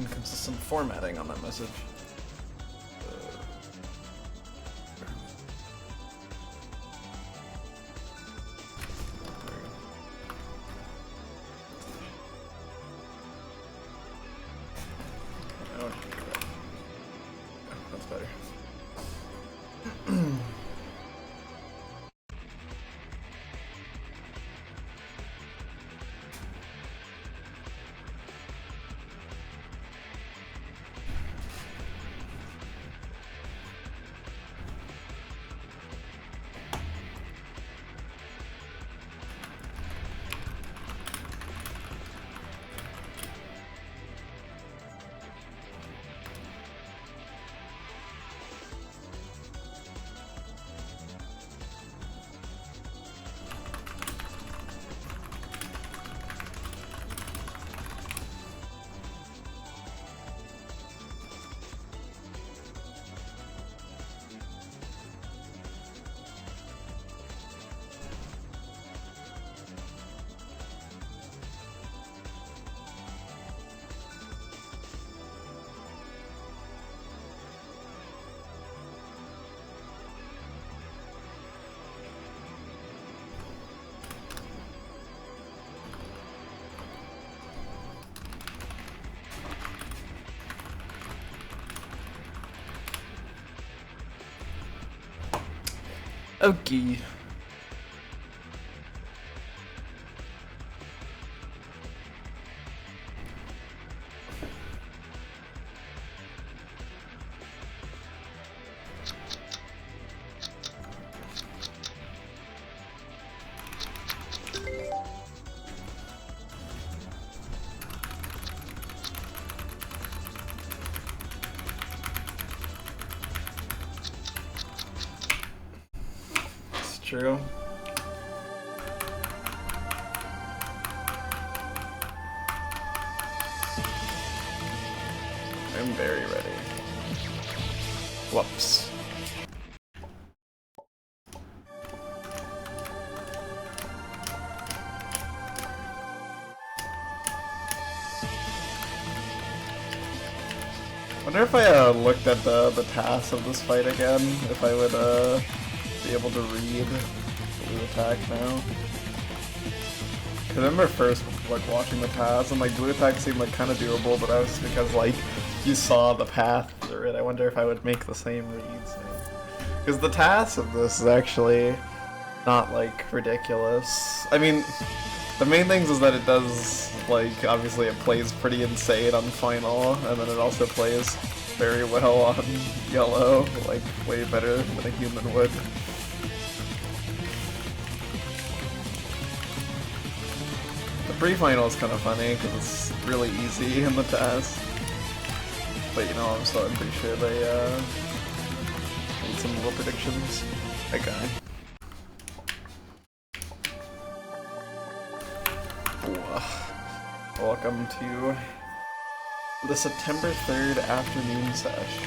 inconsistent formatting on that message. That's better. Okay. It's true. I'm very ready. Whoops. Wonder if I looked at the tasks of this fight again, if I would be able to read blue attack now. Cause I remember first like watching the tasks and like blue attack seemed like kind of doable, but that was because like you saw the path through it. I wonder if I would make the same reads. Because the task of this is actually not like ridiculous. I mean, the main things is that it does, like, obviously it plays pretty insane on final, and then it also plays very well on yellow, like way better than a human would. The pre-final is kind of funny because it's really easy in the task. But you know, I'm pretty sure they made some little predictions. Okay. Welcome to the September 3rd afternoon sesh.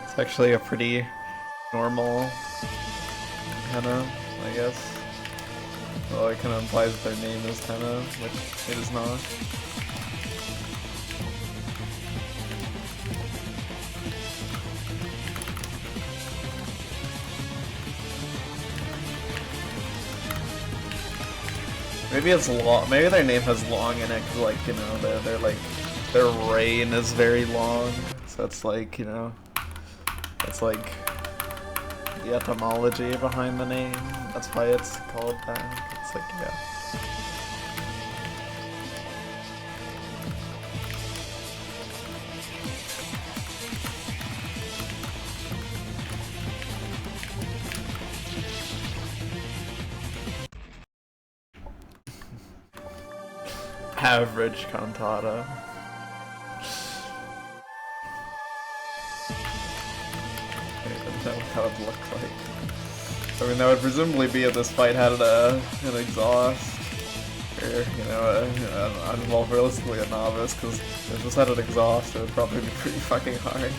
It's actually a pretty normal henna, I guess. Well, it kind of implies that their name is henna, which it is not. Maybe it's long. Maybe their name has long in it, cause like, you know, they're like their reign is very long. So it's like, you know, it's like the etymology behind the name. That's why it's called that. It's like, yeah. Average Cantata. how it looked like. I mean, that would presumably be if this fight had an exhaust, or, you know, well, realistically a novice, because if this had an exhaust, it would probably be pretty fucking hard.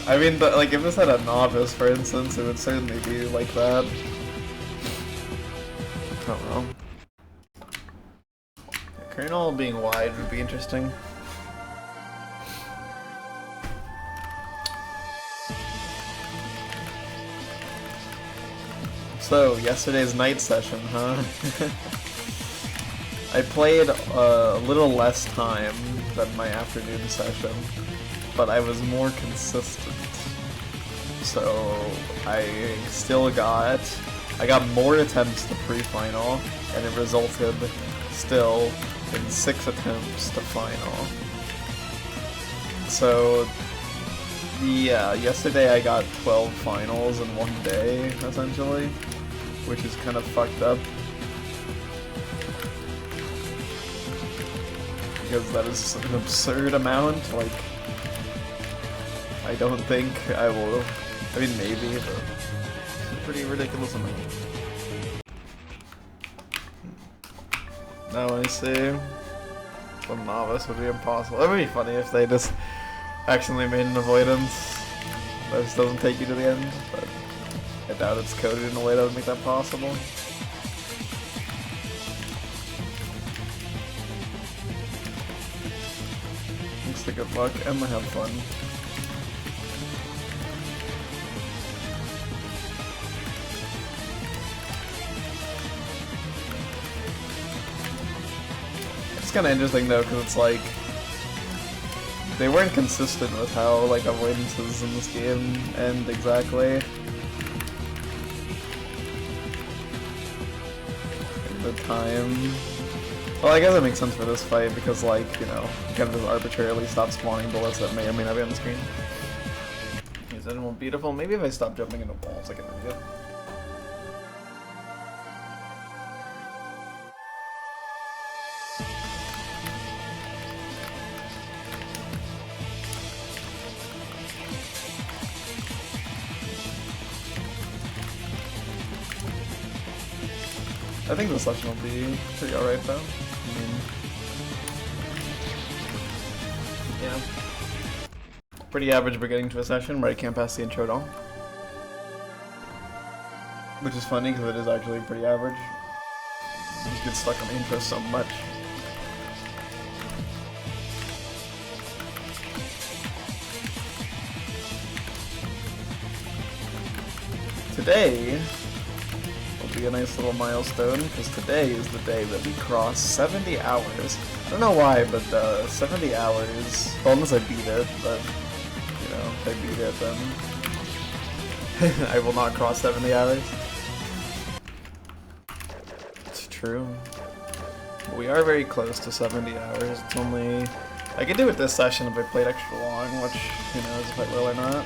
I mean, like, if this had a novice, for instance, it would certainly be like that. I don't know. Colonel being wide would be interesting. So, yesterday's night session, huh? I played a little less time than my afternoon session, but I was more consistent. So I got more attempts to pre-final, and it resulted still in 6 attempts to final. So yeah, yesterday I got 12 finals in one day, essentially, which is kind of fucked up. Because that is an absurd amount, like, I don't think I will, I mean maybe, but it's a pretty ridiculous amount. Now I see, some novice would be impossible. It would be funny if they just accidentally made an avoidance that just doesn't take you to the end, but I doubt it's coded in a way that would make that possible. Thanks to good luck, and have fun. It's kind of interesting though, because it's like they weren't consistent with how like avoidances in this game end exactly. The time. Well, I guess it makes sense for this fight because, like, you know, you kind of just arbitrarily stop spawning bullets that may or may not be on the screen. Is anyone beautiful? Maybe if I stop jumping into walls, I can read it. I think the session will be pretty alright though. I mean, yeah. Pretty average beginning to a session where I can't pass the intro at all. Which is funny because it is actually pretty average. You just get stuck on the intro so much. Today be a nice little milestone, because today is the day that we cross 70 hours. I don't know why, but 70 hours, well, unless I beat it, but, you know, if I beat it, then I will not cross 70 hours. It's true. But we are very close to 70 hours. It's only, I could do it this session if I played extra long, which, who knows if I will or not.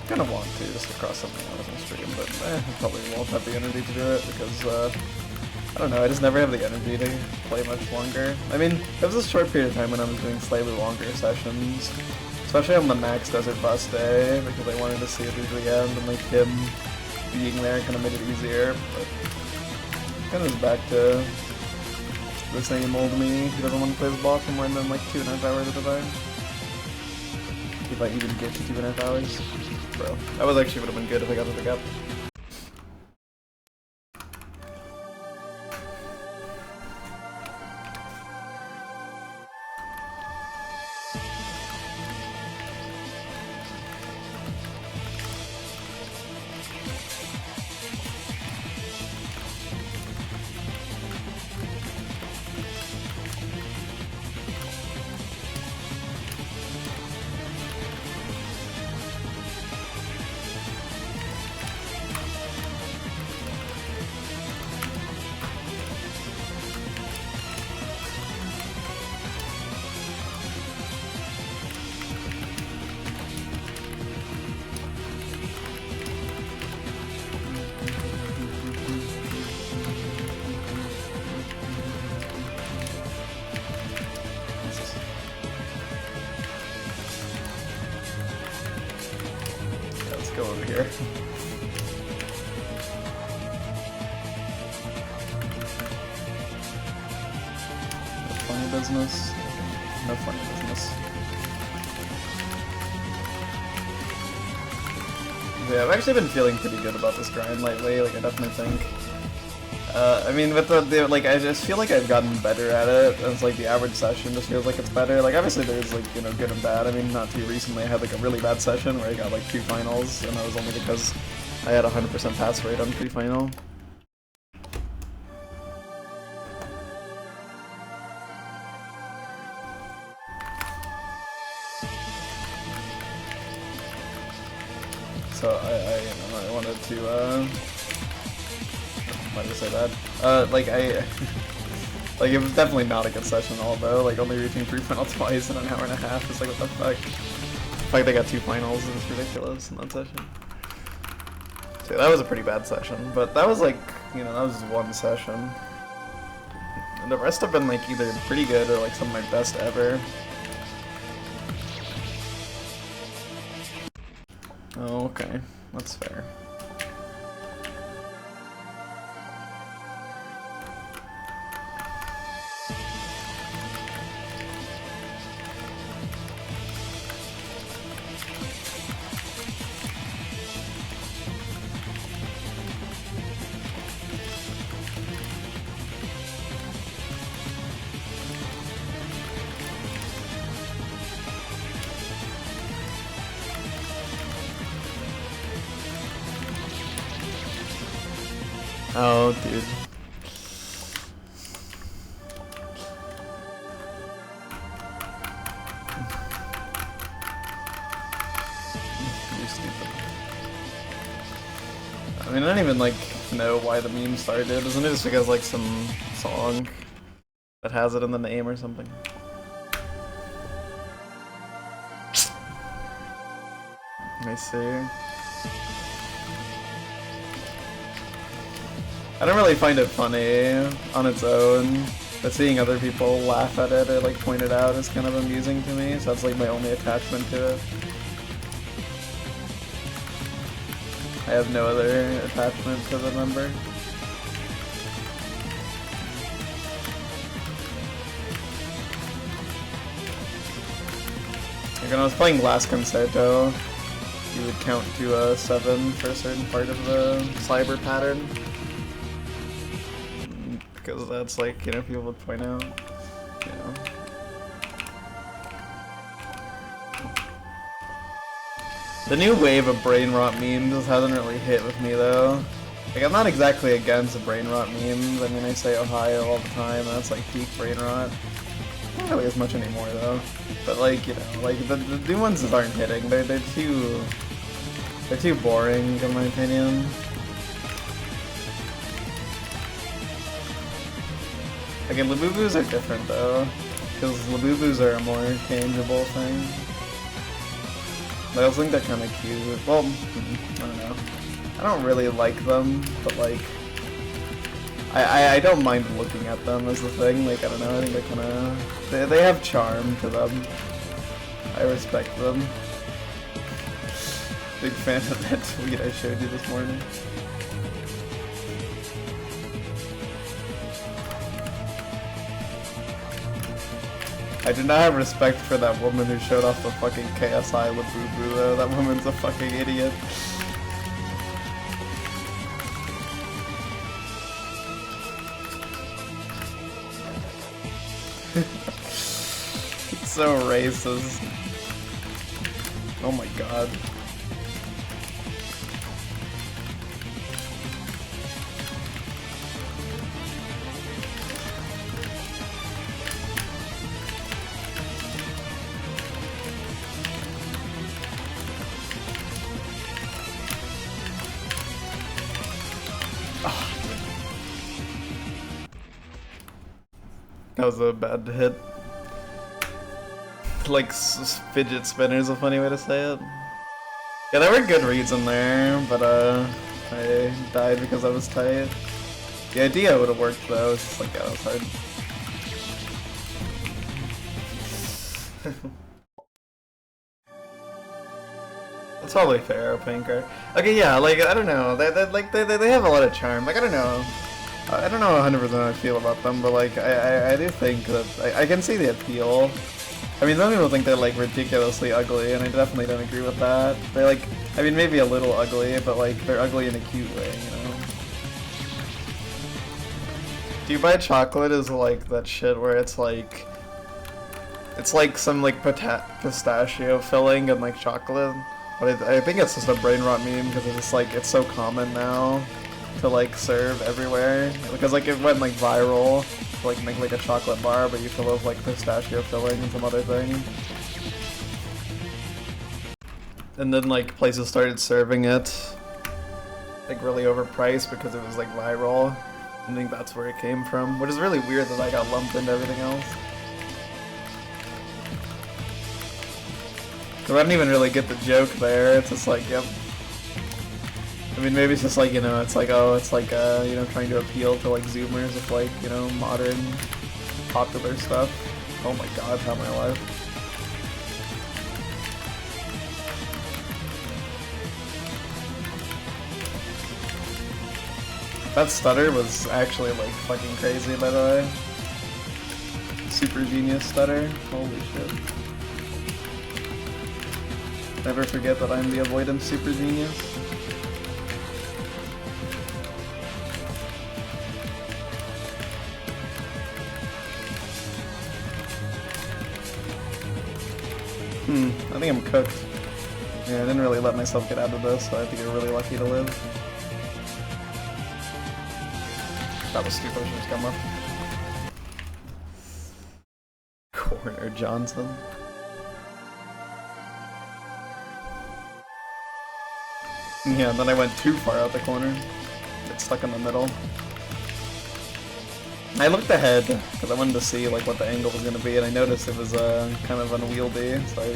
I kind of want to, just to cross something else on stream, but I probably won't have the energy to do it because, I don't know, I just never have the energy to play much longer. I mean, there was a short period of time when I was doing slightly longer sessions, especially on the Max Desert Bus day, because I wanted to see it through the end, and like him being there kind of made it easier, but kind of is back to the same old me who doesn't want to play this boss for more than like 2.5 hours at a time. If I even get to 2.5 hours. Bro, that was actually would have been good if I got to the gap. here. No funny business. No funny business. Yeah, I've actually been feeling pretty good about this grind lately, like I definitely think. I mean, with the like, I just feel like I've gotten better at it, and it's like the average session just feels like it's better. Like, obviously there's like, you know, good and bad. I mean, not too recently I had like a really bad session where I got like 2 finals, and that was only because I had 100% pass rate on pre-final. So I wanted to, why did I say that? Like like it was definitely not a good session at all though, like only reaching pre-final twice in an hour and a half, it's like what the fuck? The fact they got 2 finals is ridiculous in that session. So that was a pretty bad session, but that was like, you know, that was one session. And the rest have been like either pretty good or like some of my best ever. Oh, okay. That's fair. Oh, dude. You're stupid. I mean, I don't even, like, know why the meme started. Isn't it just because, like, some song that has it in the name or something? I see. I don't really find it funny on its own, but seeing other people laugh at it or like point it out is kind of amusing to me, so that's like my only attachment to it. I have no other attachment to the number. Like when I was playing last Concerto, you would count to 7 for a certain part of the cyber pattern. Because that's like, you know, people would point out, you know. The new wave of brain rot memes hasn't really hit with me though. Like, I'm not exactly against brain rot memes. I mean, I say Ohio all the time, and that's like peak brain rot. Not really as much anymore though. But like, you know, like the new ones just aren't hitting. They're too boring in my opinion. Again, Labubus are different though, because Labubus are a more tangible thing. But I also think they're kind of cute. Well, I don't know. I don't really like them, but like, I don't mind looking at them as the thing. Like, I don't know, I think they're kind of, they have charm to them. I respect them. Big fan of that tweet I showed you this morning. I do not have respect for that woman who showed off the fucking KSI Labubu though. That woman's a fucking idiot. It's so racist. Oh my god. That was a bad hit. Like, fidget spinner is a funny way to say it. Yeah, there were good reads in there, but I died because I was tight. The idea would have worked though, it's just like, yeah, that was hard. That's probably fair, Pinker. Okay, yeah, like, I don't know, they have a lot of charm, like, I don't know. I don't know 100% how I feel about them, but like, I do think that, I can see the appeal. I mean, some people think they're like ridiculously ugly, and I definitely don't agree with that. They're like, I mean, maybe a little ugly, but like, they're ugly in a cute way, you know? Do you buy chocolate is like that shit where it's like some like pistachio filling and like chocolate? But I think it's just a brain rot meme because it's just like, it's so common now to like serve everywhere. Because like it went like viral to like make like a chocolate bar, but you fill it with like pistachio filling and some other thing. And then like places started serving it like really overpriced because it was like viral. I think that's where it came from, which is really weird that I got lumped into everything else. Cause I didn't even really get the joke there. It's just like, yep. I mean, maybe it's just like, you know, it's like, oh, it's like, you know, trying to appeal to like Zoomers with like, you know, modern, popular stuff. Oh my god, how am I alive? That stutter was actually like fucking crazy, by the way. Super genius stutter. Holy shit. Never forget that I'm the avoidance super genius. I think I'm cooked. Yeah, I didn't really let myself get out of this, so I have to get really lucky to live. That was stupid, I should just come up. Corner Johnson. Yeah, and then I went too far out the corner. Get stuck in the middle. I looked ahead, because I wanted to see like what the angle was going to be, and I noticed it was kind of unwieldy, so I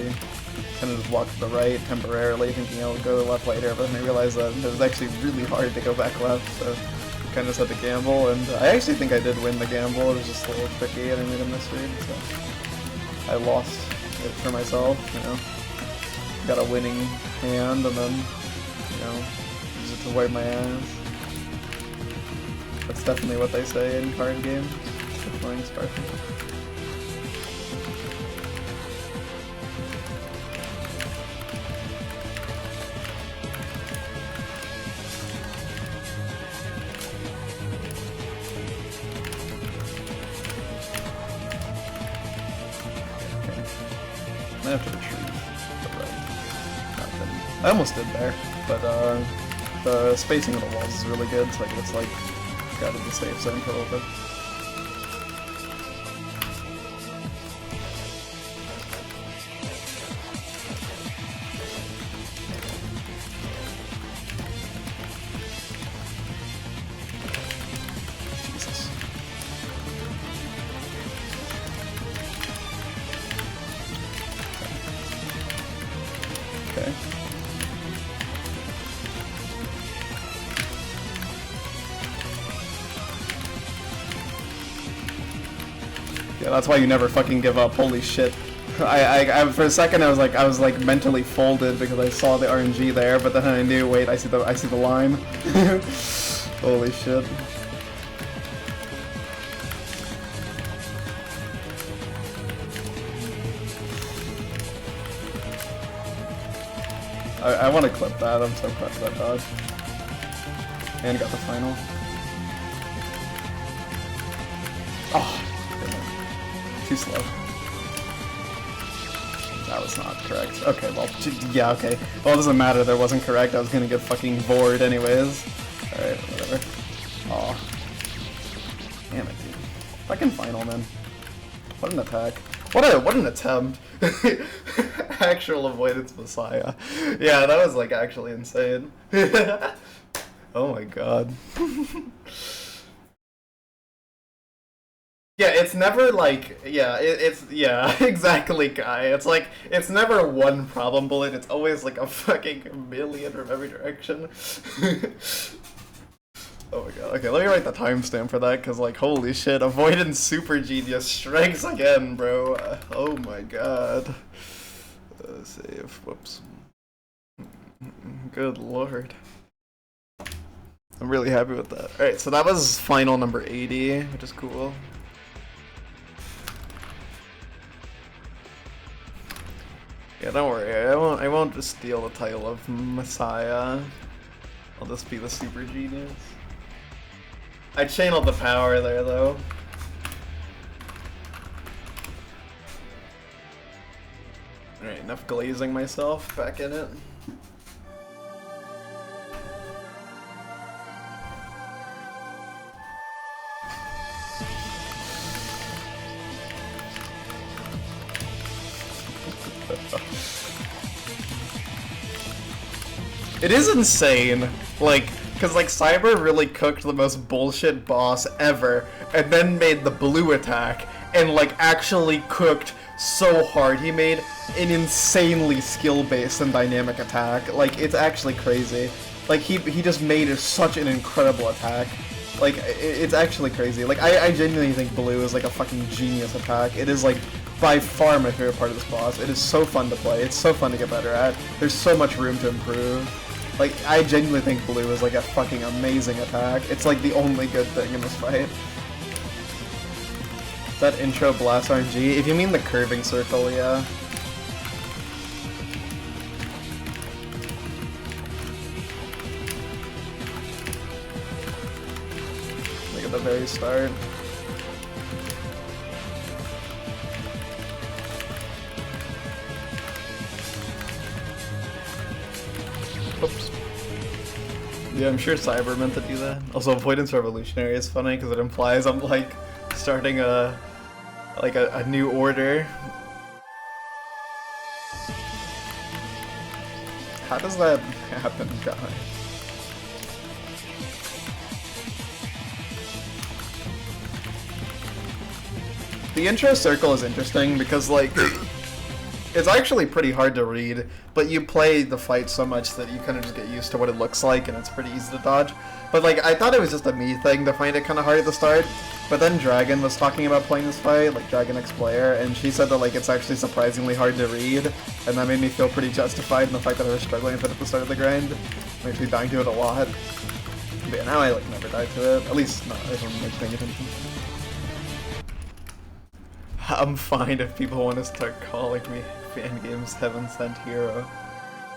kind of just walked to the right temporarily, thinking I would go left later, but then I realized that it was actually really hard to go back left, so I kind of just had to gamble, and I actually think I did win the gamble. It was just a little tricky, and I made a misread, so I lost it for myself, you know. Got a winning hand, and then, you know, use it to wipe my ass. That's definitely what they say in card games. Definitely Spartan. Okay. I have to retrieve the right. I almost did there, but the spacing of the walls is really good, so I can just like got to the safe zone for a little bit. Jesus. Okay. Yeah, that's why you never fucking give up. Holy shit. I for a second I was like mentally folded because I saw the RNG there, but then I knew, wait, I see the line. Holy shit. I want to clip that. I'm so proud of that dodge. And got the final. Oh. Too slow. That was not correct. Okay, well, yeah, okay. Well, it doesn't matter, that wasn't correct. I was gonna get fucking bored anyways. Alright, whatever. Aw. Damn it, dude. Fucking final, man. What an attack. What an attempt. Actual avoidance messiah. Yeah, that was like actually insane. Oh my god. Yeah, it's never like, yeah, yeah, exactly, Kai. It's like, it's never one problem bullet, it's always like a fucking million from every direction. Oh my god, okay, let me write the timestamp for that, because like, holy shit, avoidance super genius strikes again, bro. Oh my god. Save, whoops. Good lord. I'm really happy with that. Alright, so that was final number 80, which is cool. Yeah, don't worry, I won't just steal the title of Messiah. I'll just be the super genius. I channeled the power there though. Alright, enough glazing myself, back in it. It is insane, like, cause like Cyber really cooked the most bullshit boss ever, and then made the blue attack, and like actually cooked so hard. He made an insanely skill-based and dynamic attack. Like, it's actually crazy. Like, he just made such an incredible attack. Like, it's actually crazy. Like, I genuinely think blue is like a fucking genius attack. It is like by far my favorite part of this boss. It is so fun to play. It's so fun to get better at. There's so much room to improve. Like, I genuinely think blue is like a fucking amazing attack. It's like the only good thing in this fight. That intro blast RNG? If you mean the curving circle, yeah. Like at the very start. Oops. Yeah, I'm sure Cyber meant to do that. Also, Avoidance Revolutionary is funny because it implies I'm like starting a new order. How does that happen, guys? The intro circle is interesting because like it's actually pretty hard to read, but you play the fight so much that you kind of just get used to what it looks like, and it's pretty easy to dodge. But like, I thought it was just a me thing to find it kind of hard at the start, but then Dragon was talking about playing this fight, like Dragon X Player, and she said that like it's actually surprisingly hard to read, and that made me feel pretty justified in the fact that I was struggling with it at the start of the grind. I'm actually dying to it a lot. But yeah, now I like never die to it, at least not if I'm like paying attention. I'm fine if people want to start calling me fan games Heaven Sent Hero.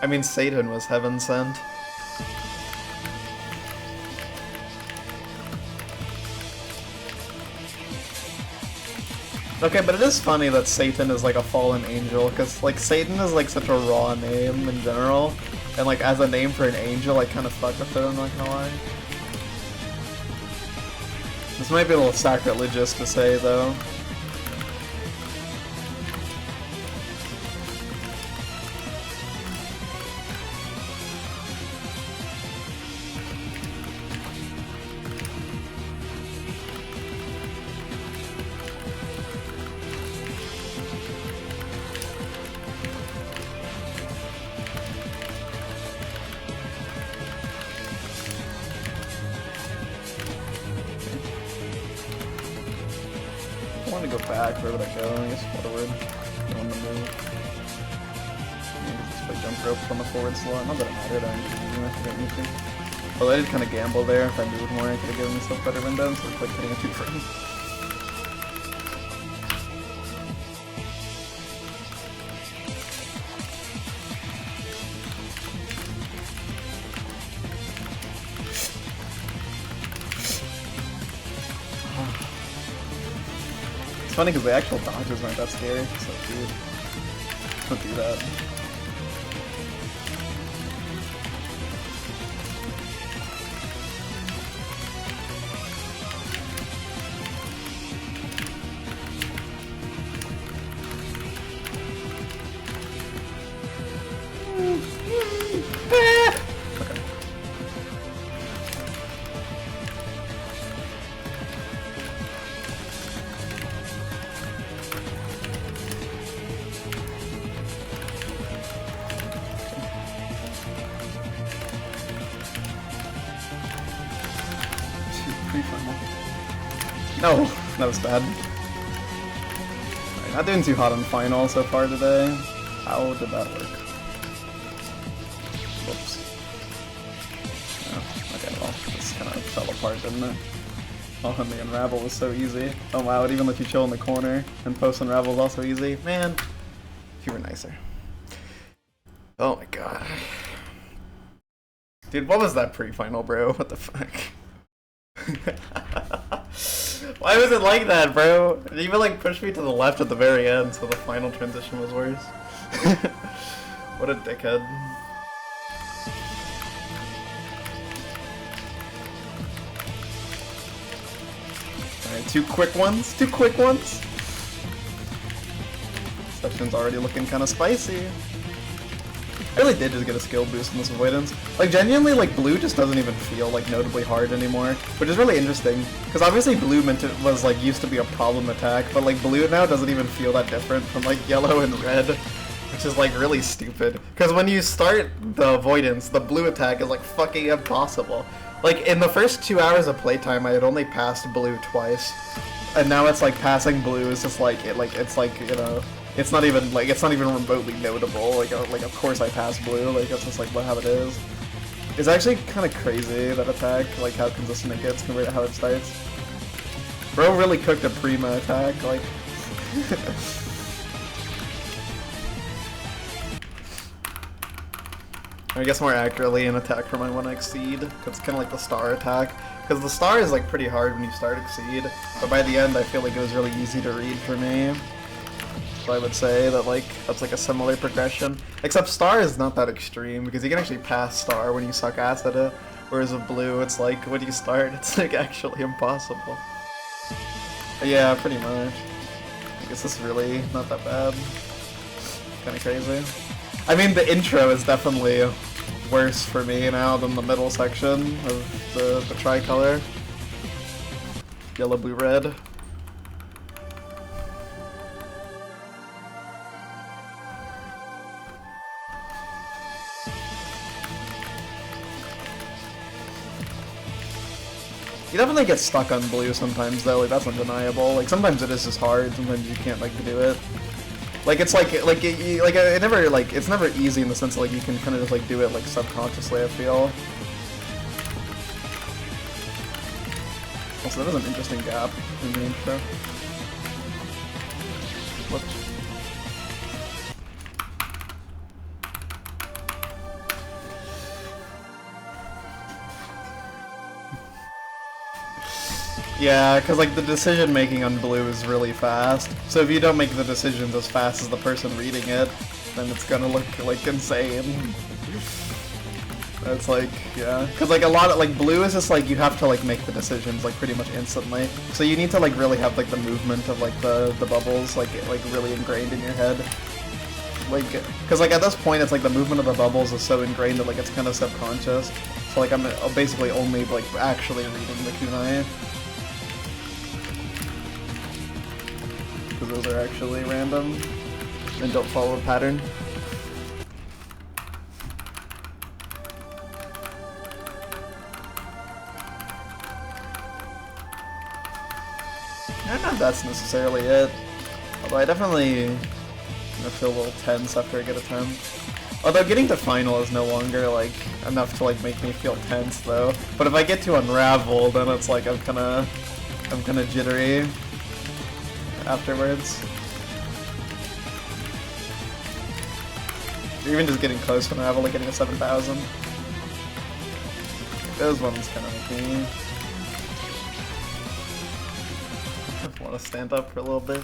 I mean, Satan was Heaven Sent. Okay, but it is funny that Satan is like a fallen angel, because like Satan is like such a raw name in general, and like as a name for an angel, I kind of fuck with it, I'm not gonna lie. This might be a little sacrilegious to say though. I want to go back. Where would I go? I guess forward. On the move. Maybe just like jump rope on the forward slot. Not that it mattered. I didn't need to. Although I did kind of gamble there. If I moved more, I could have given myself better window instead of like hitting a 2 frame. It's funny because the actual dodges aren't that scary, so dude, don't do that. No, that was bad. Right, not doing too hot on final so far today. How did that work? Whoops. part, didn't it? Oh, and the unravel was so easy. Oh wow, it even lets you chill in the corner, and post unravel is also easy. Man, if you were nicer. Oh my god. Dude, what was that pre-final, bro? What the fuck? Why was it like that, bro? It even like pushed me to the left at the very end, so the final transition was worse. What a dickhead. Alright, two quick ones. Two quick ones. Section's already looking kind of spicy. I really did just get a skill boost in this avoidance. Like, genuinely, like, blue just doesn't even feel, like, notably hard anymore, which is really interesting. Because obviously blue was, like, used to be a problem attack, but, like, blue now doesn't even feel that different from, like, yellow and red, which is, like, really stupid. Because when you start the avoidance, the blue attack is, like, fucking impossible. Like, in the first 2 hours of playtime, I had only passed blue twice. And now it's, like, passing blue is just, like, it's, like, you know... It's not even remotely notable. Like of course I pass blue. Like that's just like how it is. It's actually kind of crazy that attack, like how consistent it gets compared to how it starts. Bro really cooked a Prima attack. Like. I guess more accurately, an attack for my 1 Exceed. It's kind of like the star attack. Because the star is like pretty hard when you start Exceed, but by the end I feel like it was really easy to read for me. I would say that like that's like a similar progression, except star is not that extreme because you can actually pass star when you suck ass at it, whereas with blue it's like when you start it's like actually impossible. But yeah, pretty much. I guess it's really not that bad. Kind of crazy. I mean the intro is definitely worse for me now than the middle section of the tricolor. Yellow, blue, red. You definitely get stuck on blue sometimes though, like that's undeniable. Like sometimes it is just hard, sometimes you can't like do it. Like it's it's never easy in the sense that like you can kind of just like do it like subconsciously, I feel. Also, that was an interesting gap in the intro. Whoops. Yeah, because like the decision making on blue is really fast. So if you don't make the decisions as fast as the person reading it, then it's gonna look like insane. That's like, yeah. Because like a lot of like blue is just like you have to like make the decisions like pretty much instantly. So you need to like really have like the movement of like the bubbles like really ingrained in your head. Like, because like at this point it's like the movement of the bubbles is so ingrained that like it's kind of subconscious. So like I'm basically only like actually reading the kunai. Because those are actually random and don't follow a pattern. I don't know if that's necessarily it. Although I definitely feel a little tense after I get a 10. Although getting to final is no longer like enough to like make me feel tense though. But if I get to unravel, then it's like I'm kinda jittery afterwards. Or even just getting close to unravel, like getting a 7,000. Those ones kind of make me want to stand up for a little bit.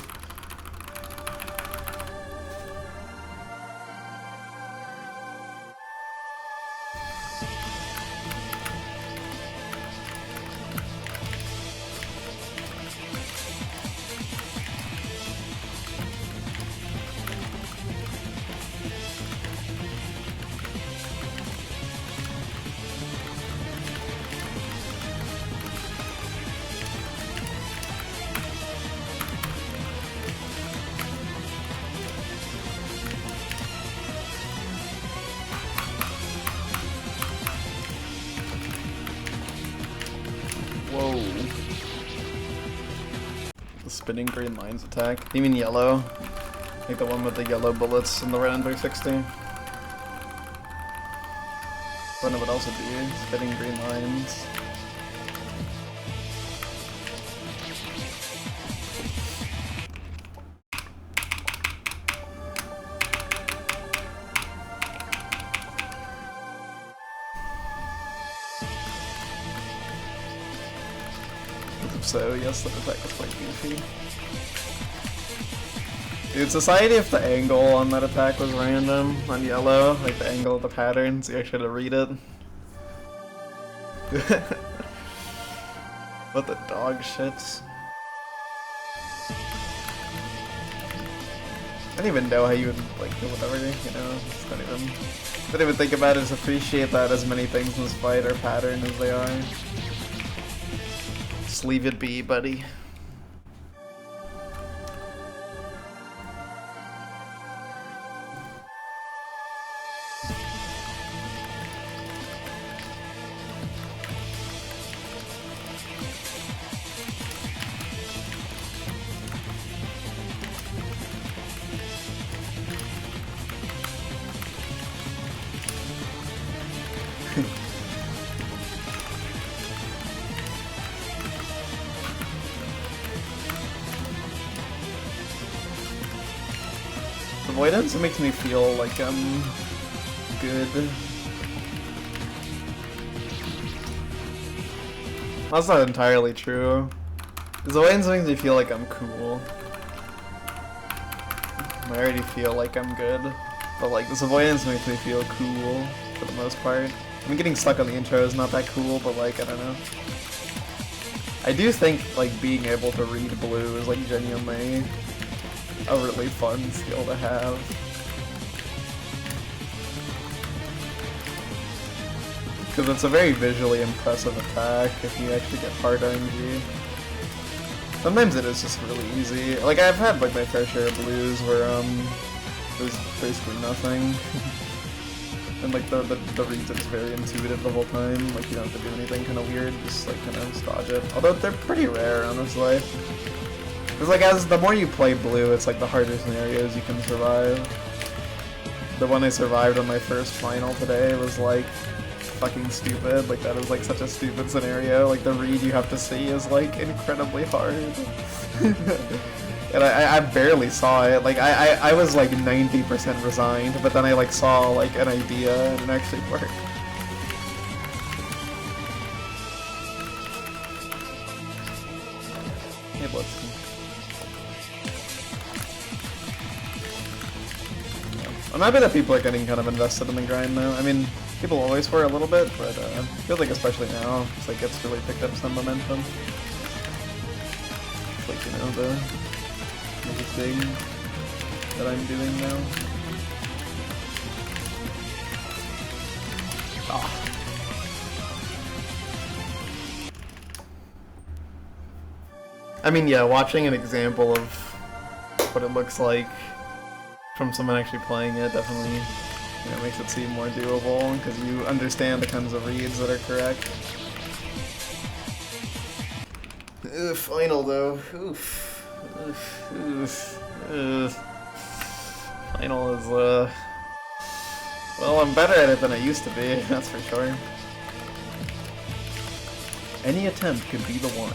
Whoa. The spinning green lines attack. You mean yellow? Like the one with the yellow bullets in the round 360? I don't know what else it'd be. Spinning green lines. so yes, the attack is quite goofy. Dude, Society, if the angle on that attack was random on yellow, like the angle of the pattern, so you actually had to read it. What the dog shits. I don't even know how you would like do whatever, you know, just don't even think about it, just appreciate that as many things in this fight are pattern as they are. Just leave it be, buddy. Avoidance makes me feel like I'm good. That's not entirely true. Avoidance makes me feel like I'm cool. I already feel like I'm good. But like, this avoidance makes me feel cool, for the most part. I mean, getting stuck on the intro is not that cool, but like, I don't know. I do think, like, being able to read blue is like genuinely a really fun skill to have. Because it's a very visually impressive attack if you actually get hard RNG. Sometimes it is just really easy. Like, I've had like my fair share of blues where there's basically nothing. And like the reads are just very intuitive the whole time. Like, you don't have to do anything kind of weird, just like kind of dodge it. Although they're pretty rare, honestly. Because like, as the more you play blue, it's like the harder scenarios you can survive. The one I survived on my first final today was like fucking stupid. Like, that is like such a stupid scenario. Like, the read you have to see is like incredibly hard. And I barely saw it. Like, I was like 90% resigned, but then I like saw like an idea and it actually worked. Hey, let's. I'm happy that people are getting kind of invested in the grind now. I mean, people always were a little bit, but I feel like especially now, it's like it's really picked up some momentum. It's like, you know, the thing that I'm doing now. Ah. I mean, yeah, watching an example of what it looks like from someone actually playing it definitely, you know, makes it seem more doable because you understand the kinds of reads that are correct. Final though. Oof. Final is well, I'm better at it than I used to be, that's for sure. Any attempt could be the one.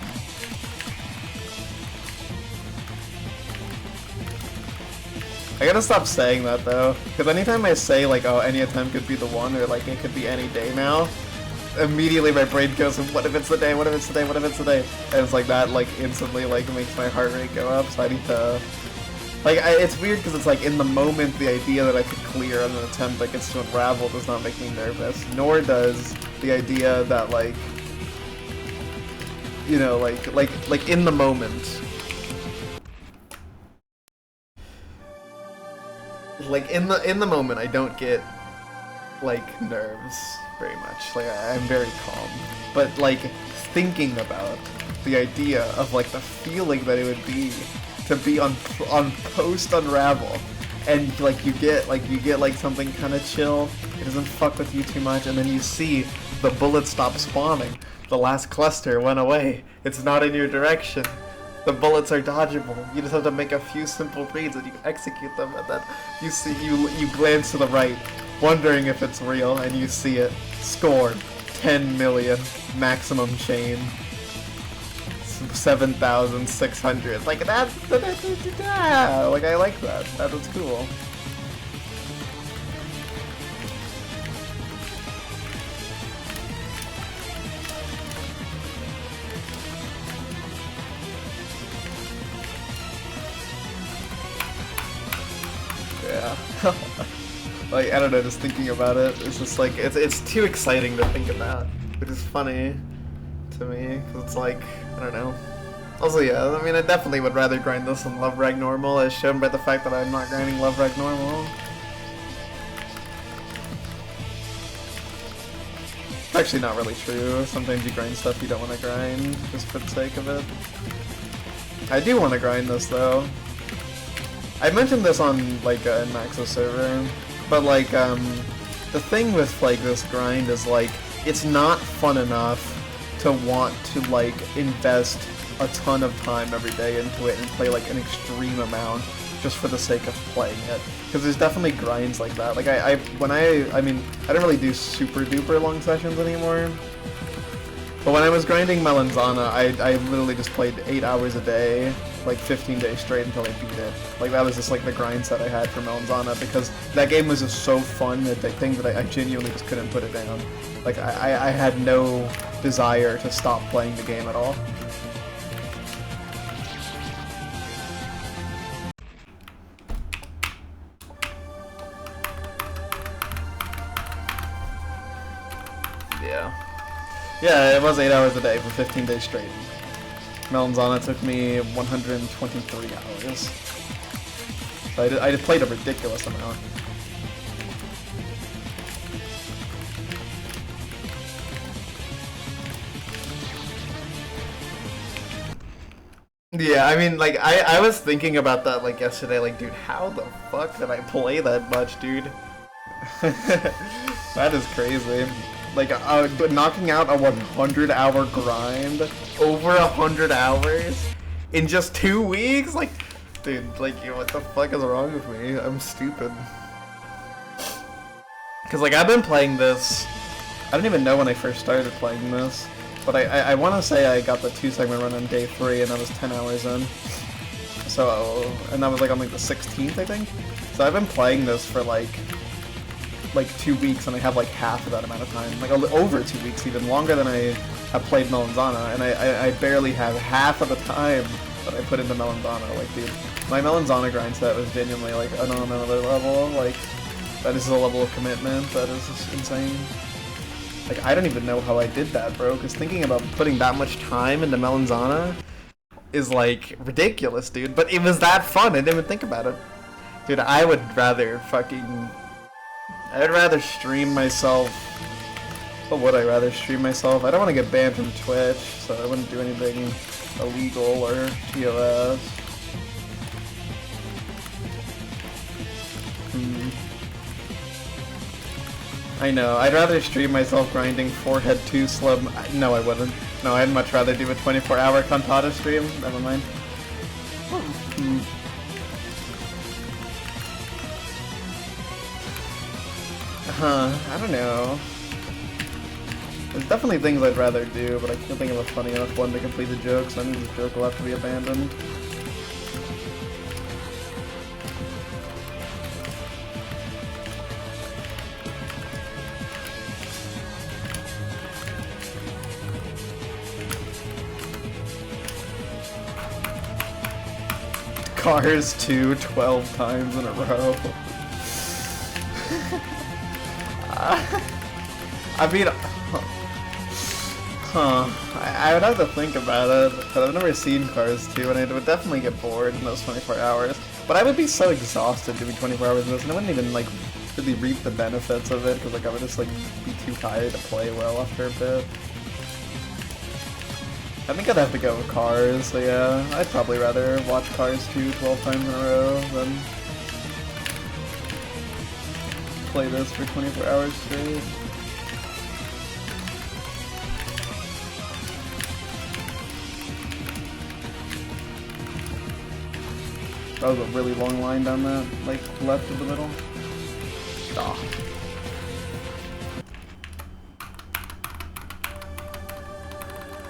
I gotta stop saying that though, because anytime I say like, oh, any attempt could be the one, or like it could be any day now, immediately my brain goes, what if it's the day, what if it's the day, what if it's the day? And it's like that like instantly like makes my heart rate go up, so I need to... Like, it's weird because it's like in the moment the idea that I could clear on an attempt that gets to unravel does not make me nervous, nor does the idea that like, you know, like in the moment. Like, in the moment, I don't get, like, nerves very much. Like, I'm very calm. But, like, thinking about the idea of, like, the feeling that it would be to be on post-unravel, and, like, you get, like, something kind of chill, it doesn't fuck with you too much, and then you see the bullet stop spawning. The last cluster went away. It's not in your direction. The bullets are dodgeable. You just have to make a few simple reads and you execute them, and then you see you glance to the right, wondering if it's real, and you see it. Score 10 million maximum chain. 7,600. Like that. Like, I like that. That was cool. Like, I don't know, just thinking about it, it's just like, it's too exciting to think about, which is funny to me, because it's like, I don't know. Also, yeah, I mean, I definitely would rather grind this than Love Rag Normal, as shown by the fact that I'm not grinding Love Rag Normal. It's actually not really true. Sometimes you grind stuff you don't want to grind, just for the sake of it. I do want to grind this, though. I mentioned this on, like, Max's server, but, like, the thing with, like, this grind is, like, it's not fun enough to want to, like, invest a ton of time every day into it and play, like, an extreme amount just for the sake of playing it. Because there's definitely grinds like that. Like, I mean, I don't really do super duper long sessions anymore. But when I was grinding Melanzana, I literally just played 8 hours a day, like 15 days straight until I beat it. Like, that was just like the grind set I had for Melanzana, because that game was just so fun and addicting that I genuinely just couldn't put it down. Like, I had no desire to stop playing the game at all. Yeah, it was 8 hours a day for 15 days straight. Melanzana took me 123 hours. So I played a ridiculous amount. Yeah, I mean, like, I was thinking about that, like, yesterday, like, dude, how the fuck did I play that much, dude? That is crazy. Like, knocking out a 100-hour grind, over 100 hours, in just 2 weeks? Like, dude, like, what the fuck is wrong with me? I'm stupid. Because, like, I've been playing this, I don't even know when I first started playing this, but I want to say I got the 2-segment run on day 3, and I was 10 hours in. So, and that was, like, on, like, the 16th, I think? So I've been playing this for, like 2 weeks, and I have like half of that amount of time, like over 2 weeks, even longer than I have played Melanzana, and I barely have half of the time that I put into Melanzana. Like, dude, my Melanzana grind set was genuinely like on another level. Like, that is a level of commitment that is just insane. Like, I don't even know how I did that, bro, because thinking about putting that much time into Melanzana is like ridiculous, dude, but it was that fun. I didn't even think about it. Dude, I would rather I'd rather stream myself. What would I rather stream myself? I don't want to get banned from Twitch, so I wouldn't do anything illegal or TOS. I know, I'd rather stream myself grinding Forehead 2 Slim. No, I wouldn't. No, I'd much rather do a 24-hour Cantata stream. Never mind. I don't know. There's definitely things I'd rather do, but I can't think of a funny enough one to complete the joke, so I think this joke will have to be abandoned. Cars 2 12 times in a row. I mean, I would have to think about it, because I've never seen Cars 2, and I would definitely get bored in those 24 hours. But I would be so exhausted doing 24 hours of this, and I wouldn't even, like, really reap the benefits of it, because, like, I would just, like, be too tired to play well after a bit. I think I'd have to go with Cars, so yeah, I'd probably rather watch Cars 2 12 times in a row than play this for 24 hours straight. That was a really long line down that, like, left of the middle. Oh.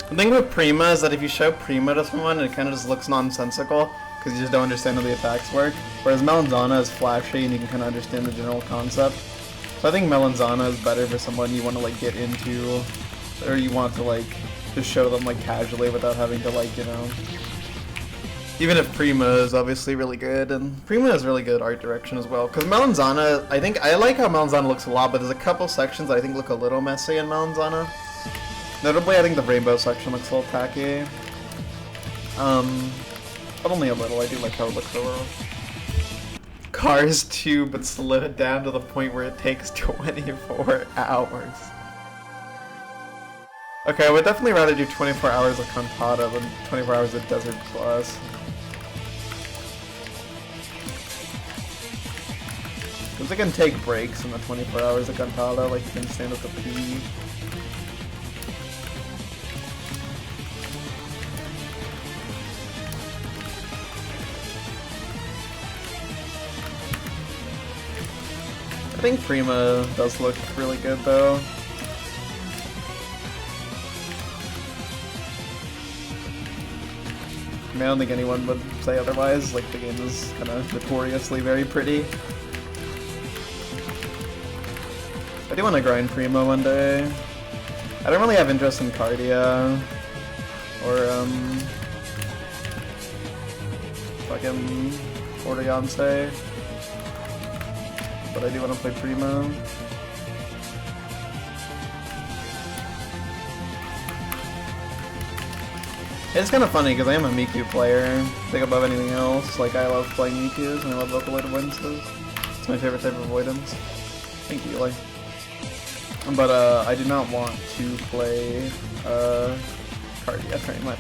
The thing with Prima is that if you show Prima to someone, it kind of just looks nonsensical, because you just don't understand how the attacks work. Whereas Melanzana is flashy and you can kind of understand the general concept. So I think Melanzana is better for someone you want to, like, get into, or you want to, like, just show them, like, casually without having to, like, you know, Even if Prima is obviously really good, and Prima has really good art direction as well. Because Melanzana, I like how Melanzana looks a lot, but there's a couple sections that I think look a little messy in Melanzana. Notably, I think the rainbow section looks a little tacky. But only a little. I do like how it looks overall. Cars 2, but slow it down to the point where it takes 24 hours. Okay, I would definitely rather do 24 hours of Cantata than 24 hours of Desert Plus. Because I can take breaks in the 24 hours of Cantata, like you can stand at the P. I think Prima does look really good though. I mean, I don't think anyone would say otherwise, like the game is kind of notoriously very pretty. I do want to grind Prima one day. I don't really have interest in Cardia or fucking Ordeonce. But I do want to play Primo. It's kind of funny because I am a Miku player. I think above anything else. Like, I love playing Mikus and I love vocal avoidances. It's my favorite type of avoidance. Thank you, Eli. But I do not want to play Cardia very much.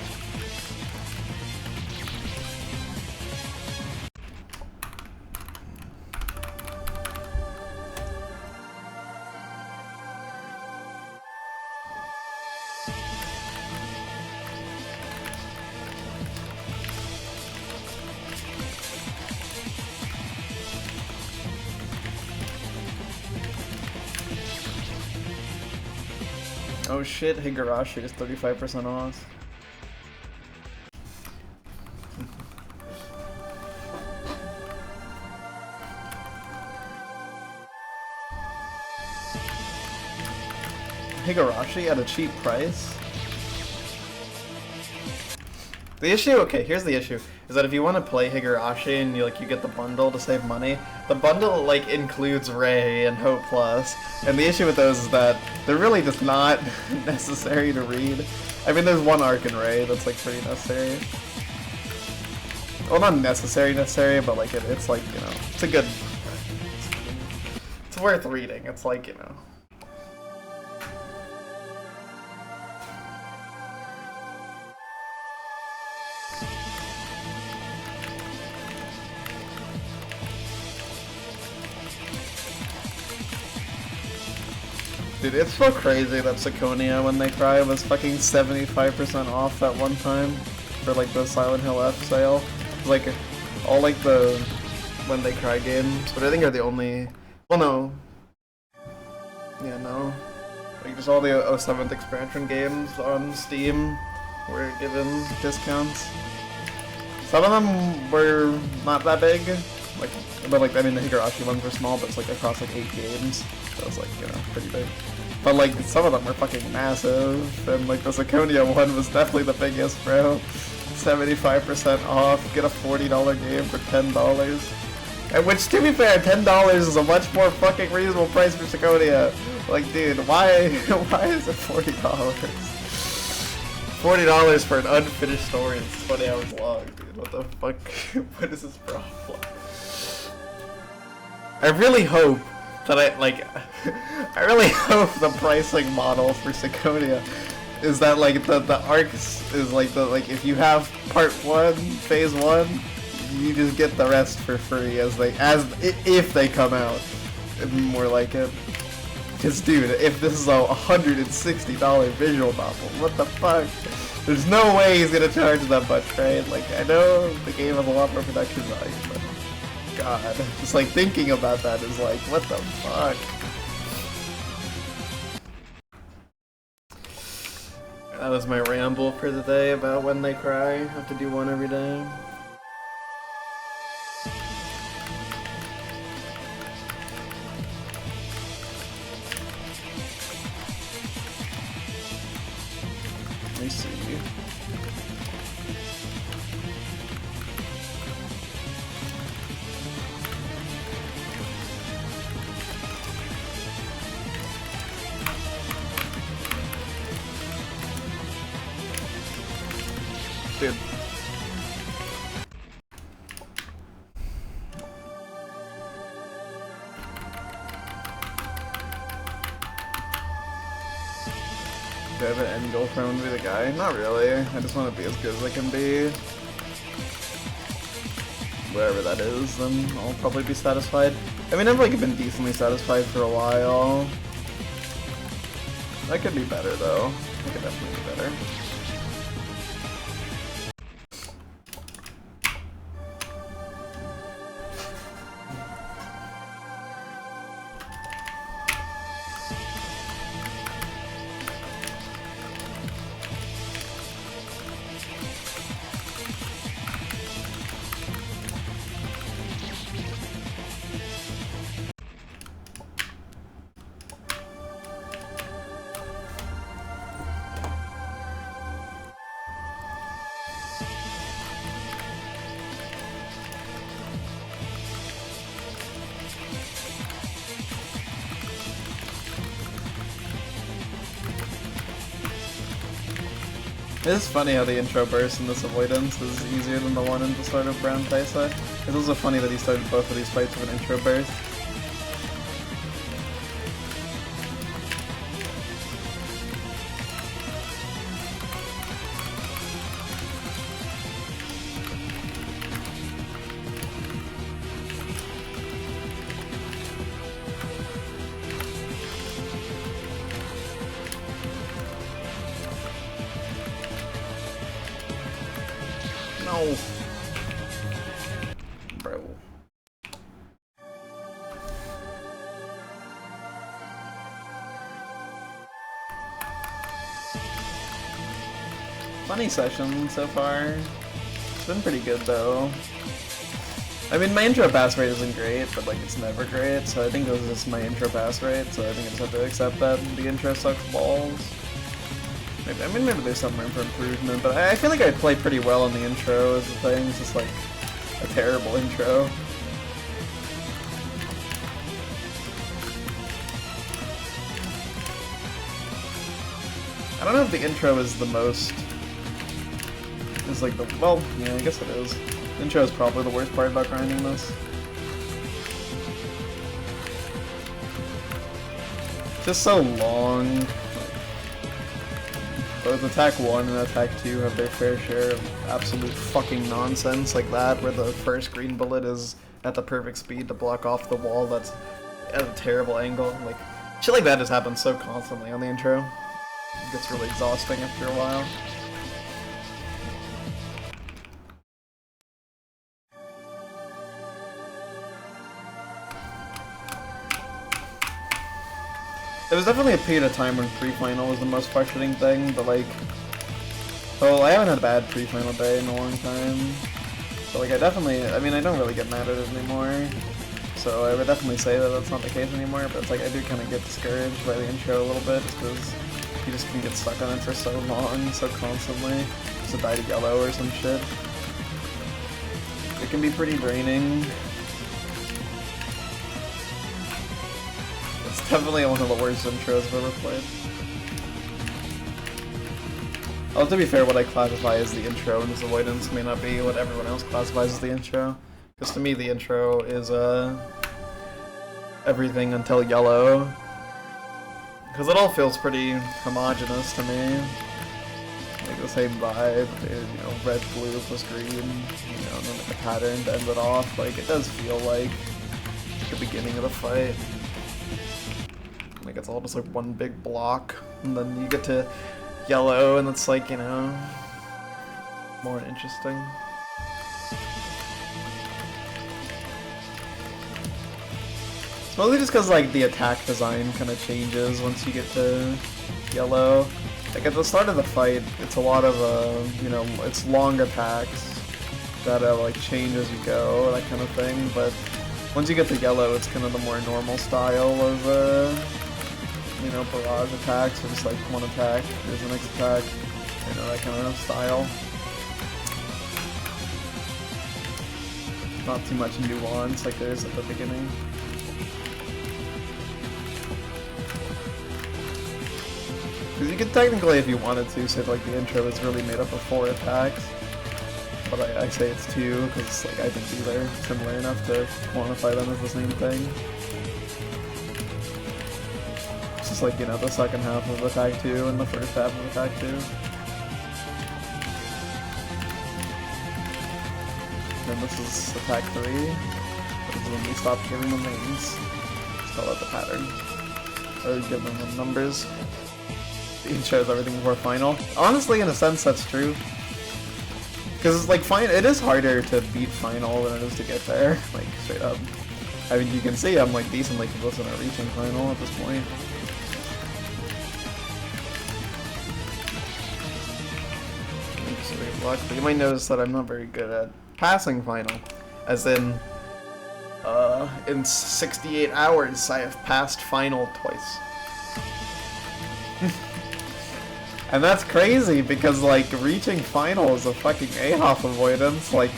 Oh shit, Higurashi is 35% off. Higurashi at a cheap price? The issue, okay, here's the issue, is that if you want to play Higurashi and you get the bundle to save money, the bundle includes Ray and Hope Plus, and the issue with those is that they're really just not necessary to read. I mean, there's one arc in Ray that's pretty necessary. Well, not necessary, but it's it's a good, it's worth reading. It's Dude, it's so crazy that Syconia When They Cry was fucking 75% off that one time for the Silent Hill F sale. All the When They Cry games, but I think are the only, well no. Yeah, no. Just all the 07th expansion games on Steam were given discounts. Some of them were not that big, but I mean the Higurashi ones were small, but it's across 8 games, so it's pretty big. But some of them were fucking massive, and the Syconia one was definitely the biggest, bro. 75% off, get a $40 game for $10. And which, to be fair, $10 is a much more fucking reasonable price for Syconia. Dude, why is it $40? $40 for an unfinished story that's 20 hours long, dude. What the fuck? What is this problem? I really hope that I really hope the pricing model for Syconia is that the arcs is if you have part 1, phase 1, you just get the rest for free if they come out. More like it. Cause dude, if this is a $160 visual novel, what the fuck? There's no way he's gonna charge that much, right? I know the game has a lot more production value, but God, just thinking about that is what the fuck? That was my ramble for the day about When They Cry. I have to do one every day. Let me see. Dude. Do I have an end goal for him to be the guy? Not really. I just want to be as good as I can be. Wherever that is, then I'll probably be satisfied. I mean, I've like been decently satisfied for a while. That could be better though. I could definitely be better. It is funny how the intro burst in this avoidance is easier than the one in the start of Brown Taisa. It's also funny that he started both of these fights with an intro burst. No. Bro. Funny session so far. It's been pretty good though. I mean, my intro pass rate isn't great, but like it's never great, so I think this is just my intro pass rate, so I think I just have to accept that the intro sucks balls. I mean, maybe there's some room for improvement, but I feel like I play pretty well in the intro as the thing. It's just like a terrible intro. I don't know if the intro is the most... is like the... well, yeah, I guess it is. The intro is probably the worst part about grinding this. It's just so long. Both Attack 1 and Attack 2 have their fair share of absolute fucking nonsense like that, where the first green bullet is at the perfect speed to block off the wall that's at a terrible angle. Like, shit like that just happens so constantly on the intro. It gets really exhausting after a while. There was definitely a period of time when pre-final was the most frustrating thing, but like... well, I haven't had a bad pre-final day in a long time. But like I mean I don't really get mad at it anymore. So I would definitely say that that's not the case anymore, but it's like I do kind of get discouraged by the intro a little bit, just because you just can get stuck on it for so long, so constantly. Just to die to yellow or some shit. It can be pretty draining. It's definitely one of the worst intros I've ever played. Oh, to be fair, what I classify as the intro in this avoidance may not be what everyone else classifies as the intro. Because to me, the intro is, everything until yellow. Because it all feels pretty homogenous to me. Like the same vibe, you know, red, blue plus green, you know, and then like a pattern to end it off. Like, it does feel like the beginning of the fight. Like, it's all just like one big block, and then you get to yellow, and it's like, you know, more interesting. It's mostly just because, like, the attack design kind of changes once you get to yellow. Like, at the start of the fight, it's a lot of, you know, it's long attacks that, like, change as you go, that kind of thing, but once you get to yellow, it's kind of the more normal style of, you know, barrage attacks, or just like one attack, there's the next attack, you know, that kind of style. Not too much nuance like there is at the beginning. Because you could technically, if you wanted to, say like the intro is really made up of 4 attacks, but I say it's 2 because like I think these are similar enough to quantify them as the same thing. It's just like, you know, the second half of attack 2 and the first half of attack 2. Then this is attack 3. This is when we stop giving them names. Just call it the pattern. Or give them the numbers. It shows everything before final. Honestly, in a sense, that's true. Because, like, it is harder to beat final than it is to get there. Like, straight up. I mean, you can see I'm, like, decently close to reaching final at this point. Luck, but you might notice that I'm not very good at passing final. As in 68 hours, I have passed final twice. And that's crazy because, like, reaching final is a fucking AHOF avoidance. Like,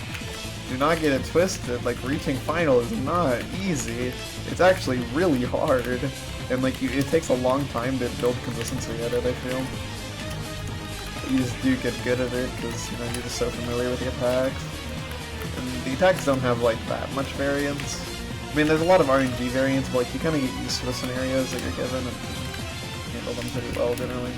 do not get it twisted. Like, reaching final is not easy. It's actually really hard. And, like, it takes a long time to build consistency at it, I feel. But you just do get good at it because, you know, you're just so familiar with the attacks. And the attacks don't have, like, that much variance. I mean, there's a lot of RNG variance, but, like, you kind of get used to the scenarios that you're given and handle them pretty well, generally.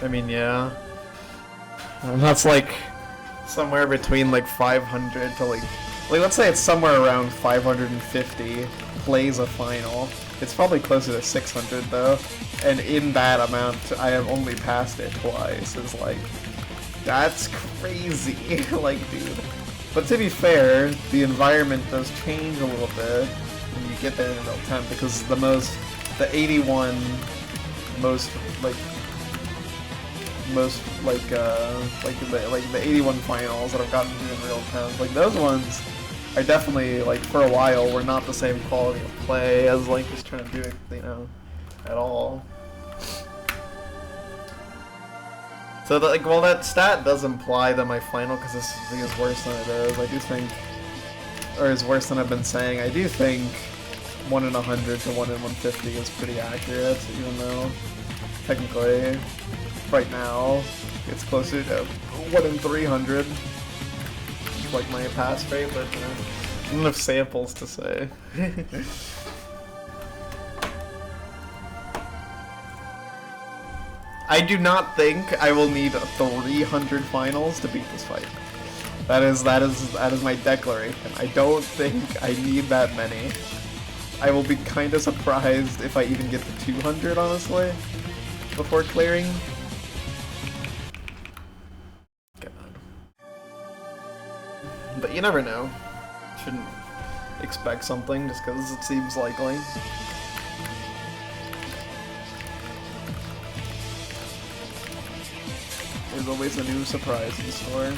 I mean, yeah. And that's like somewhere between like 500 to like let's say it's somewhere around 550 plays a final. It's probably closer to 600 though. And in that amount, I have only passed it twice. It's like, that's crazy. Like, dude. But to be fair, the environment does change a little bit when you get there in real time because the 81 the 81 finals that I've gotten to in real time, like those ones are definitely, like, for a while were not the same quality of play as like just trying to do it, you know, at all. So that, like, while that stat does imply that my final consistency is worse than it is, I do think, or is worse than I've been saying, I do think 1 in 100 to 1 in 150 is pretty accurate, even though technically right now it's closer to 1 in 300, like my pass rate, but you know, I don't have enough samples to say. I do not think I will need 300 finals to beat this fight. That is my declaration. I don't think I need that many. I will be kind of surprised if I even get to 200, honestly, before clearing. God. But you never know. Shouldn't expect something just because it seems likely. There's always a new surprise in store.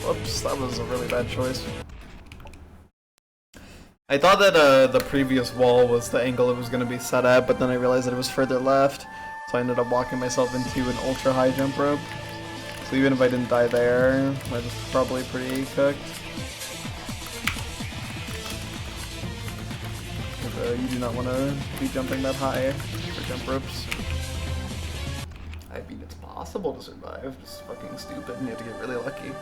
Whoops, that was a really bad choice. I thought that the previous wall was the angle it was going to be set at, but then I realized that it was further left, so I ended up walking myself into an ultra high jump rope. So even if I didn't die there, I was probably pretty cooked. You do not want to be jumping that high for jump ropes. I mean, it's possible to survive, just fucking stupid, and you have to get really lucky.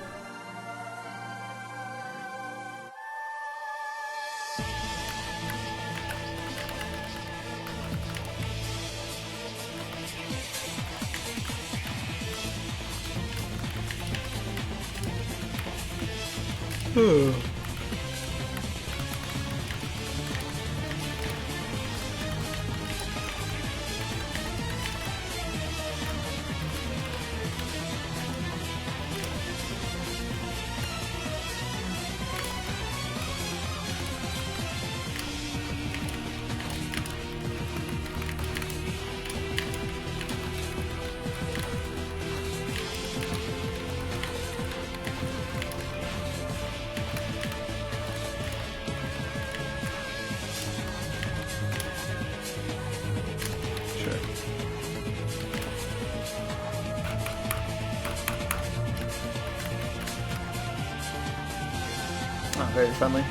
Not very friendly.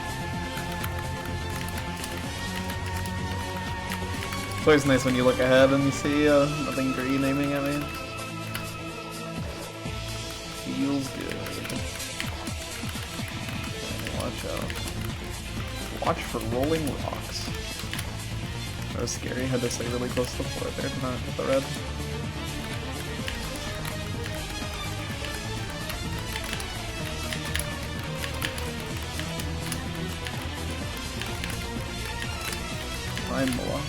It's always nice when you look ahead and you see nothing green aiming at me. Feels good. Watch out. Watch for rolling rocks. That was scary. Had to stay really close to the floor there to not hit the red. Fine, Moa.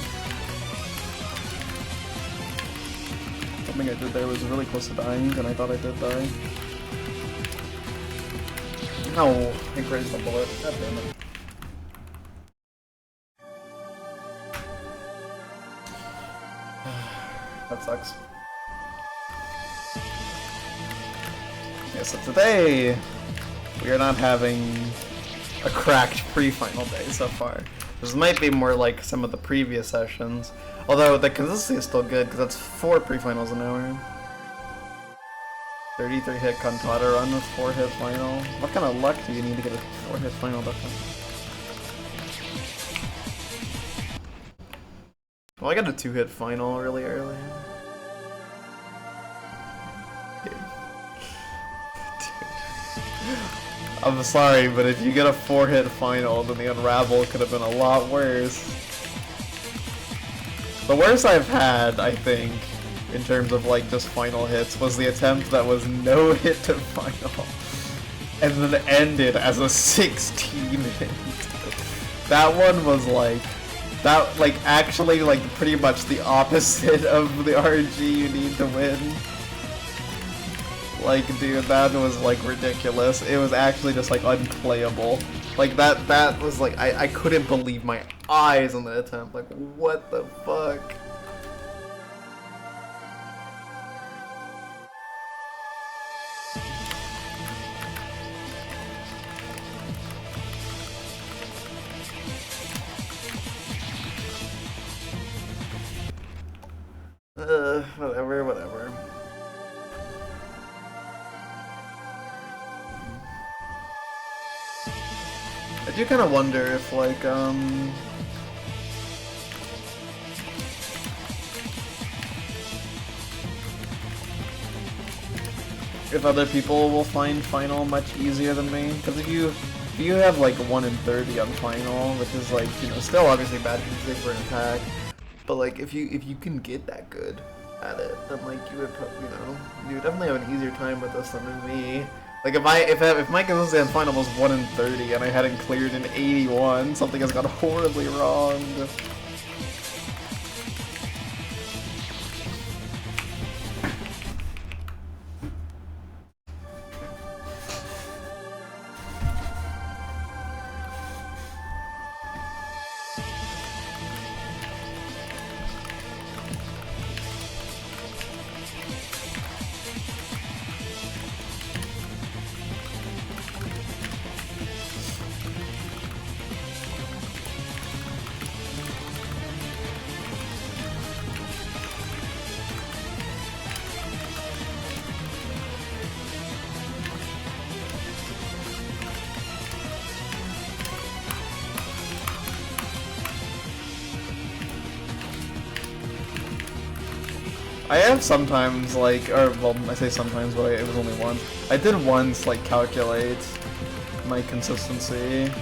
Something I did there was really close to dying, and I thought I did die. No, I grazed the bullet. God damn it. That sucks. Yeah, so today we are not having a cracked pre-final day so far. This might be more like some of the previous sessions, although the consistency is still good because that's 4 pre-finals an hour. 33 hit Cantata run with 4 hit final. What kind of luck do you need to get a 4 hit final difference? Well, I got a 2 hit final really early. Dude. I'm sorry, but if you get a 4 hit final, then the unravel could have been a lot worse. The worst I've had, I think, in terms of like just final hits, was the attempt that was no hit to final, and then ended as a 16 hit. That one was like, actually like pretty much the opposite of the RNG you need to win. Like, dude, that was like ridiculous. It was actually just like unplayable. Like that was like, I couldn't believe my eyes on the attempt. Like, what the fuck? Whatever. I do kind of wonder if, like, if other people will find final much easier than me. Because if you have, like, 1 in 30 on final, which is, like, you know, still obviously bad consistency for an attack, but, like, if you can get that good at it, then, like, you would definitely have an easier time with this than me. Like, if my consistency on final was 1 in 30 and I hadn't cleared in 81, something has gone horribly wrong. I have sometimes, like, well, I say sometimes, but it was only once. I did once, like, calculate my consistency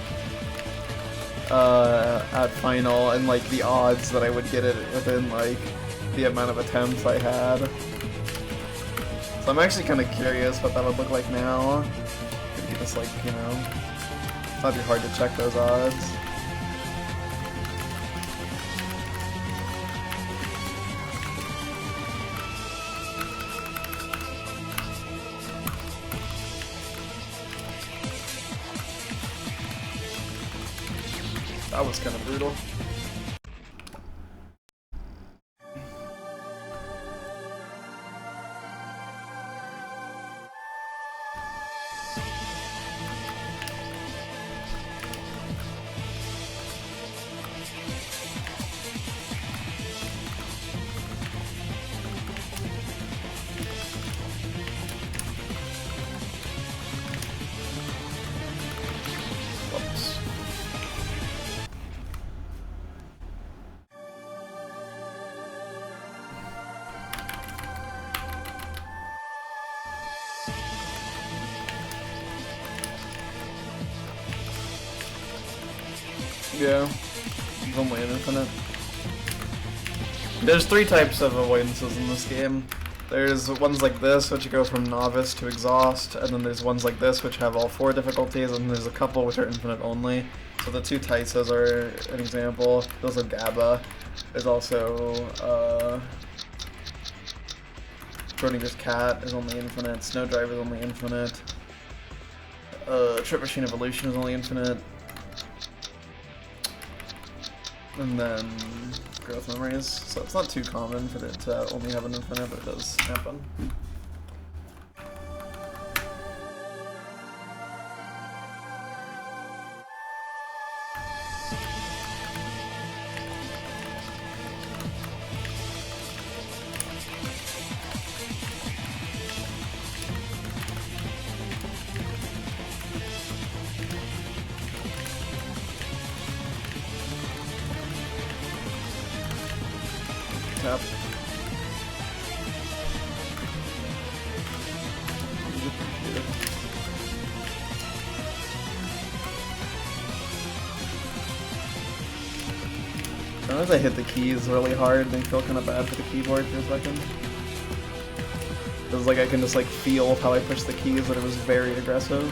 at final and, like, the odds that I would get it within, like, the amount of attempts I had. So I'm actually kind of curious what that would look like now. Could be just, like, you know, it's not too hard to check those odds. That was kind of brutal. Yeah, it's only an infinite. There's 3 types of avoidances in this game. There's ones like this, which go from novice to exhaust, and then there's ones like this, which have all 4 difficulties, and there's a couple which are infinite only. So the 2 Taisos are an example. Those are GABA. There's also, Schrodinger's Cat is only infinite, Snowdriver is only infinite, Trip Machine Evolution is only infinite, and then Growth Memories. So it's not too common for it to only have an infinite, but it does happen. Tap. Sometimes I hit the keys really hard and I feel kind of bad for the keyboard for a second. Because like I can just like feel how I pushed the keys that it was very aggressive.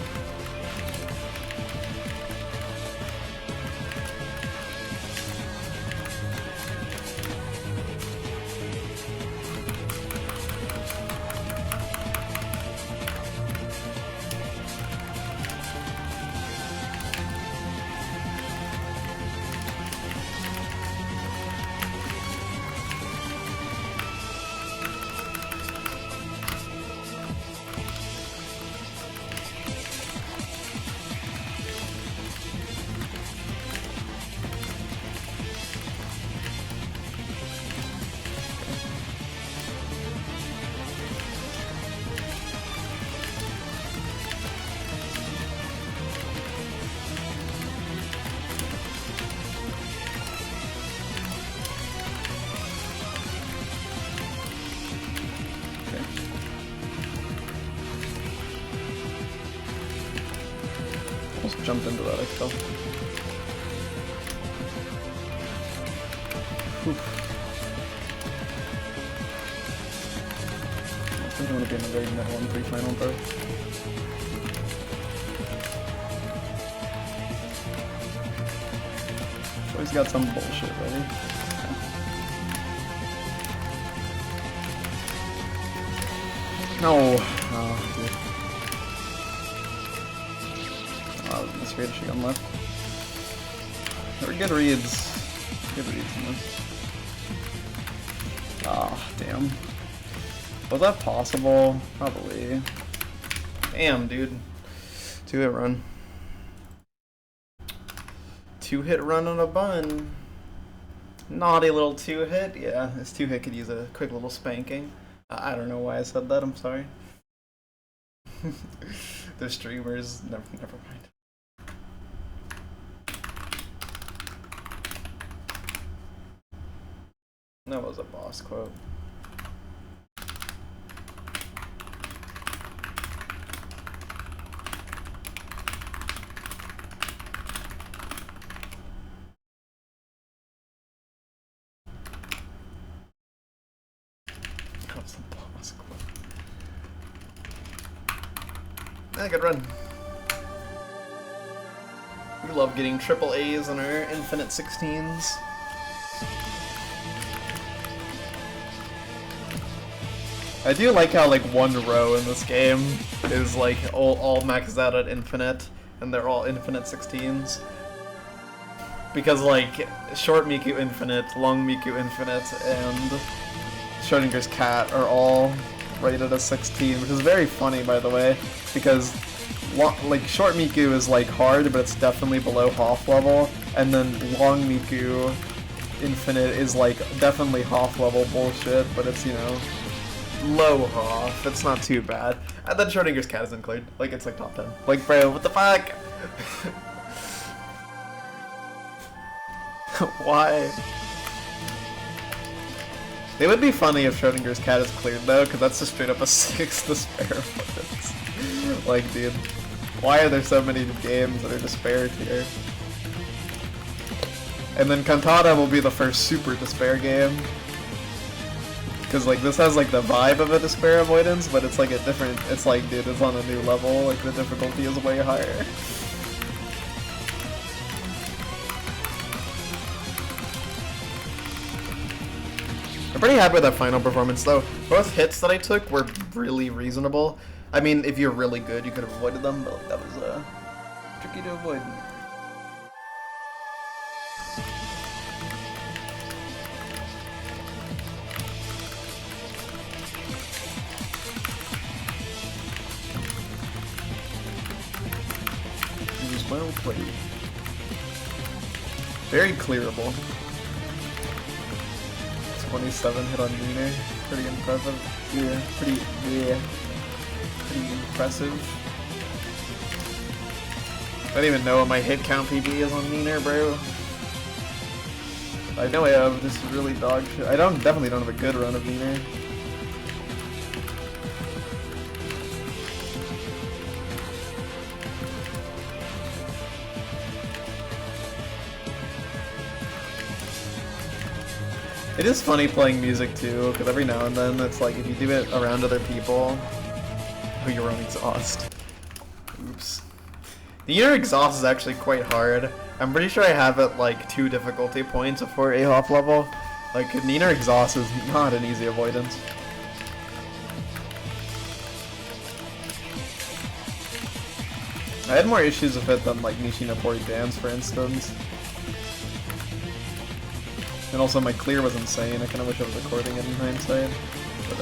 Almost jumped into that, I felt. I think I'm going to be in a very meta 1-3 final though. Always got some bullshit ready. No! Oh, dude. This weird shit on left. There were good reads. Good reads in this. Ah, damn. Was that possible? Probably. Damn, dude. 2-hit run. 2-hit run on a bun. Naughty little 2-hit. Yeah, this 2-hit could use a quick little spanking. I don't know why I said that, I'm sorry. They're streamers. Never mind. That was a boss quote. That was a boss quote. Yeah, good run. We love getting triple A's in our infinite 16s. I do like how like one row in this game is like all maxed out at infinite, and they're all infinite 16s. Because like short Miku infinite, long Miku infinite, and Schrodinger's Cat are all rated as 16, which is very funny by the way, because like short Miku is like hard, but it's definitely below Hoff level, and then long Miku infinite is like definitely Hoff level bullshit, but it's, you know, low Hoff. It's not too bad. And then Schrodinger's Cat is included. Like, it's like top 10. Like, bro, what the fuck? Why? It would be funny if Schrodinger's Cat is cleared though, because that's just straight up a 6 despair. Like, dude, why are there so many games that are despaired here? And then Cantata will be the first super despair game. Because like this has like the vibe of a despair avoidance, but it's like a different, it's like, dude, it's on a new level, like the difficulty is way higher. I'm pretty happy with that final performance though. Both hits that I took were really reasonable. I mean, if you're really good, you could have avoided them, but like, that was tricky to avoid. It was well played. Very clearable. 27 hit on Nina. Pretty impressive. Yeah, pretty impressive. I don't even know what my hit count PB is on Nina, bro. I know I have this really dog shit. I definitely don't have a good run of Nina. It is funny playing music too, because every now and then it's like if you do it around other people, oh, you're on exhaust. Oops. The inner exhaust is actually quite hard. I'm pretty sure I have it like 2 difficulty points before A-hop level. Like, an inner exhaust is not an easy avoidance. I had more issues with it than like Nishinapori Dance, for instance. And also my clear was insane. I kind of wish I was recording it in hindsight. But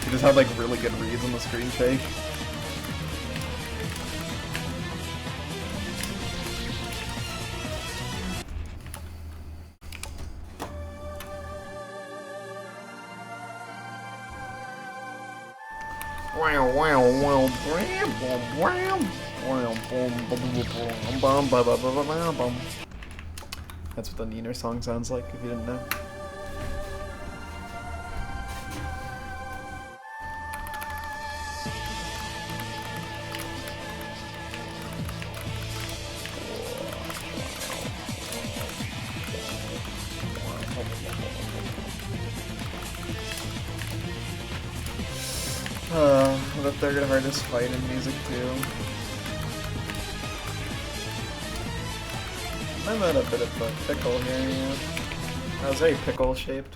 you just had like really good reads on the screen shake. That's what the Neener song sounds like, if you didn't know. The third hardest fight in music too. I'm at a bit of a pickle here, yeah. I was very pickle shaped.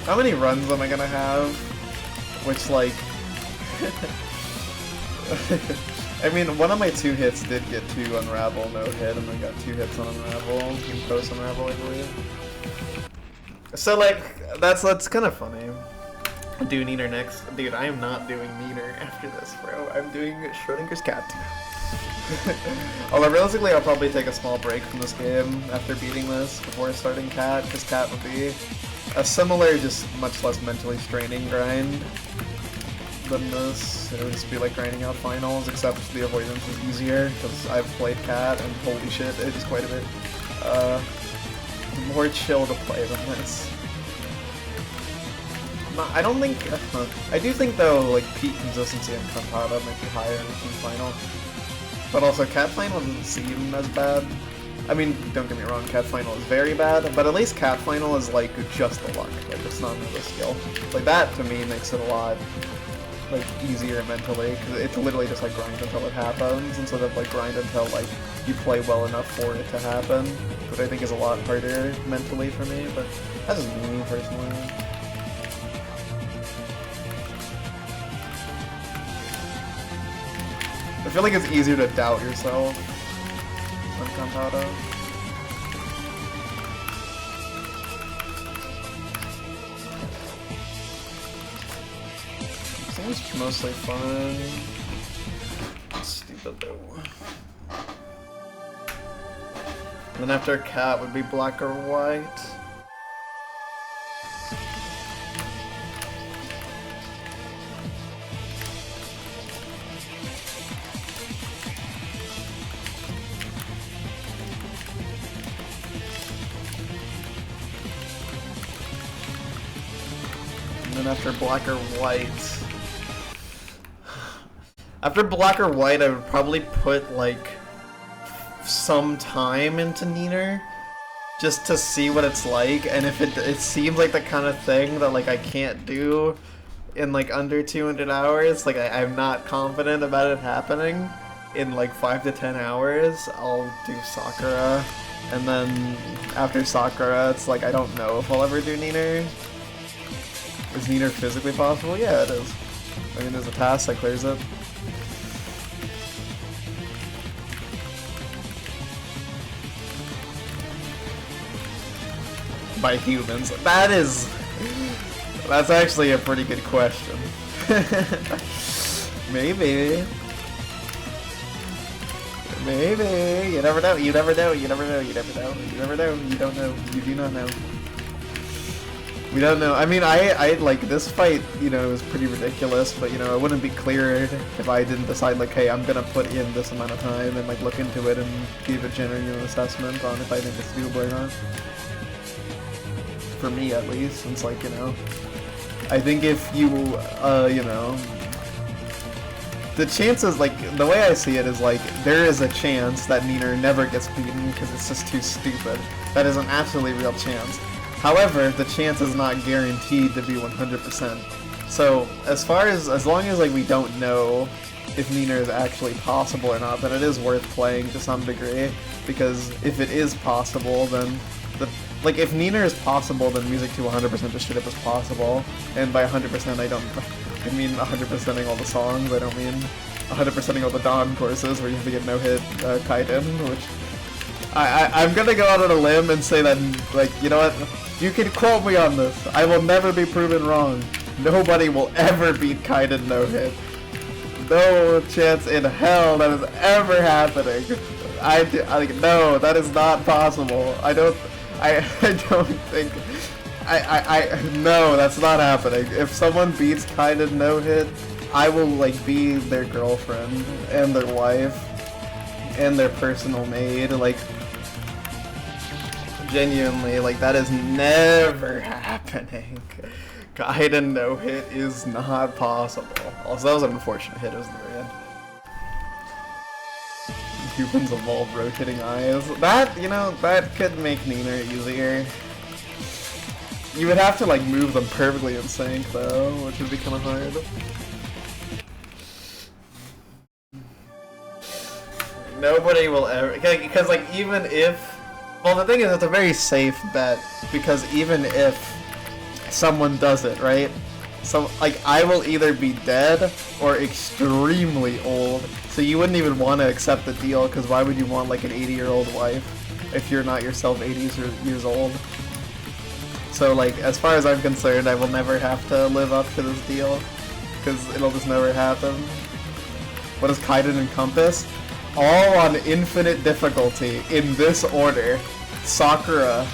How many runs am I gonna have? Which, like... I mean, one of my 2 hits did get 2 Unravel, no hit, and then got 2 hits on Unravel, and post Unravel, I believe. So, like, that's kind of funny. Do Neener next. Dude, I am not doing Neener after this, bro. I'm doing Schrodinger's Cat. Although, realistically, I'll probably take a small break from this game after beating this before starting Cat, because Cat would be a similar, just much less mentally straining grind than this. It would just be like grinding out finals, except the avoidance is easier, because I've played Cat, and holy shit, it is quite a bit more chill to play than this. I don't think... I do think, though, like, peak consistency in Cantata might be higher in Team Final. But also, Cat Final doesn't seem as bad. I mean, don't get me wrong, Cat Final is very bad, but at least Cat Final is, like, just the luck. Like, it's not another skill. Like, that, to me, makes it a lot, like, easier mentally, because it's literally just, like, grind until it happens, instead of, like, grind until, like, you play well enough for it to happen, which I think is a lot harder mentally for me, but that's just me, personally. I feel like it's easier to doubt yourself than Cantata. Seems mostly fun. Stupid though. And then after cat would be black or white. And then after black or white... After black or white, I would probably put, like, some time into Neener, just to see what it's like, and if it seems like the kind of thing that, like, I can't do in, like, under 200 hours, like, I'm not confident about it happening in, like, 5 to 10 hours, I'll do Sakura, and then after Sakura, it's like, I don't know if I'll ever do Neener. Is Neener physically possible? Yeah, it is. I mean, there's a task that clears it. By humans. That's actually a pretty good question. Maybe. Maybe. You never know. You never know. You never know. You never know. You never know. You don't know. You do not know. We don't know. I mean, I like this fight, you know, is pretty ridiculous, but you know, it wouldn't be cleared if I didn't decide like, hey, I'm gonna put in this amount of time and like look into it and give a genuine assessment on if I think it's doable or not. For me, at least, since, like, you know, I think if you, you know, the chances, like, the way I see it is, like, there is a chance that Neener never gets beaten because it's just too stupid. That is an absolutely real chance. However, the chance is not guaranteed to be 100%. So, as long as, like, we don't know if Neener is actually possible or not, then it is worth playing to some degree, because if it is possible, then like, if Neener is possible, then Music 2 100% just straight up is possible. And by 100%, I mean 100%ing all the songs, I don't mean 100%ing all the Dawn courses where you have to get no-hit Kaiden, which... I'm gonna go out on a limb and say that, like, you know what? You can quote me on this. I will never be proven wrong. Nobody will ever beat Kaiden no-hit. No chance in hell that is ever happening. No, that is not possible. I don't think... no, that's not happening. If someone beats Kaiden no-hit, I will, like, be their girlfriend, and their wife, and their personal maid, like... Genuinely, like, that is never happening. Kaiden no-hit is not possible. Also, that was an unfortunate hit, it was the very end. Humans evolve rotating eyes. That, you know, that could make Neener easier. You would have to, like, move them perfectly in sync, though, which would be kind of hard. Nobody will ever... Because, like, even if... Well, the thing is, it's a very safe bet, because even if someone does it, right? So, like, I will either be dead or extremely old, so you wouldn't even want to accept the deal, because why would you want, like, an 80-year-old wife if you're not yourself 80 years old? So, like, as far as I'm concerned, I will never have to live up to this deal, because it'll just never happen. What does Kaiden encompass? All on infinite difficulty, in this order. Sakura,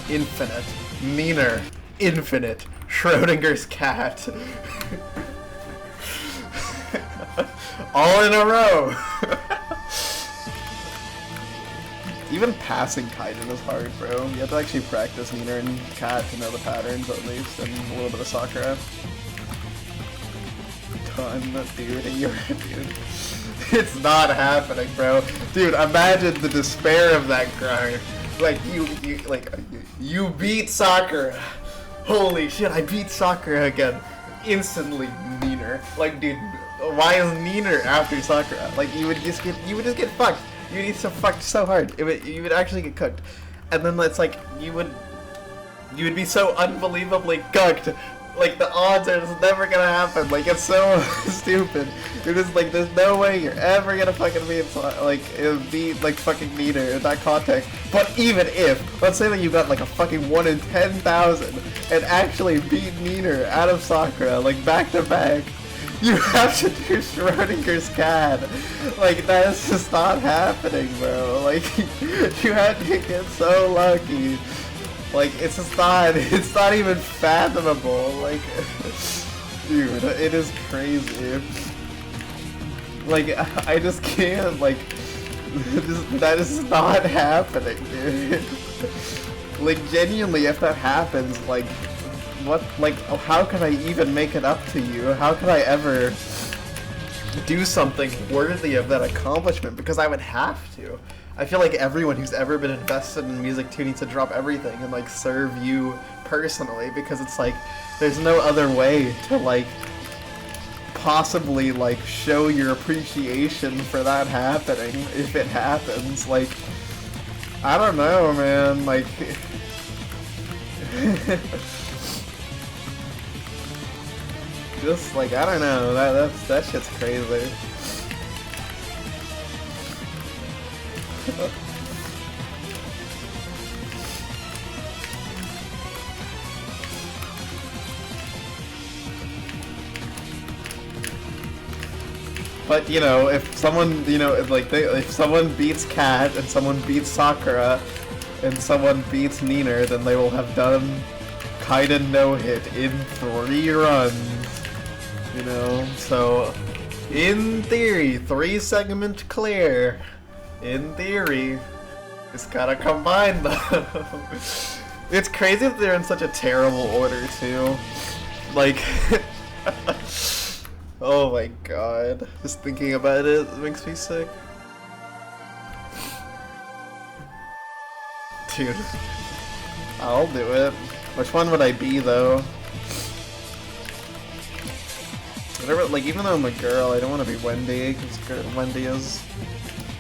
infinite. Neener, infinite. Schrodinger's cat. All in a row! Even passing Kaiden is hard, bro. You have to actually practice Neener and cat to know the patterns, at least, and a little bit of Sakura. Done, dude, dude. It's not happening, bro. Dude, imagine the despair of that grind. Like, you beat Sakura. Holy shit, I beat Sakura again. Instantly Neener. Like, dude, why is Neener after Sakura? Like, you would just get fucked. You would get so fucked so hard. You would actually get cooked. And then it's like, you would be so unbelievably cooked. Like, the odds are just never gonna happen. Like, it's so stupid. You're just like, there's no way you're ever gonna fucking beat fucking Neener in that context. But even if, let's say that you got like a fucking 1 in 10,000 and actually beat Neener out of Sakura, like, back to back, You have to do Schrodinger's cat. Like, that is just not happening, bro. Like, you had to get so lucky. Like, it's not even fathomable. Like, dude, it is crazy. Like, I just can't, like, that is not happening, dude. Like, genuinely, if that happens, like, what, like, how can I even make it up to you? How can I ever do something worthy of that accomplishment? Because I would have to. I feel like everyone who's ever been invested in music too needs to drop everything and, like, serve you personally, because it's like, there's no other way to, like, possibly, like, show your appreciation for that happening if it happens. Like, I don't know, man. Like, just, like, I don't know. That shit's crazy. But, you know, if someone, you know, like, if someone beats Kat and someone beats Sakura and someone beats Neener, then they will have done Kaiden no-hit in 3 runs. You know, so, in theory, 3-segment clear. In theory. Just gotta combine them. It's crazy that they're in such a terrible order, too. Like, oh my god. Just thinking about it makes me sick. Dude. I'll do it. Which one would I be, though? Whatever, like, even though I'm a girl, I don't want to be Wendy, because Wendy is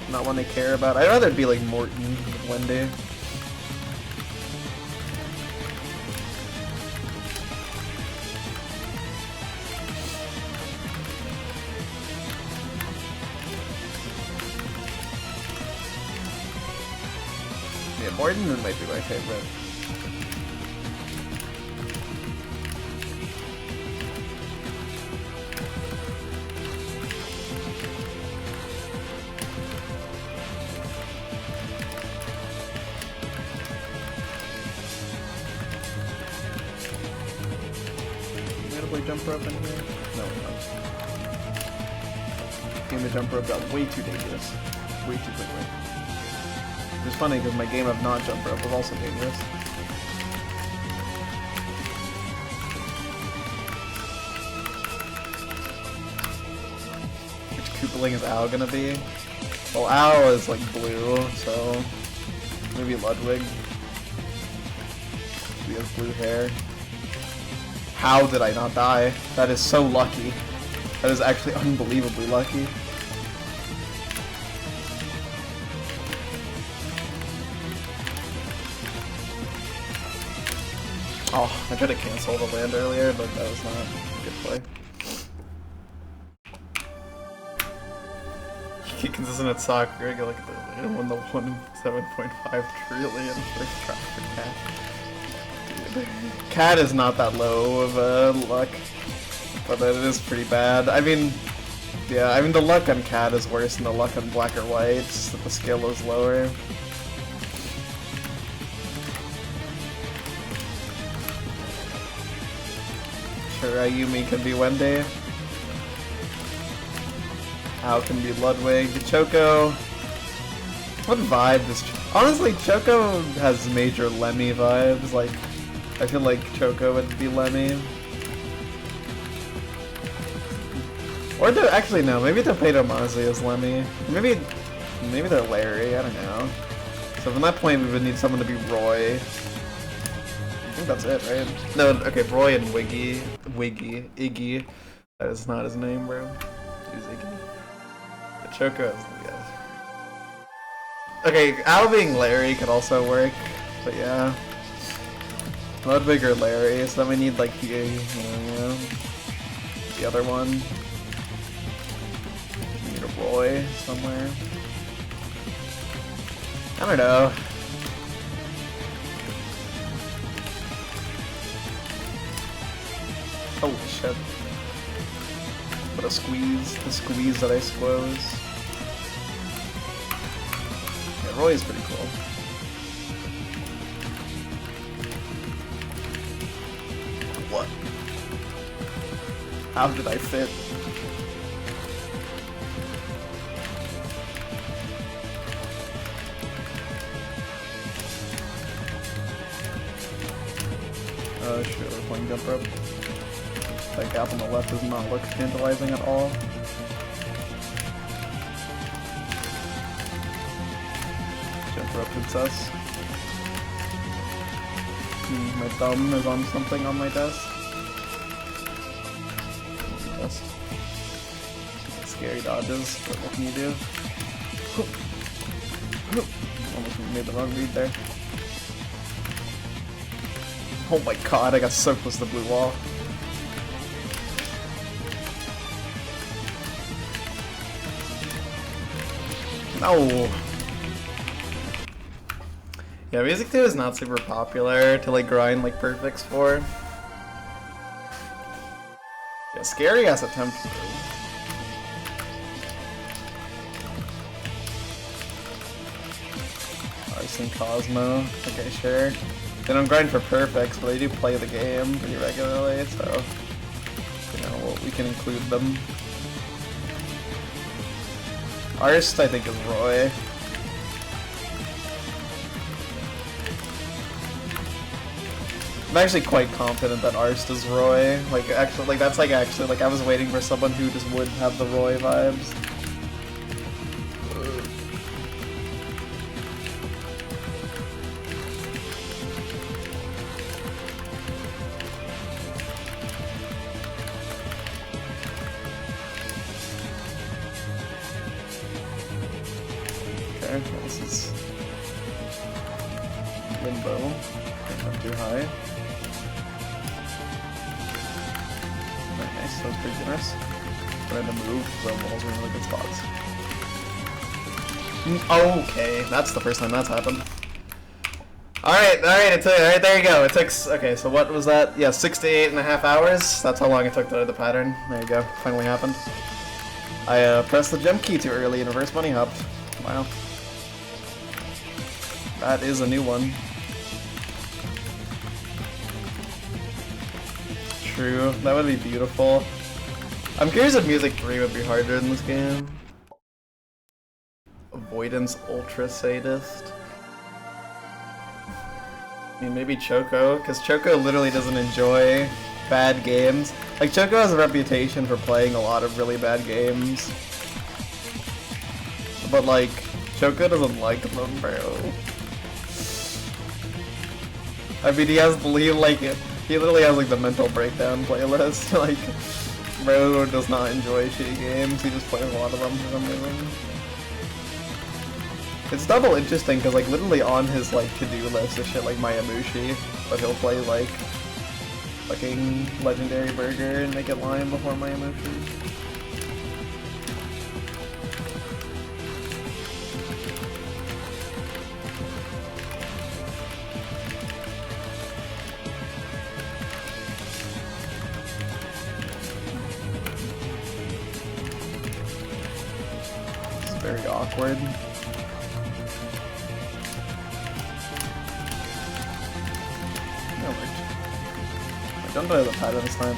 not one I care about. I'd rather be like Morton than Wendy. Yeah, Morton might be my favorite. Jump rope in here? No, we're not. Game of jump rope got way too dangerous. Way too quickly. It's funny because my game of not jump rope was also dangerous. Which Koopaling is Al gonna be? Well, Al is like blue, so maybe Ludwig. He has blue hair. How did I not die? That is so lucky. That is actually unbelievably lucky. Oh, I tried to cancel the land earlier, but that was not a good play. You get consistent at soccer, I get like the won the 1.7.5 trillion first try for Cat. Cat is not that low of luck, but it is pretty bad. I mean, yeah, I mean the luck on Cat is worse than the luck on black or white, it's just that the skill is lower. Sure, Ayumi can be Wendy. Al can be Ludwig. Choco. What vibe does honestly, Choco has major Lemmy vibes, like I feel like Choco would be Lemmy. Or actually no, maybe Topedo Mozzie is Lemmy. Maybe they're Larry, I don't know. So from that point we would need someone to be Roy. I think that's it, right? No, okay, Roy and Iggy. That is not his name, bro. He's Iggy. But Choco is, yeah. Okay, Al being Larry could also work, but yeah. Ludwig or Larry, so then we need like the other one. We need a Roy somewhere. I don't know. Holy shit. What a squeeze. The squeeze that I suppose. Yeah, Roy is pretty cool. What? How did I fit? Sure, we're playing jump rope. That gap on the left does not look tantalizing at all. Jump rope success. My thumb is on something on my desk. Test. Scary dodges, but what can you do? Almost made the wrong read there. Oh my god, I got so close to the blue wall. No! Yeah, Music 2 is not super popular to like grind like perfects for. Yeah, Scary has attempt to. Arson Cosmo. Okay, sure. They don't grind for perfects, but they do play the game pretty regularly, so you know, well, we can include them. Arst, I think, is Roy. I'm actually quite confident that Arst is Roy. Like, actually, like that's like actually like I was waiting for someone who just would have the Roy vibes. Okay, well, this is limbo. Not too high. Very nice, that was pretty generous. Trying to move, the walls are in really good spots. Okay, that's the first time that's happened. Alright, alright, there you go. It took, okay, so what was that? Yeah, 6 to 8.5 hours. That's how long it took to learn the pattern. There you go, finally happened. I pressed the jump key too early and reverse bunny hopped. Wow. That is a new one. True, that would be beautiful. I'm curious if Music 3 would be harder in this game. Avoidance Ultra Sadist. I mean, maybe Choco, because Choco literally doesn't enjoy bad games. Like, Choco has a reputation for playing a lot of really bad games. But, like, Choco doesn't like them, bro. I mean, he has the lead, like, he literally has, like, the mental breakdown playlist. Like, bro does not enjoy shitty games, he just plays a lot of them for some reason. It's double interesting, because, like, literally on his, like, to-do list is shit like Mayamushi, but he'll play, like, fucking Legendary Burger and make it lime before Mayamushi. Very awkward. No, I don't know the pattern this time.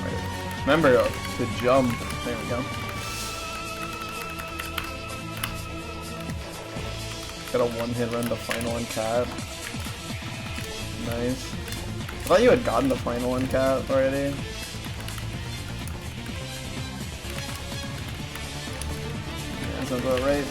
Remember to jump. There we go. Got a one-hit run to final and cat. Nice. I thought you had gotten the final and cat already. Sounds about right.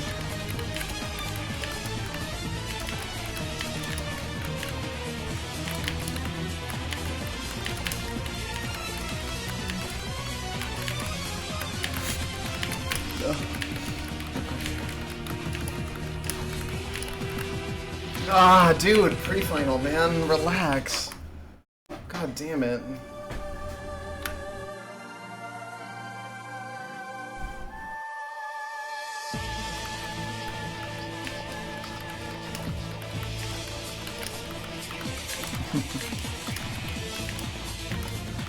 Ah, dude, pre-final, man, relax. God damn it.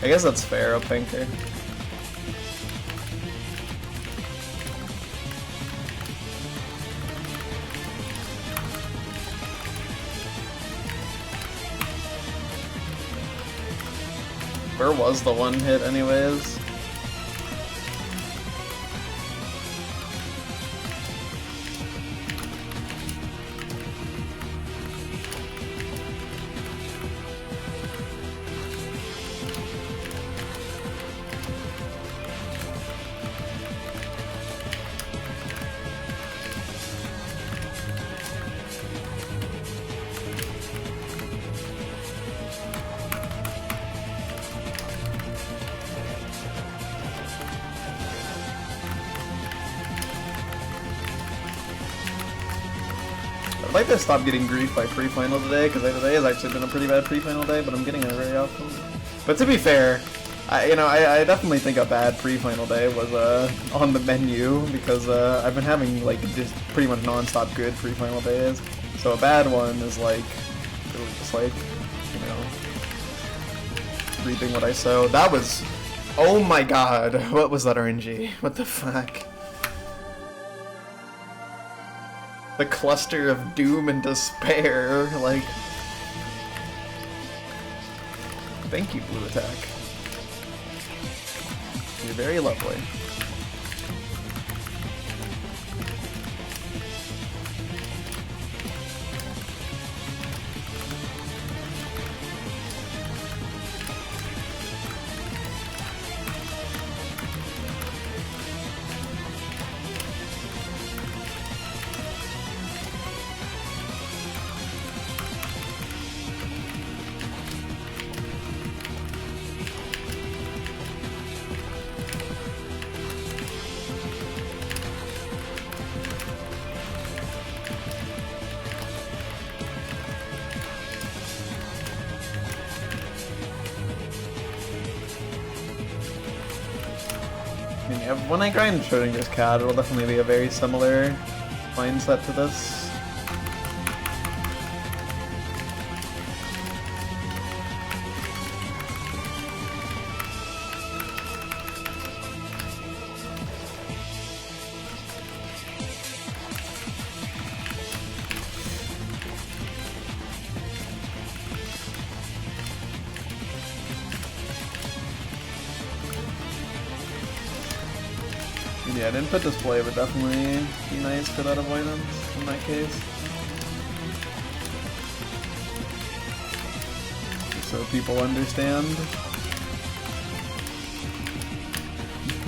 I guess that's fair, a pinker. Where was the one hit anyways? I'd like to stop getting griefed by pre-final today, because today has actually been a pretty bad pre-final day, but I'm getting it very often. But to be fair, I definitely think a bad pre-final day was on the menu, because I've been having like just pretty much non-stop good pre-final days. So a bad one is like, really just like, you know, reaping what I sow. That was, oh my god, what was that RNG? What the fuck? The cluster of doom and despair, like... Thank you, Blue Attack. You're very lovely. Yeah, when I grind Schrodinger's cat, it'll definitely be a very similar mindset to this. Yeah, an input display would definitely be nice for that avoidance in that case. So people understand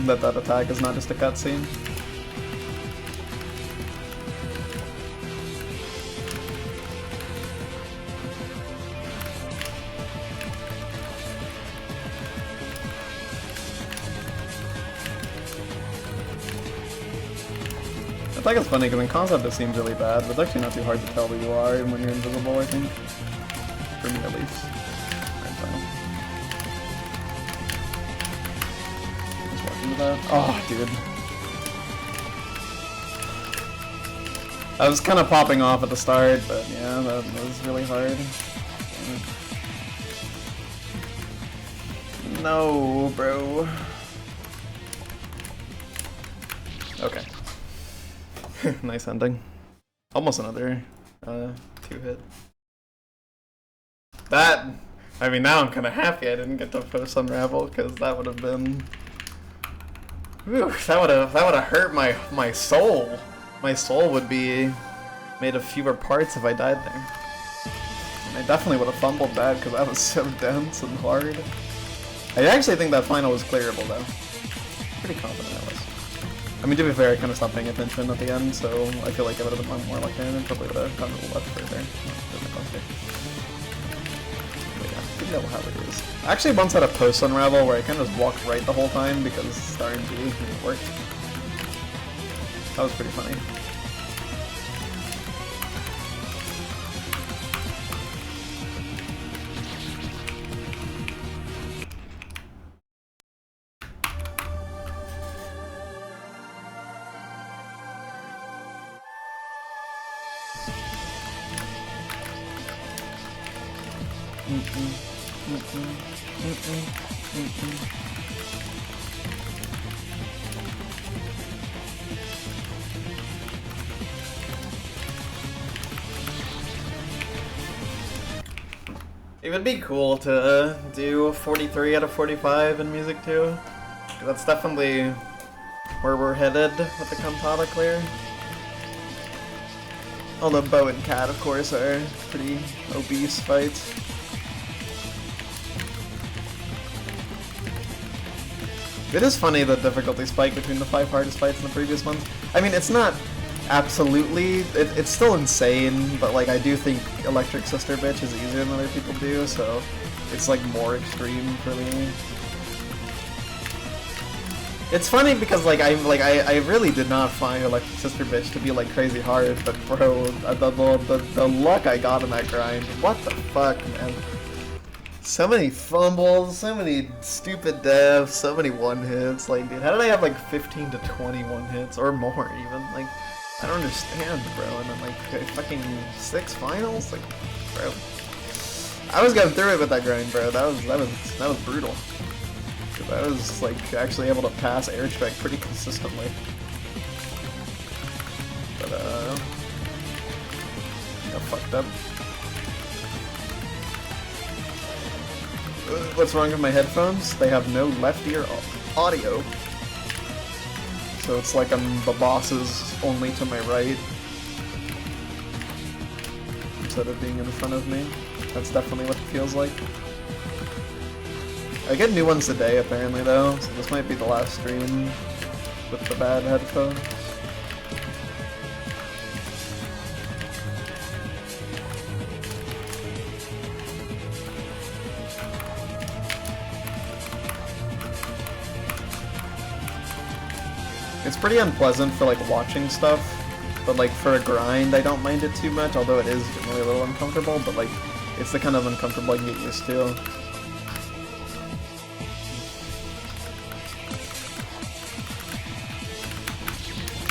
that that attack is not just a cutscene. I think it's funny because in concept it seems really bad, but it's actually not too hard to tell who you are when you're invisible, I think. For me at least. Just walk into that. Oh, dude. I was kind of popping off at the start, but yeah, that was really hard. No, bro. Okay. Nice ending. Almost another 2-hit. That, I mean, now I'm kind of happy I didn't get to post Unravel, because that would have been, whew, that would have hurt my soul. My soul would be made of fewer parts if I died there. And I definitely would have fumbled that because that was so dense and hard. I actually think that final was clearable though. Pretty confident I was. I mean, to be fair, I kind of stopped paying attention at the end, so I feel like I would have been more like that and probably would have gone to the left further. But yeah, you know how it is. I actually once had a post Unravel where I kind of just walked right the whole time because the RNG didn't work. That was pretty funny. It would be cool to do 43 out of 45 in music too. That's definitely where we're headed with the Cantata clear. Although Bow and Cat, of course, are pretty obese fights. It is funny the difficulty spike between the 5 hardest fights in the previous ones. I mean, it's not absolutely, it's still insane, but like I do think Electric Sister Bitch is easier than other people do, so it's like more extreme for me. It's funny because like I really did not find Electric Sister Bitch to be like crazy hard, but bro, the luck I got in that grind, what the fuck, man. So many fumbles, so many stupid deaths, so many one-hits. Like, dude, how did I have like 15 to 20 one-hits or more even? Like, I don't understand, bro. And then like fucking 6 finals, like, bro. I was going through it with that grind, bro. That was brutal. Cause I was like actually able to pass airstrike pretty consistently. But got fucked up. What's wrong with my headphones? They have no left ear audio. So it's like I'm the boss's only to my right. Instead of being in front of me. That's definitely what it feels like. I get new ones today apparently though, so this might be the last stream with the bad headphones. It's pretty unpleasant for like watching stuff, but like for a grind I don't mind it too much, although it is generally a little uncomfortable, but like it's the kind of uncomfortable I can get used to.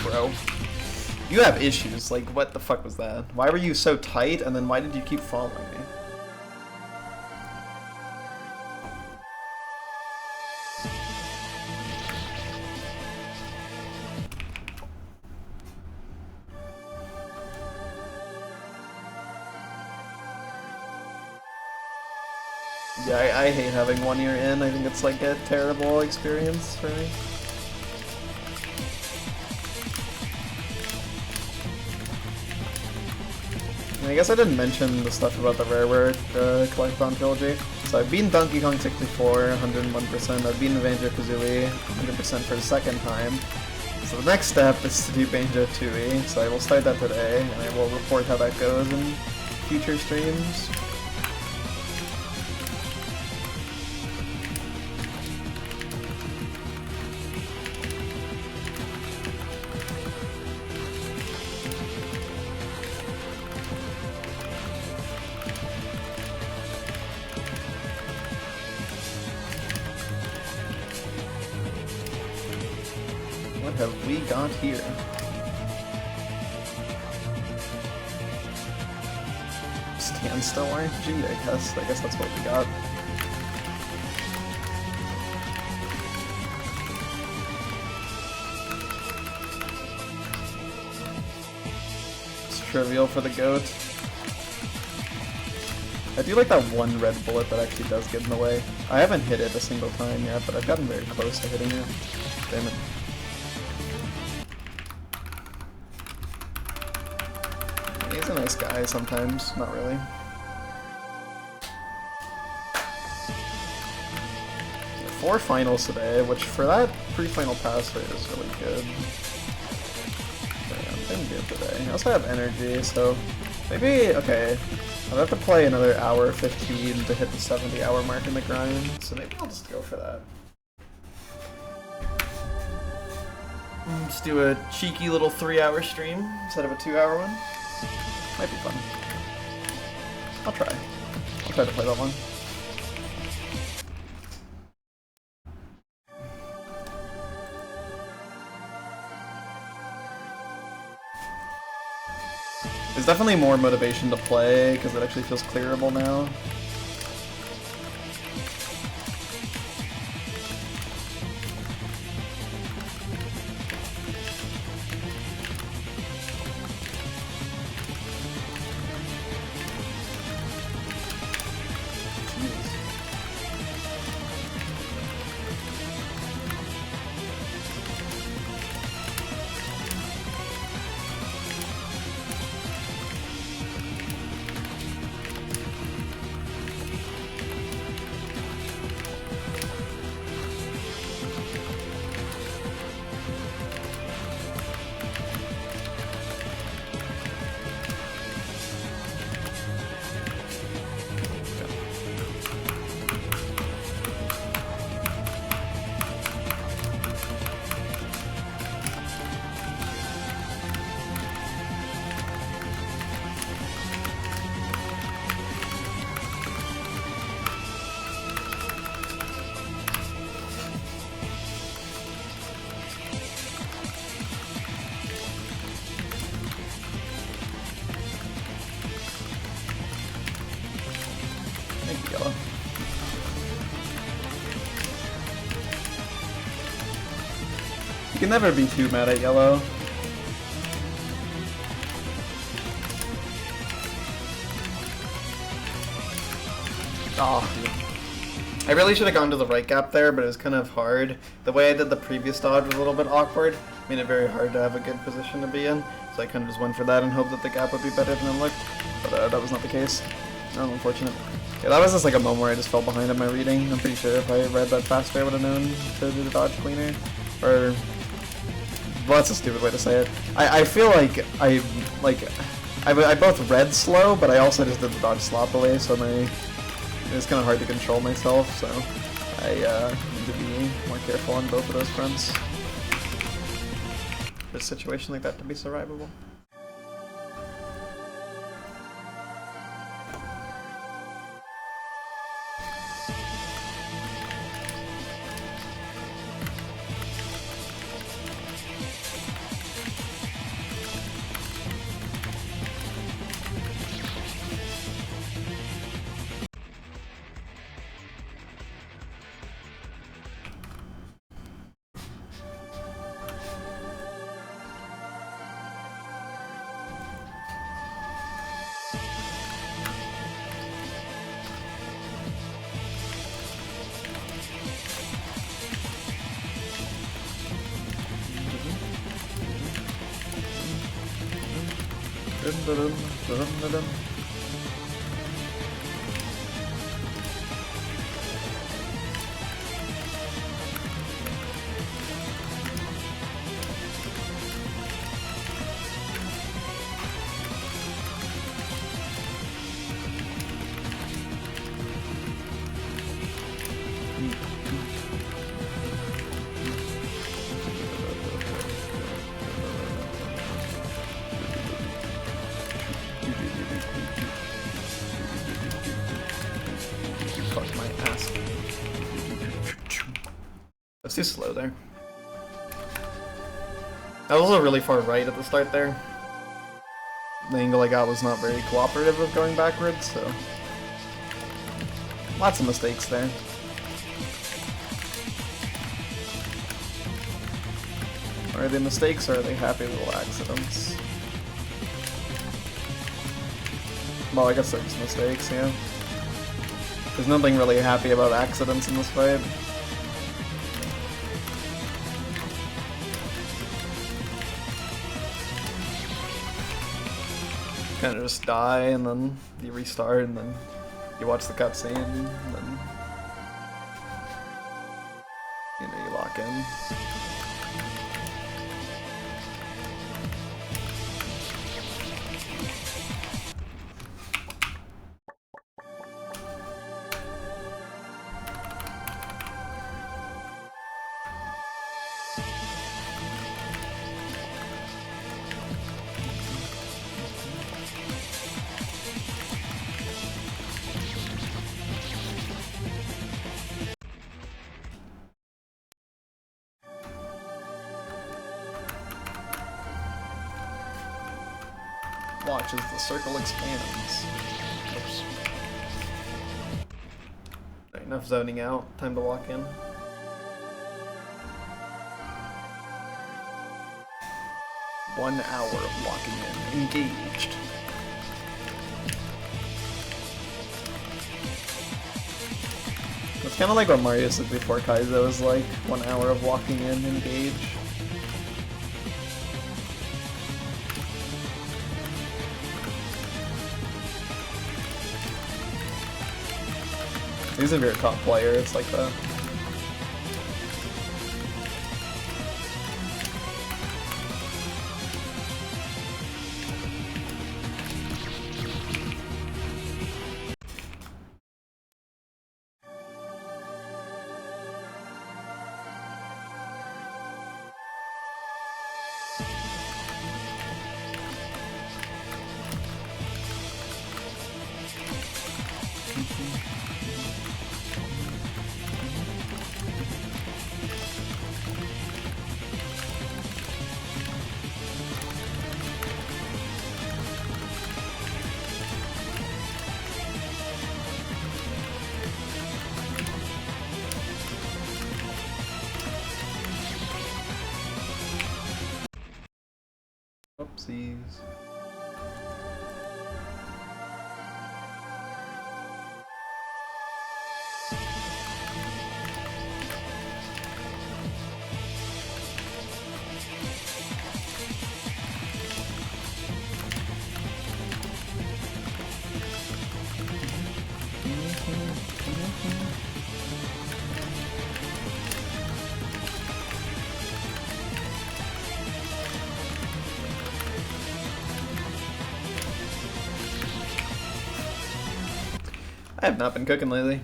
Bro, you have issues, like what the fuck was that? Why were you so tight and then why did you keep following me? Yeah, I hate having 1 year in. I think it's like a terrible experience for me. And I guess I didn't mention the stuff about the Rareware Collectathon Trilogy. So I've beaten Donkey Kong 64, 101%. I've beaten Banjo-Kazooie, 100% for the second time. So the next step is to do Banjo-Tooie, so I will start that today, and I will report how that goes in future streams. What have we got here? Standstill RNG, I guess. I guess that's what we got. It's trivial for the goat. I do like that one red bullet that actually does get in the way. I haven't hit it a single time yet, but I've gotten very close to hitting it. Damn it. He's a nice guy sometimes, not really. So 4 finals today, which for that pre-final pass rate is really good. I'm doing good today. I also have energy, so maybe, okay, I'll have to play another hour 15 to hit the 70-hour mark in the grind, so maybe I'll just go for that. Just do a cheeky little 3-hour stream instead of a 2-hour one. Might be fun. I'll try. I'll try to play that one. There's definitely more motivation to play because it actually feels clearable now. can never be too mad at yellow. Oh. I really should have gone to the right gap there, but it was kind of hard. The way I did the previous dodge was a little bit awkward. Made it very hard to have a good position to be in. So I kind of just went for that and hoped that the gap would be better than it looked. But that was not the case. Oh, unfortunate. Yeah, that was just like a moment where I just fell behind in my reading. I'm pretty sure if I read that faster I would have known to do the dodge cleaner. Or... well, that's a stupid way to say it. I feel like I both read slow, but I also just did the dodge sloppily, so it's kind of hard to control myself, so I need to be more careful on both of those fronts for a situation like that to be survivable. That's too slow there. I was also really far right at the start there. The angle I got was not very cooperative with going backwards, so... lots of mistakes there. Are they mistakes or are they happy little accidents? Well, I guess they're just mistakes, yeah. There's nothing really happy about accidents in this fight. Kind of just die, and then you restart, and then you watch the cutscene, and then you lock in. Watch as the circle expands. Oops. Right, enough zoning out. Time to walk in. One hour of walking in. Engaged. It's kind of like what Mario said before Kaizo was like. 1 hour of walking in. Engaged. He's a very top player, it's like that. Oopsies. I have not been cooking lately.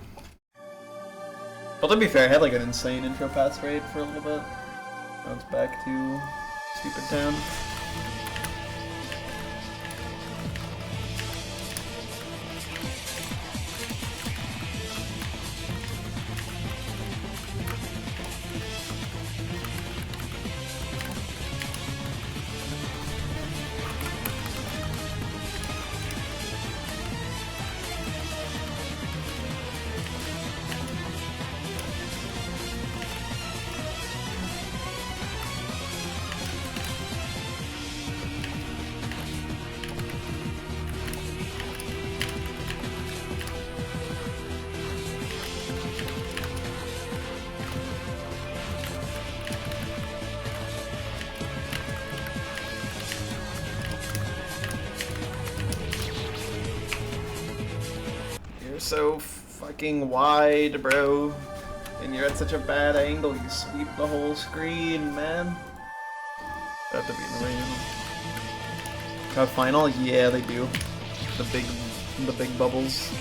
But to be fair, I had like an insane intro pass rate for a little bit. Now it's back to stupid town. So fucking wide, bro. And you're at such a bad angle, you sweep the whole screen, man. That to be in the rain. Cup final? Yeah, they do. The big bubbles.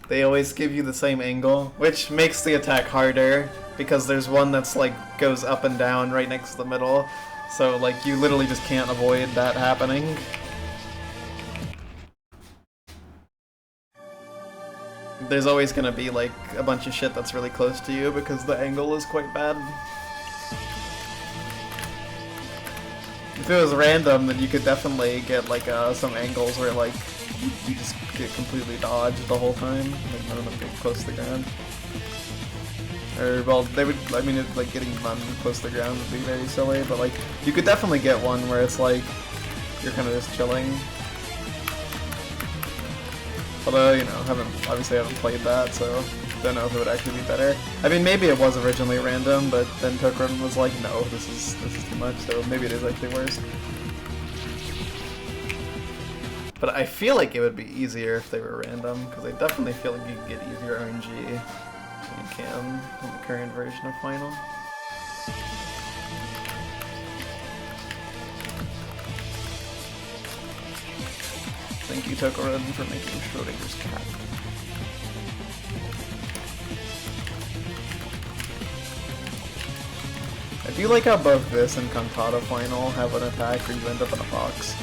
They always give you the same angle, which makes the attack harder, because there's one that's like goes up and down right next to the middle. So like you literally just can't avoid that happening. There's always gonna be like a bunch of shit that's really close to you because the angle is quite bad. If it was random, then you could definitely get like some angles where like you just get completely dodged the whole time. Like none of them get close to the ground. Or well, they would. I mean, like getting none close to the ground would be very silly, but like you could definitely get one where it's like you're kind of just chilling. Although, you know, obviously haven't played that, so don't know if it would actually be better. I mean, maybe it was originally random, but then Tokrun was like, no, this is too much, so maybe it is actually worse. But I feel like it would be easier if they were random, because I definitely feel like you can get easier RNG than you can in the current version of Final. Thank you, Tokrun, for making Schrodinger's cat. I do like how both this and Cantata Final have an attack where you end up in a box.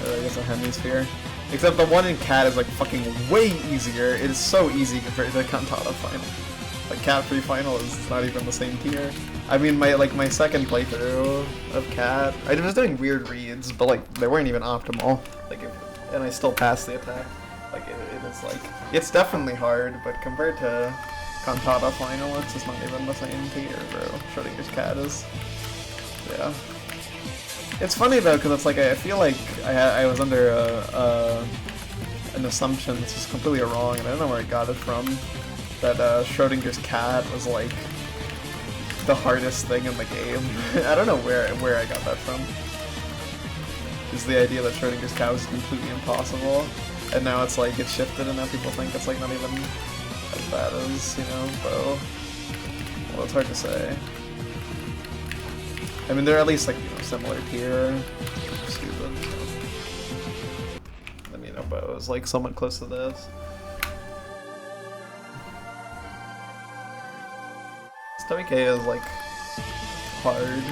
Or I guess a hemisphere. Except the one in Cat is like fucking way easier. It is so easy compared to Cantata Final. Like Cat Free Final is not even the same tier. I mean, my second playthrough of Cat, I was doing weird reads, but like they weren't even optimal. Like, and I still passed the attack. Like it is like it's definitely hard, but compared to Cantata Final, it's just not even the same tier, bro. Schrodinger's cat is, yeah. It's funny though, because it's like I feel like I was under an assumption that's just completely wrong, and I don't know where I got it from. That Schrodinger's cat was like the hardest thing in the game. I don't know where I got that from. Is the idea that Schrodinger's cat was completely impossible, and now it's like it's shifted, and now people think it's like not even as bad as, you know, Bo. Well, it's hard to say. I mean, they're at least like, you know, similar tier. Stupid. So. I mean, Bo is like somewhat close to this. Stomach A is like hard.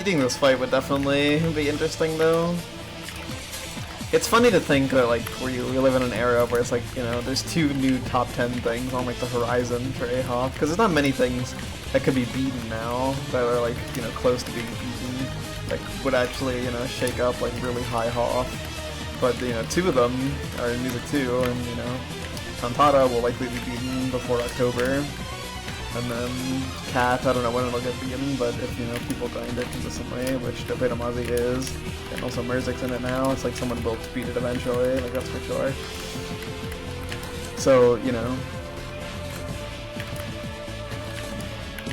beating this fight would definitely be interesting, though. It's funny to think that, like, we live in an era where it's like, you know, there's 2 new top 10 things on, like, the horizon for AHOF, because there's not many things that could be beaten now that are, like, you know, close to being beaten, like, would actually, you know, shake up, like, really high HOF. But, you know, 2 of them are in Music 2, and, you know, Cantata will likely be beaten before October. And then Cat, I don't know when it'll get beaten, but if, you know, people grind it consistently, which Dopetomazi is, and also Merzik's in it now, it's like someone will beat it eventually, like that's for sure. So, you know,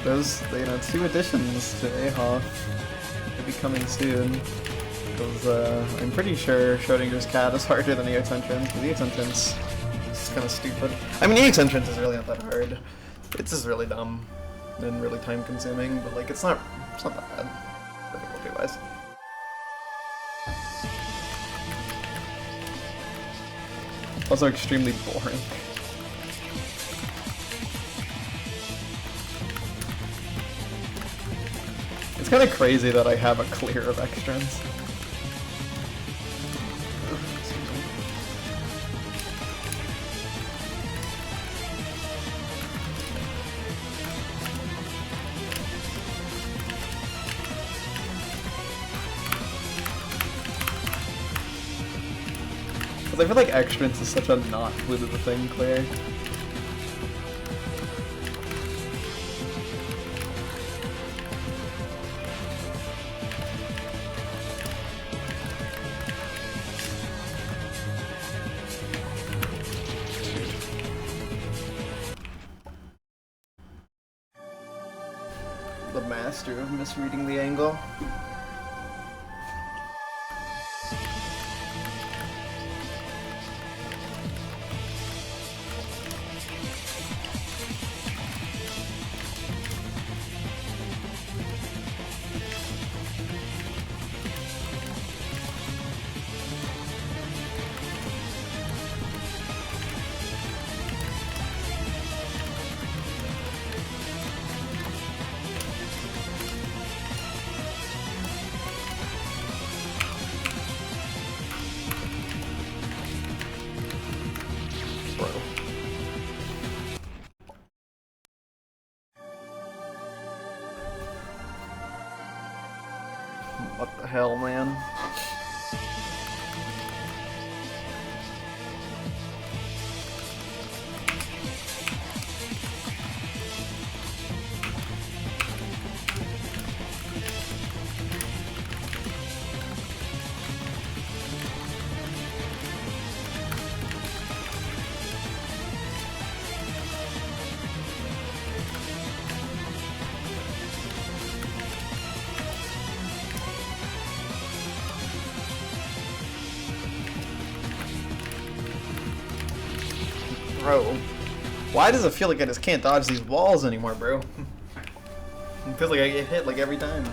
those, you know, 2 additions to AHOF will be coming soon. Because I'm pretty sure Schrodinger's Cat is harder than EX Entrance, because EX Entrance is kind of stupid. I mean, EX Entrance is really not that hard. It's just really dumb and really time consuming, but like it's not that bad, difficulty wise. Also extremely boring. It's kind of crazy that I have a clear of extrans. Because I feel like extrance is such a not blue to the thing clear. The master of misreading the angle. What the hell, man? Bro, why does it feel like I just can't dodge these walls anymore, bro? It feels like I get hit like every time.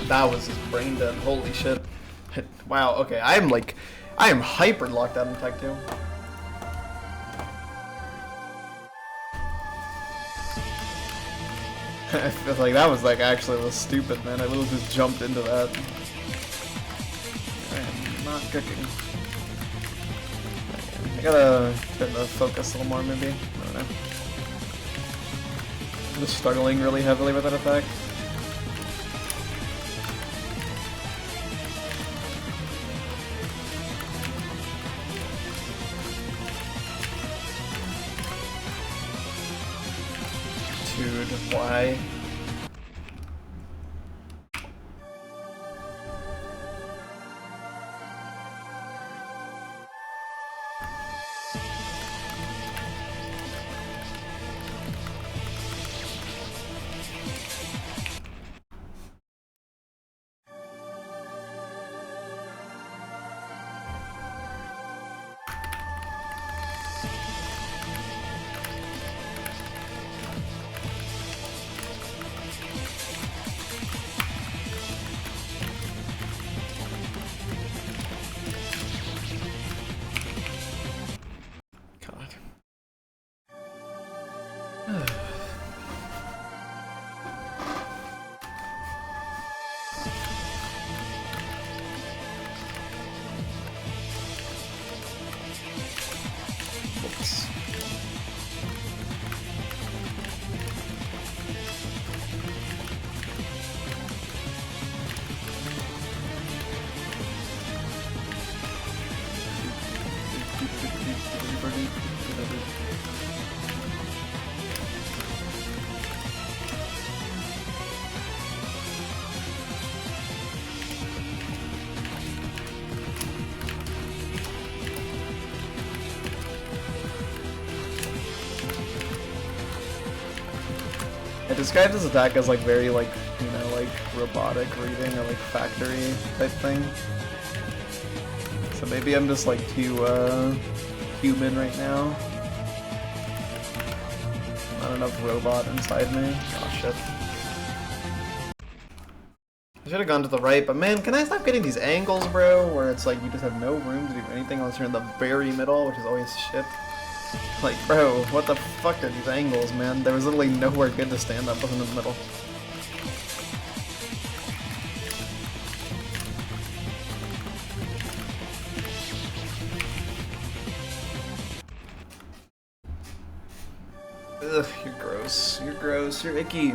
That was just brain dead. Holy shit. Wow, okay. I am hyper locked out in Tech 2. I feel like that was actually was stupid, man. I literally just jumped into that. I am not cooking. I gotta try to focus a little more, maybe. I don't know. I'm just struggling really heavily with that attack. Dude, why? Whoops. I described this attack as very robotic reading or factory type thing. So maybe I'm just too human right now. Not enough robot inside me. Oh shit. I should have gone to the right, but man, can I stop getting these angles, bro? Where it's you just have no room to do anything unless you're in the very middle, which is always shit. Bro, what the fuck are these angles, man? There was literally nowhere good to stand up in the middle. Ugh, you're gross. You're gross. You're icky.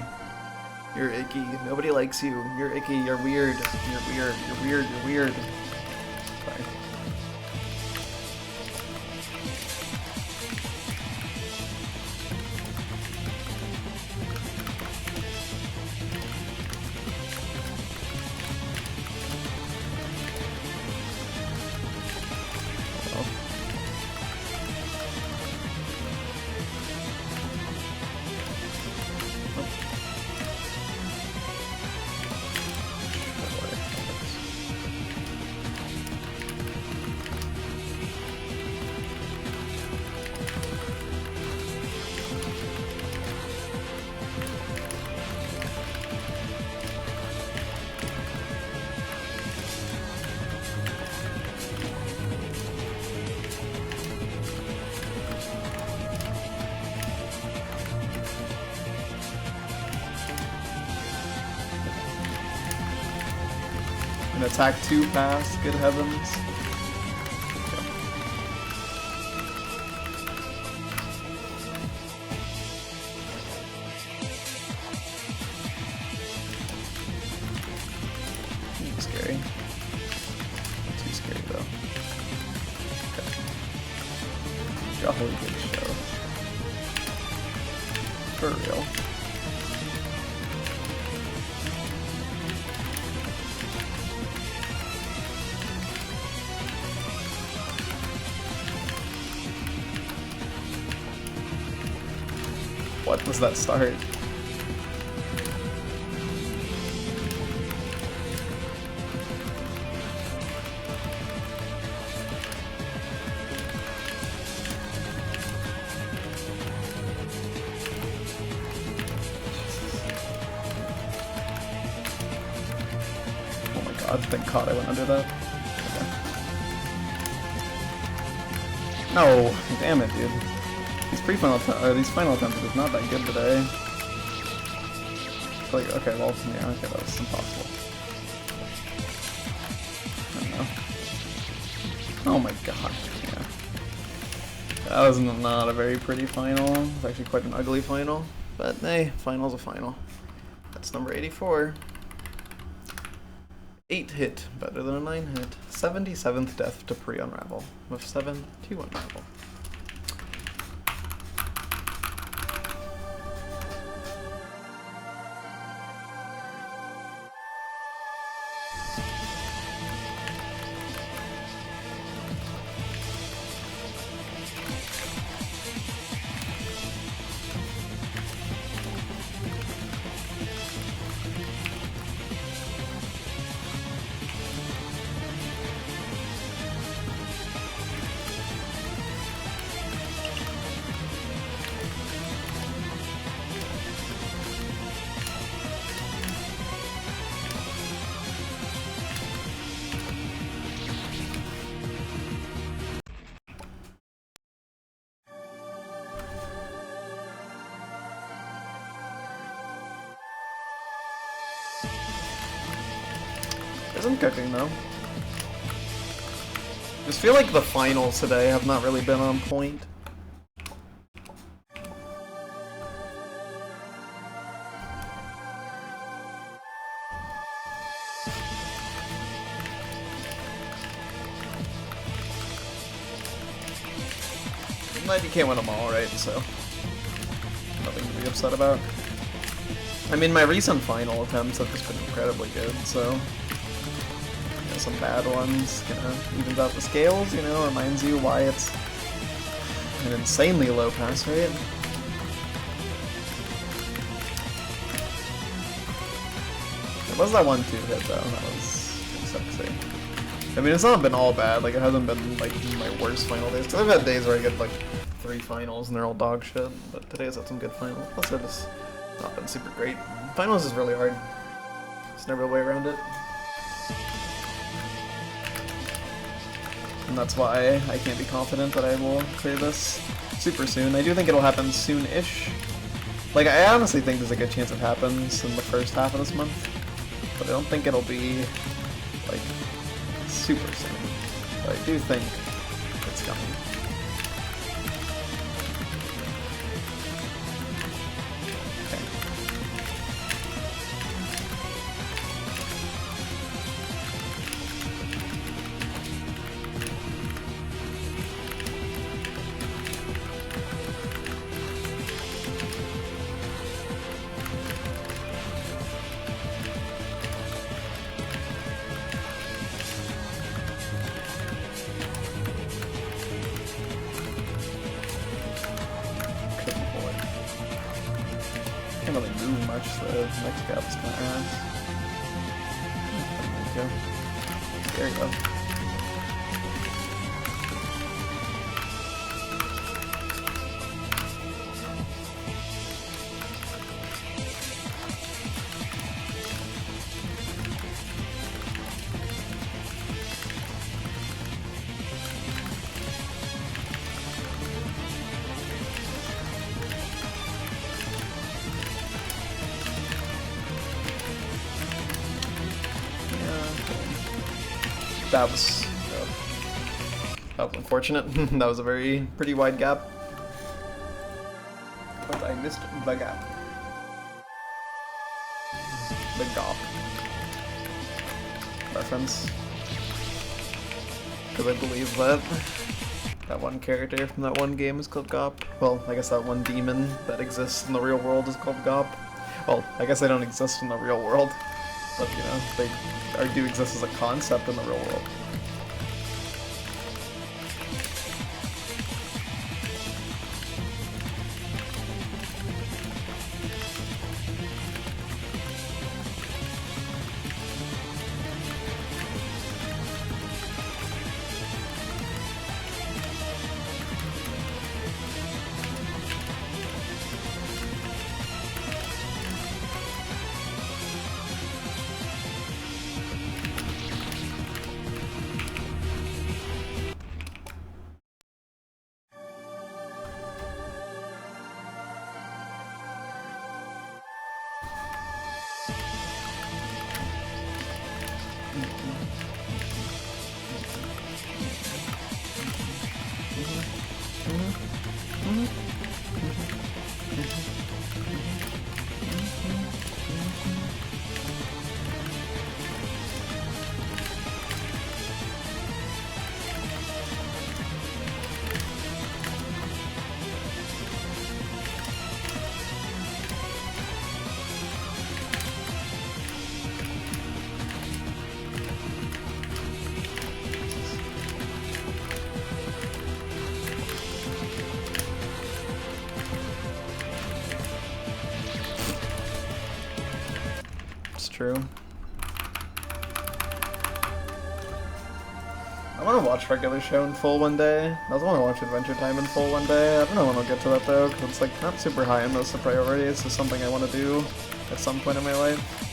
You're icky. Nobody likes you. You're icky. You're weird. You're weird. You're weird. You're weird. Sorry. An attack 2 pass, good heavens. Too scary. Too scary though. Okay. Jolly good show. For real. What was that start? god, thank god I went under that. Okay. No! Damn it, dude. These final attempts are just not that good today. Like, okay, well, yeah, okay, that was impossible. I don't know. Oh my god, yeah. That was not a very pretty final. It was actually quite an ugly final. But hey, final's a final. That's number 84. 8 hit, better than a 9 hit. 77th death to pre-unravel, with 7 to unravel. Isn't cooking though. Just feel like the finals today have not really been on point. But you can't win them all, right? So nothing to be upset about. I mean, my recent final attempts have just been incredibly good, so some bad ones kind of evens out the scales, you know, reminds you why it's an insanely low pass rate. There was that 1-2 hit though, that was pretty sexy. I mean, it's not been all bad, like it hasn't been like my worst final days, because I've had days where I get like 3 finals and they're all dog shit, but today's had some good finals, plus it's just not been super great. Finals is really hard, there's never a way around it. And that's why I can't be confident that I will clear this super soon. I do think it'll happen soon-ish. Like, I honestly think there's a good chance it happens in the first half of this month, but I don't think it'll be, like, super soon. But I do think it's coming. Can't really move much, so the next gap is kind of ass. There you go. That was unfortunate. That was a pretty wide gap. But I missed the gap. The gop. Reference. Because I believe that one character from that one game is called Gop. Well, I guess that one demon that exists in the real world is called Gop. Well, I guess they don't exist in the real world. But, you know, they do exist as a concept in the real world. true. I want to watch regular show in full one day. I also want to watch Adventure Time in full one day. I don't know when I'll get to that though, because it's like not super high on the list of priority. It's just something I want to do at some point in my life.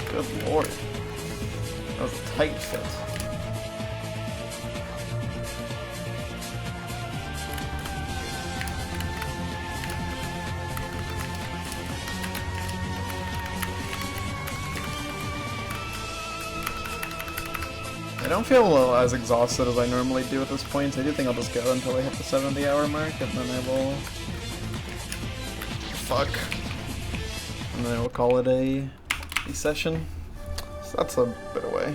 Good lord. That was a tight fit. I don't feel as exhausted as I normally do at this point. I do think I'll just go until I hit the 70-hour mark, and then I will... Fuck. And then I will call it a session. So that's a bit away.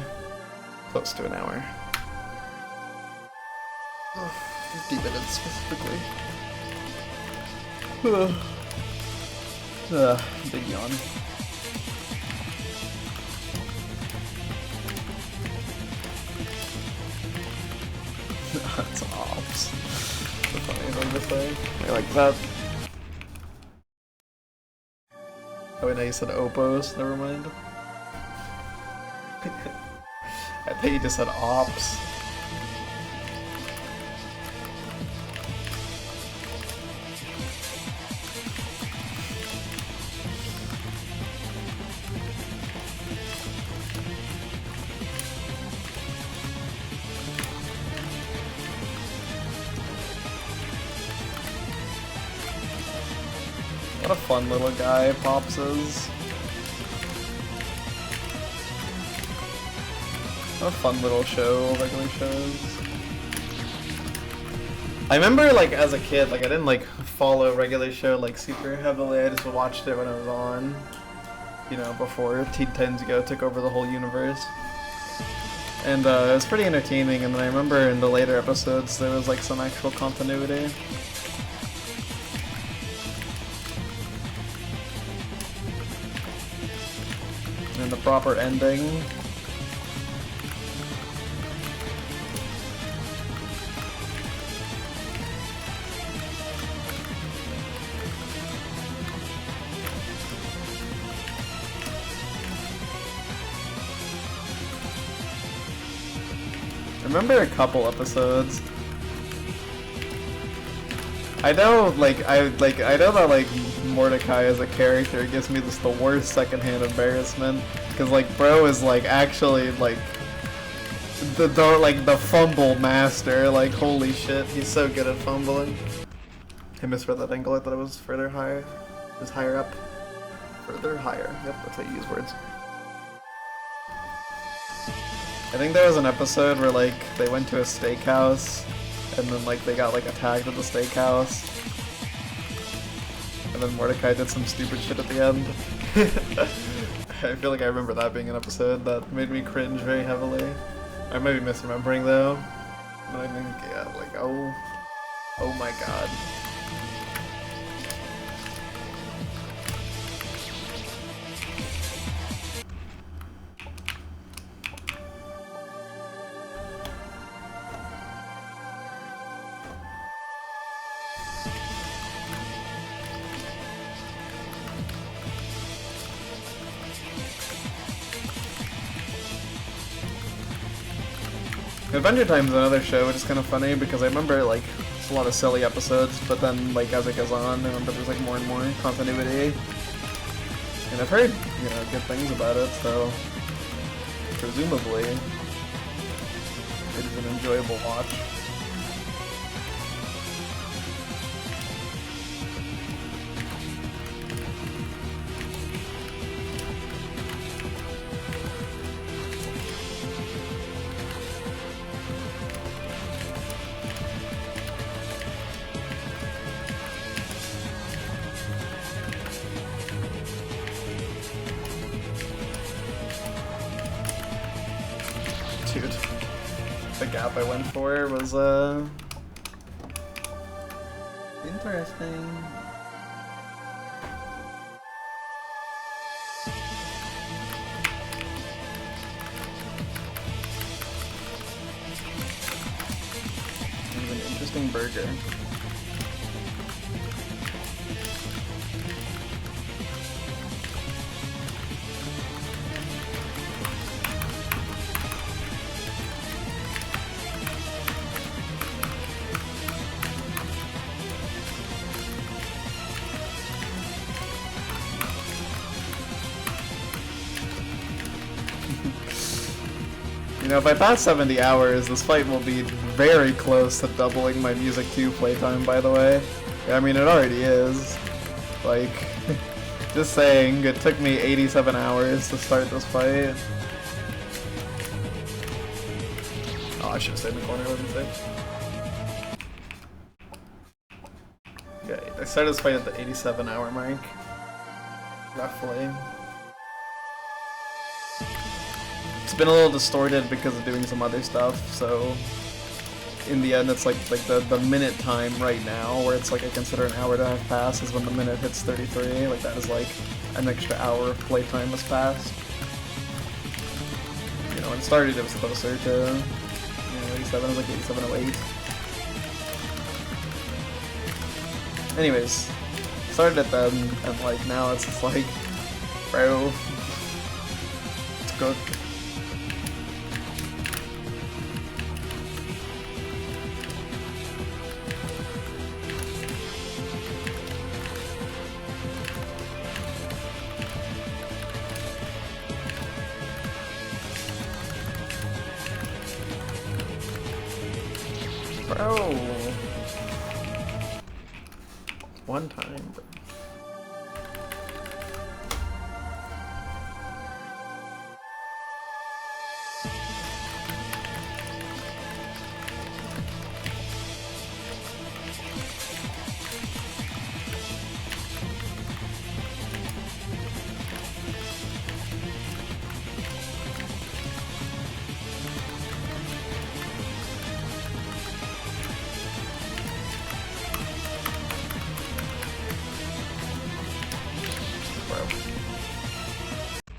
Close to an hour. 50 minutes specifically. Big yawn. That's ops. The funny thing to say. I like that. Oh wait, no, you said opos, never mind. I think you just said ops. What a fun little guy Pops is. What a fun little show, regular shows. I remember, like, as a kid, like, I didn't, like, follow regular show, like, super heavily. I just watched it when it was on, you know, before Teen Titans Go took over the whole universe. And, it was pretty entertaining, and then I remember in the later episodes there was, like, some actual continuity. And the proper ending. I remember a couple episodes. I know, I know that, like, Mordecai as a character gives me just the worst secondhand embarrassment, because, like, bro is, like, actually, like, the fumble master. Like, holy shit, he's so good at fumbling. I misread that angle. I thought it was further higher. It was higher up. Further higher. Yep, that's how you use words. I think there was an episode where, like, they went to a steakhouse, and then, like, they got, like, attacked at the steakhouse. And then Mordecai did some stupid shit at the end. I feel like I remember that being an episode that made me cringe very heavily. I might be misremembering, though. But I think, yeah, like, oh my god. Adventure Time is another show, which is kind of funny because I remember, like, it's a lot of silly episodes, but then, like, as it goes on, I remember there's, like, more and more continuity. And I've heard, you know, good things about it, so presumably it is an enjoyable watch. gap I went for was interesting. It was an interesting burger. You know, if I pass 70 hours, this fight will be very close to doubling my Music 2 playtime, by the way. I mean, it already is. Like, just saying, it took me 87 hours to start this fight. Oh, I should have stayed in the corner, let me see. Okay, I started this fight at the 87 hour mark. Roughly. It's been a little distorted because of doing some other stuff, so in the end it's like the minute time right now, where it's like I consider an hour to have passed is when the minute hits 33, like that is like an extra hour of playtime has passed. You know, when it started it was closer to, you know, 87, it was like 8708. Anyways, started at then, and like now it's just like, bro, it's cooked. Bro. One time, bro.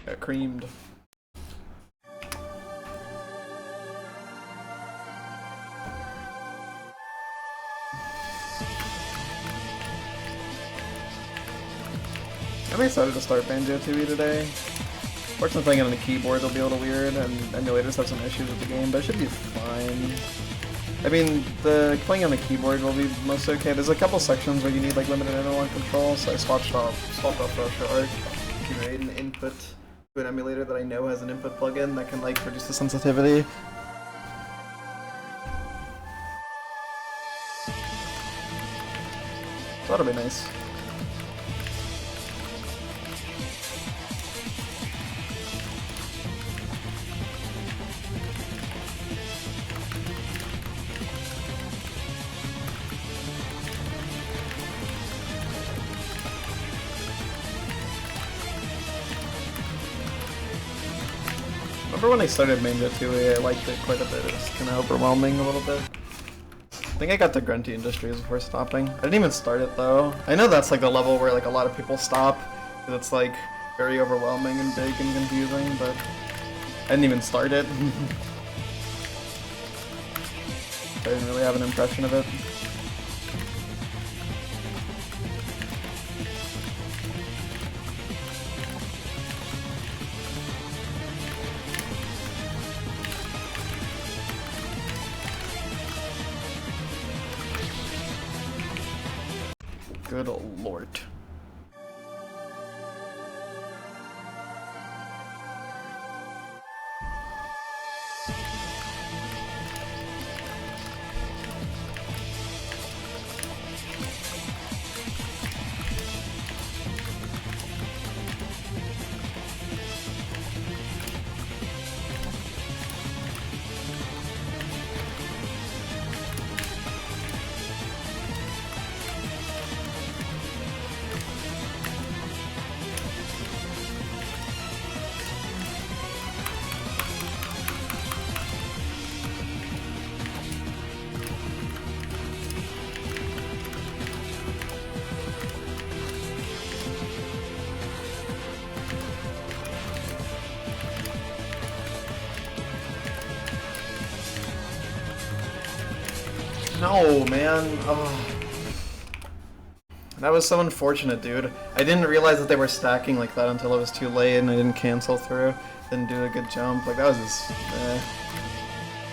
Got creamed. I'm excited to start Banjo Tooie today. Fortunately, playing it on the keyboard will be a little weird, and emulators have some issues with the game, but it should be fine. I mean, the playing on the keyboard will be most okay. There's a couple sections where you need like limited analog control, so I swapped off for Arc to create an input to an emulator that I know has an input plugin that can like reduce the sensitivity. So that'll be nice. Remember when I started Banjo Tooie, I liked it quite a bit. It was kind of overwhelming a little bit. I think I got to Grunty Industries before stopping. I didn't even start it though. I know that's like the level where like a lot of people stop, because it's like very overwhelming and big and confusing, but I didn't even start it. I didn't really have an impression of it. Good lord. No, man. Oh. That was so unfortunate, dude. I didn't realize that they were stacking like that until it was too late, and I didn't cancel through. Didn't do a good jump. Like, that was just...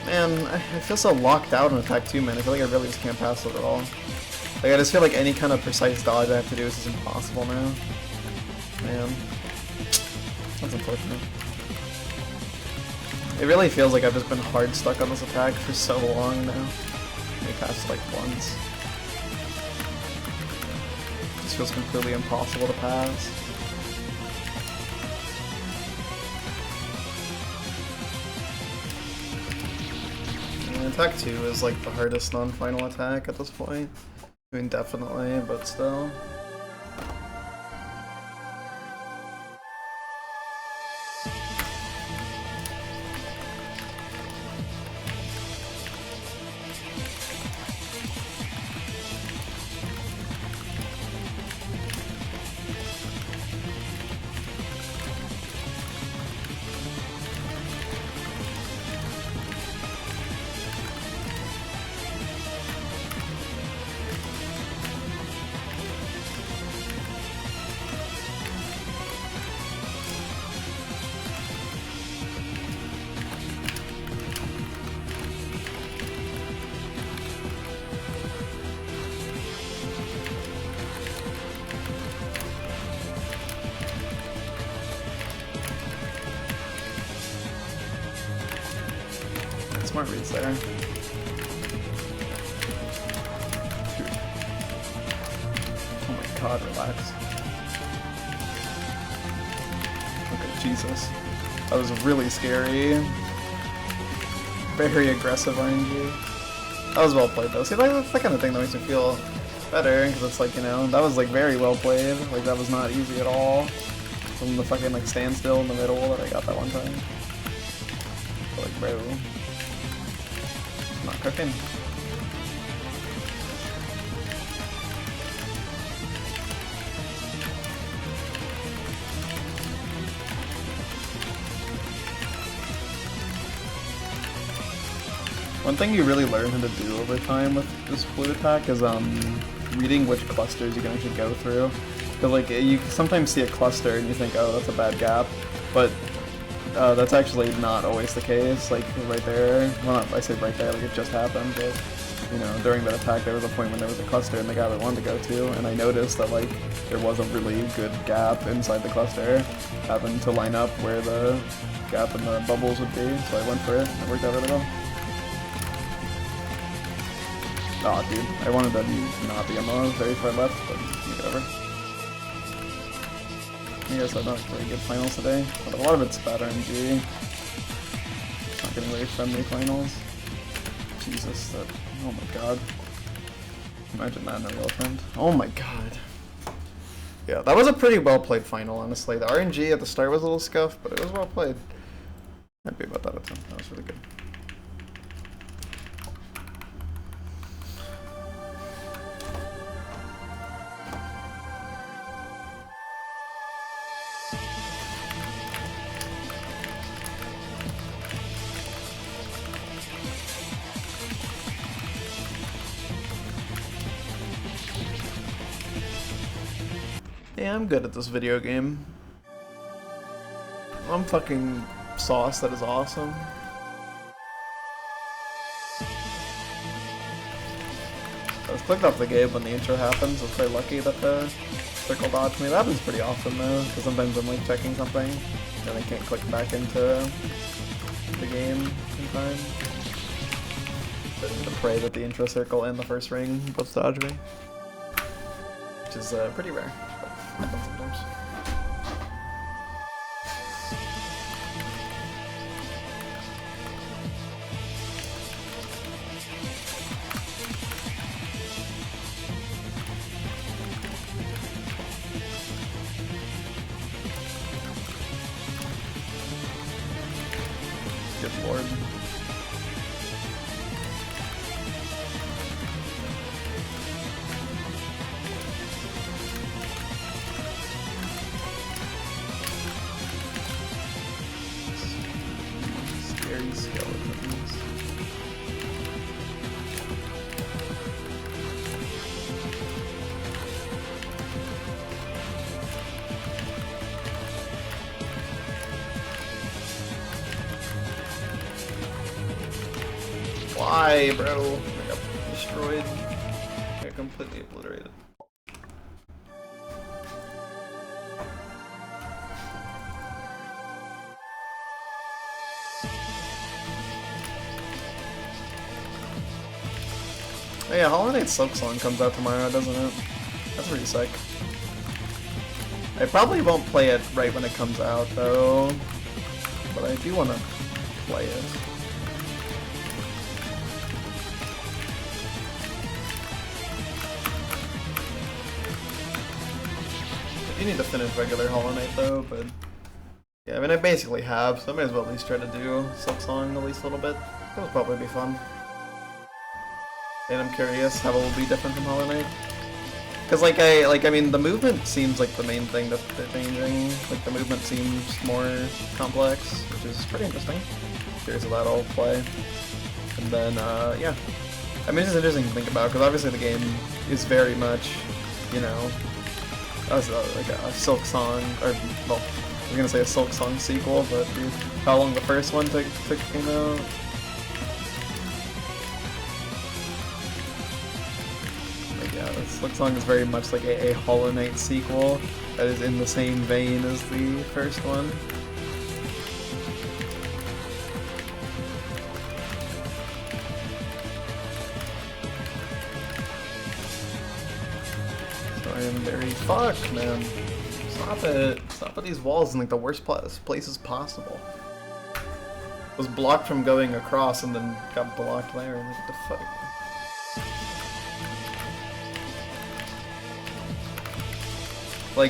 Man, I feel so locked out in attack 2, man. I feel like I really just can't pass it at all. Like, I just feel like any kind of precise dodge I have to do is just impossible now. Man. That's unfortunate. It really feels like I've just been hard stuck on this attack for so long now. I passed like once. This feels completely impossible to pass. And attack 2 is like the hardest non-final attack at this point. I mean, definitely, but still. Smart reads there. Shoot. Oh my god, relax. Okay, Jesus. That was really scary. Very aggressive RNG. That was well played though. See, that's the kind of thing that makes me feel better, because it's like, you know, that was like very well played. Like, that was not easy at all. From the fucking like standstill in the middle that I got that one time. But, like, bro. Not cooking. One thing you really learn how to do over time with this blue attack is reading which clusters you can actually go through. Because like you sometimes see a cluster and you think, oh, that's a bad gap, but that's actually not always the case. Like right there, well, not, I say right there, like it just happened, but you know, during that attack there was a point when there was a cluster and the guy I wanted to go to, and I noticed that like there was a really good gap inside the cluster. Happened to line up where the gap in the bubbles would be, so I went for it. It worked out really well. Aw, dude, I wanted to not be on the very far left, but whatever. You guys had not very good finals today, but a lot of it's bad RNG. Not getting very friendly finals. Jesus, that, oh my god. Imagine that in a real friend. Oh my god. Yeah, that was a pretty well played final, honestly. The RNG at the start was a little scuffed, but it was well played. Happy about that a ton. That was really good. Yeah, I'm good at this video game. I'm fucking sauce that is awesome. I was clicked off the game when the intro happens. I was very lucky that the circle dodged me. That happens pretty often though, because sometimes I'm like checking something and I can't click back into the game in time. To pray that the intro circle and the first ring both dodge me. Which is pretty rare. Happens sometimes. Good lord. die, bro. I got destroyed. I got completely obliterated. Oh yeah, Hollow Knight Silk Song comes out tomorrow, doesn't it? That's pretty sick. I probably won't play it right when it comes out, though. But I do want to play it. I do need to finish regular Hollow Knight, though, but... Yeah, I mean, I basically have, so I may as well at least try to do Silk Song at least a little bit. That'll probably be fun. And I'm curious how it will be different from Hollow Knight. Because, I mean, the movement seems like the main thing that they're changing. Like, the movement seems more complex, which is pretty interesting. Curious how that'll play. And then, yeah. I mean, it's just interesting to think about, because obviously the game is very much, you know, like a Silk Song, or, well, I was gonna say a Silk Song sequel, but dude, how long the first one came out? Silk Song is very much like a Hollow Knight sequel that is in the same vein as the first one. So I am very fucked, man. Stop it. Stop at these walls in like the worst places possible. Was blocked from going across and then got blocked there. Like, what the fuck? I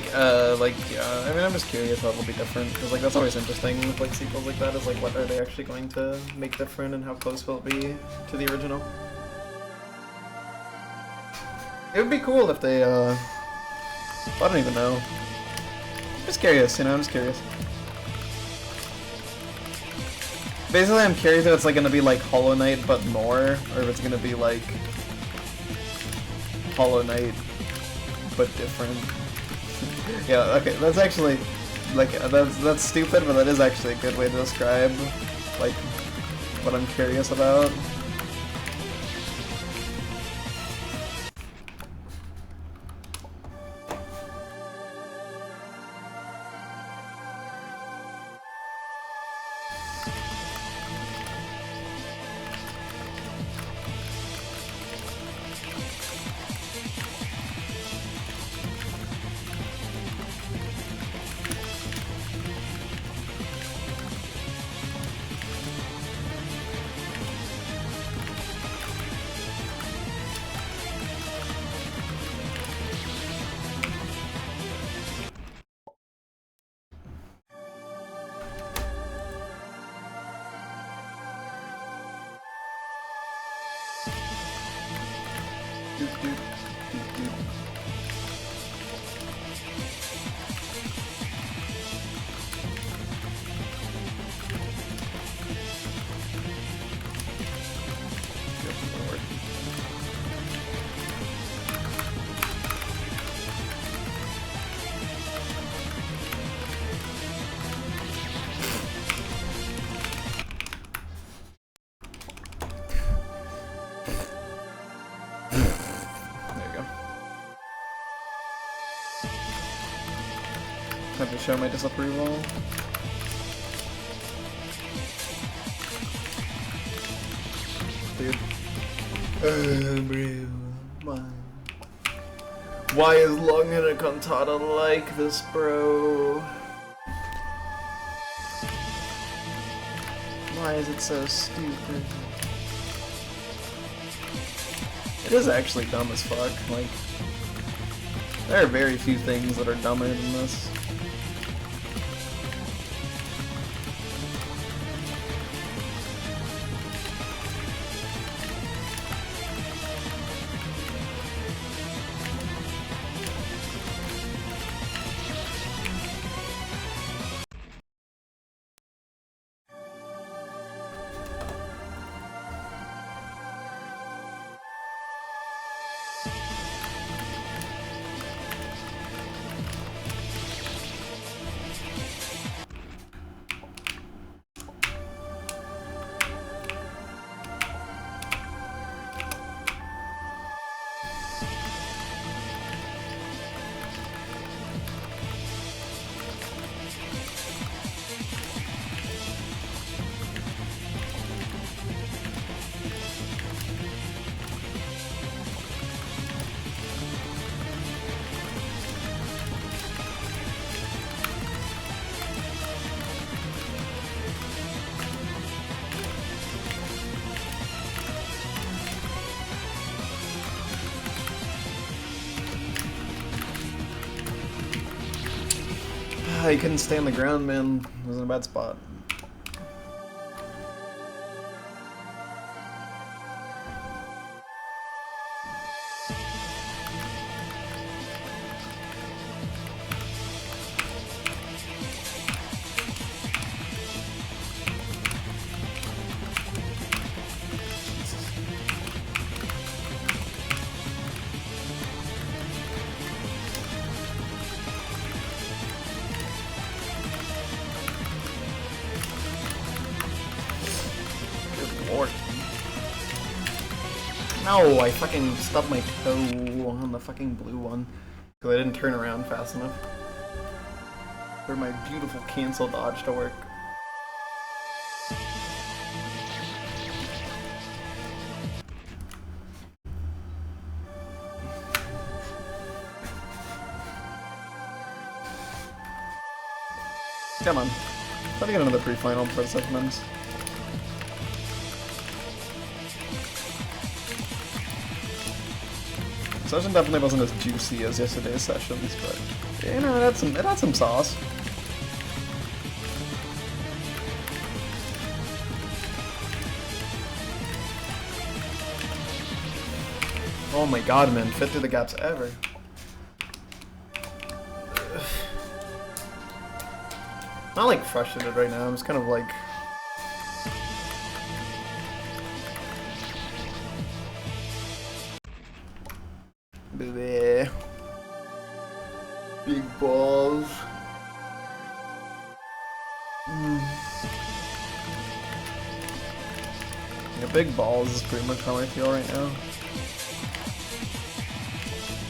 mean, I'm just curious how it'll be different, because, like, that's always interesting with, like, sequels like that, is, like, what are they actually going to make different, and how close will it be to the original? It would be cool if they, I don't even know. I'm just curious, you know, I'm just curious. Basically, I'm curious if it's, like, gonna be, like, Hollow Knight, but more, or if it's gonna be, like, Hollow Knight, but different. Yeah, okay, that's actually, like, that's stupid, but that is actually a good way to describe, like, what I'm curious about. Have to show my disapproval. Dude. Bro. Why is Longhena Cantata like this, bro? Why is it so stupid? It is actually dumb as fuck. Like, there are very few things that are dumber than this. He couldn't stay on the ground, man. He was in a bad spot. Lord. No, I fucking stubbed my toe on the fucking blue one because I didn't turn around fast enough for my beautiful cancel dodge to work. Come on. Try to get another pre-final for the second men's. Session definitely wasn't as juicy as yesterday's sessions, but you know, it had some sauce. Oh my god, man, fit through the gaps ever. Not like frustrated right now, I'm just kind of like bleh. Big balls. Yeah, big balls is pretty much how I feel right now.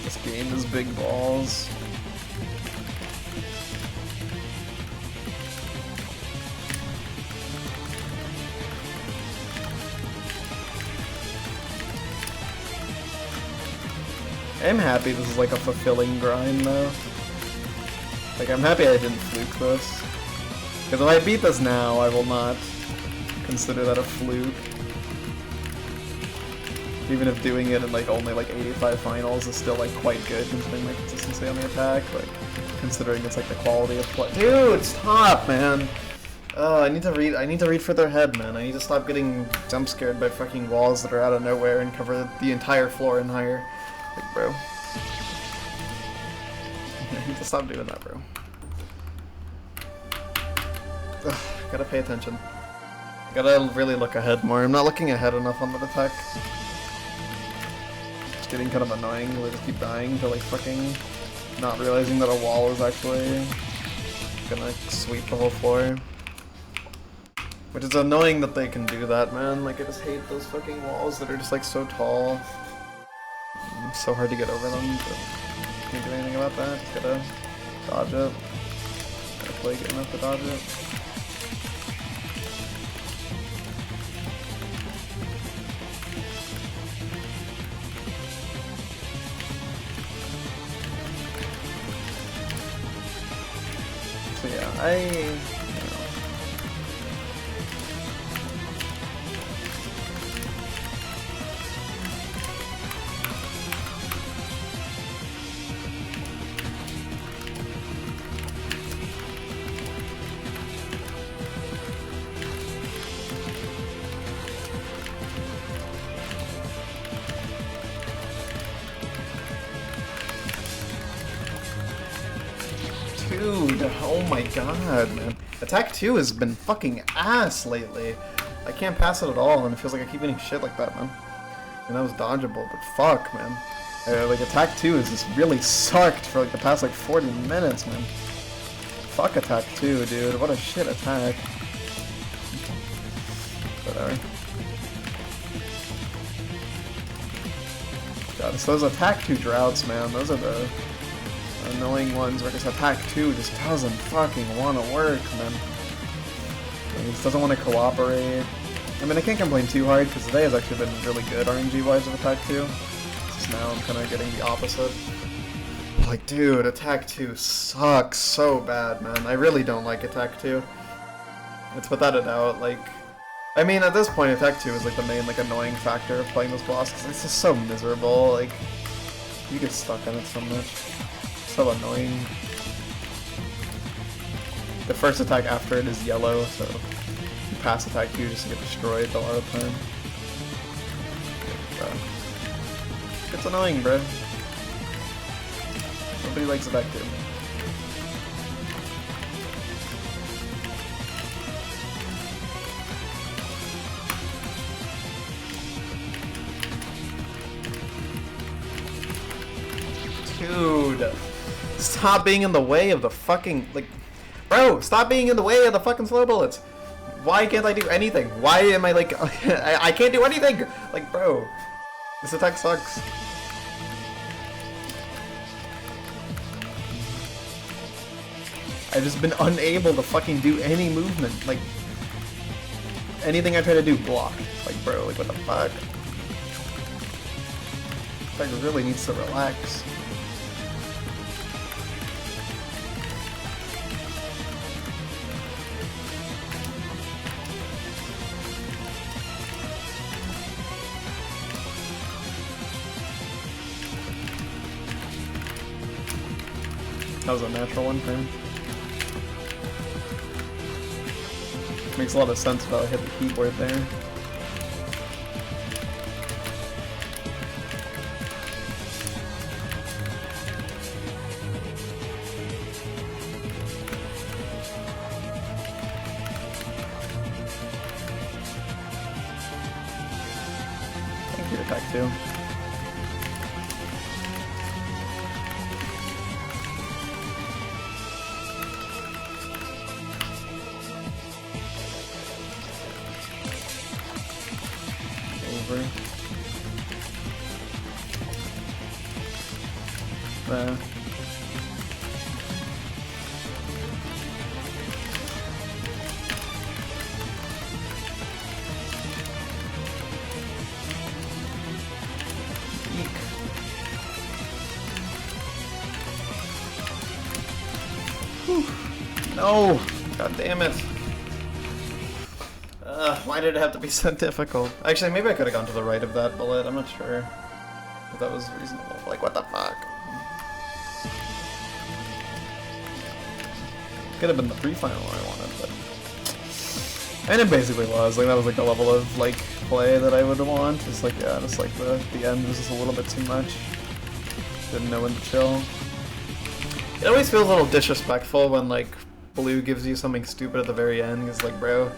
This game is big balls. I'm happy this is like a fulfilling grind though. Like I'm happy I didn't fluke this. Because if I beat this now, I will not consider that a fluke. Even if doing it in like only like 85 finals is still like quite good considering my consistency on the attack, like considering it's like the quality of play. Dude, stop, man! I need to read further ahead, man. I need to stop getting jump scared by fucking walls that are out of nowhere and cover the entire floor and higher. Like, bro. I need to stop doing that, bro. Ugh, gotta pay attention. Gotta really look ahead more. I'm not looking ahead enough on the attack. It's getting kind of annoying. I just keep dying to like fucking not realizing that a wall is actually gonna sweep the whole floor. Which is annoying that they can do that, man. Like, I just hate those fucking walls that are just like so tall. It's so hard to get over them, but can't do anything about that. Just gotta dodge it. Gotta play good enough to dodge it. So yeah, Dude, oh my god, man. Attack 2 has been fucking ass lately. I can't pass it at all, and it feels like I keep getting shit like that, man. And that was dodgeable, but fuck, man. Like, Attack 2 has just really sucked for like the past like 40 minutes, man. Fuck Attack 2, dude. What a shit attack. Whatever. God, it's those Attack 2 droughts, man. Those are the annoying ones where just Attack 2 just doesn't fucking want to work, man. He just doesn't want to cooperate. I mean, I can't complain too hard because today has actually been really good RNG-wise with Attack 2. Just now I'm kind of getting the opposite. Like, dude, Attack 2 sucks so bad, man. I really don't like Attack 2. It's without a doubt, like... I mean, at this point, Attack 2 is like the main, like, annoying factor of playing this boss because it's just so miserable, like... You get stuck on it so much. So annoying. The first attack after it is yellow, so you pass attack 2 just to get destroyed a lot of the time. It's annoying, bro. Nobody likes attack 2. Dude, stop being in the way of the fucking, like, bro, stop being in the way of the fucking slow bullets. Why can't I do anything? Why am I like, I can't do anything? Like, bro, this attack sucks. I've just been unable to fucking do any movement. Like, anything I try to do, blocked. Like, bro, like, what the fuck? This attack really needs to relax. That was a natural one for him. Makes a lot of sense if I hit the keyboard there. Thank you, attack 2. No! God damn it. Why did it have to be so difficult? Actually, maybe I could have gone to the right of that bullet. I'm not sure if that was reasonable. Like, what the fuck? Could have been the pre-final I wanted, but... And it basically was. Like, that was like the level of, like, play that I would want. Just like, yeah, just like the end was just a little bit too much. Didn't know when to chill. It always feels a little disrespectful when, like, blue gives you something stupid at the very end. It's like, bro,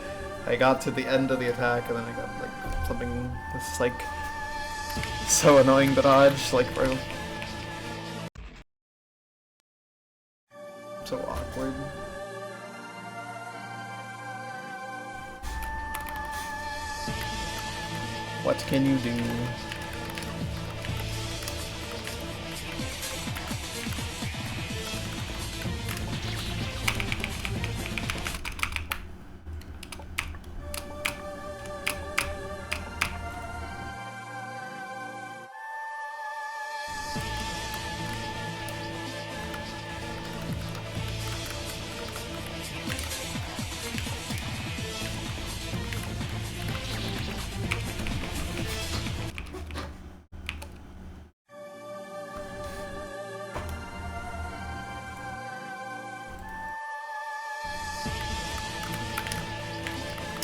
I got to the end of the attack and then I got, like, something that's, like, so annoying to dodge. Like, bro. So awkward. What can you do?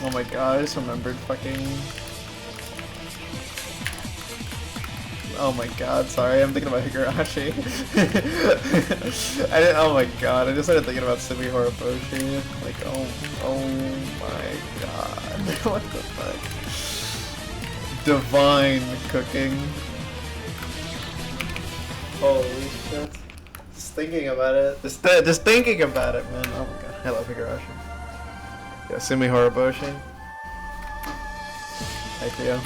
Oh my god, I just remembered fucking... Oh my god, sorry, I'm thinking about Higurashi. I didn't, oh my god, I just started thinking about Sumi Horoboshi. Like, oh my god. What the fuck? Divine cooking. Holy shit. Just thinking about it. Just thinking about it, man. Oh my god, I love Higurashi. Yeah, Sumi Horoboshi. Hi, Theo.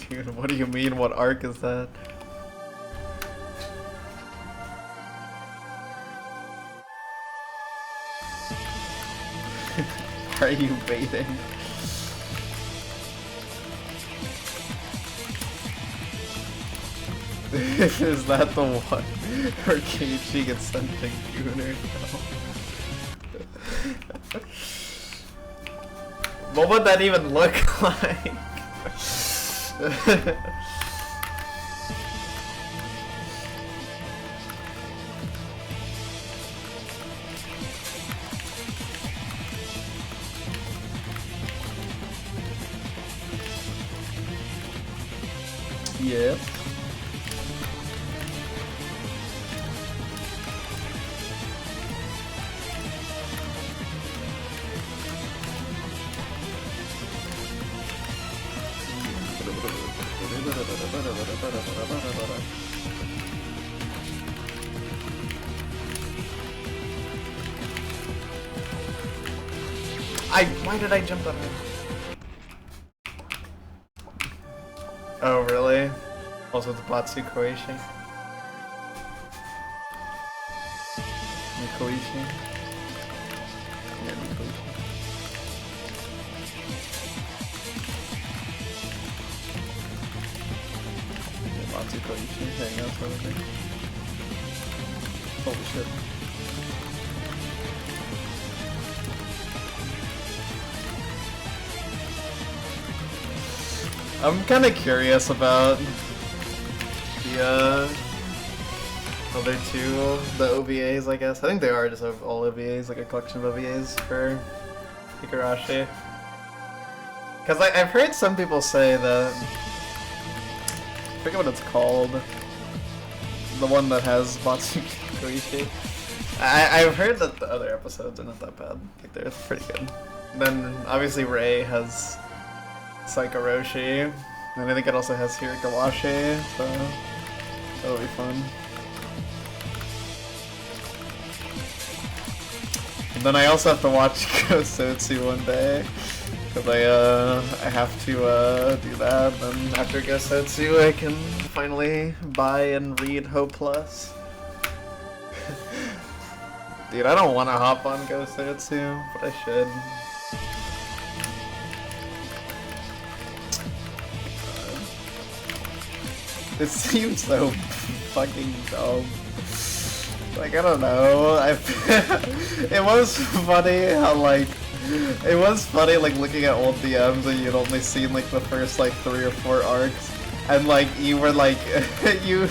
Dude, what do you mean? What arc is that? Are you baiting? Is that the one where Keiichi gets sent to Gooner? No. What would that even look like? Yeah. Why did I jump on it? Oh, really? Also the Batsu Koishi. Koishi. Yeah, Koishi. Yeah, Batsu Koishi. Hang out sort of thing. Holy shit. I'm kind of curious about the other two, the OVAs, I guess. I think they are just all OVAs, like a collection of OVAs for Higurashi. Because I've heard some people say that, I forget what it's called, the one that has Batsu Koishi. I've heard that the other episodes are not that bad. Like, they're pretty good. And then, obviously, Rei has Saikoroshi, and I think it also has Hirikawashi, so that'll be fun. And then I also have to watch Gosotsu one day, because I have to do that, and after Gosotsu I can finally buy and read Ho Plus. Dude, I don't want to hop on Gosotsu, but I should. It seems so fucking dumb. Like, I don't know. It was funny how, like, looking at old DMs and you'd only seen, like, the first, like, 3 or 4 arcs. And, like, you were, like, you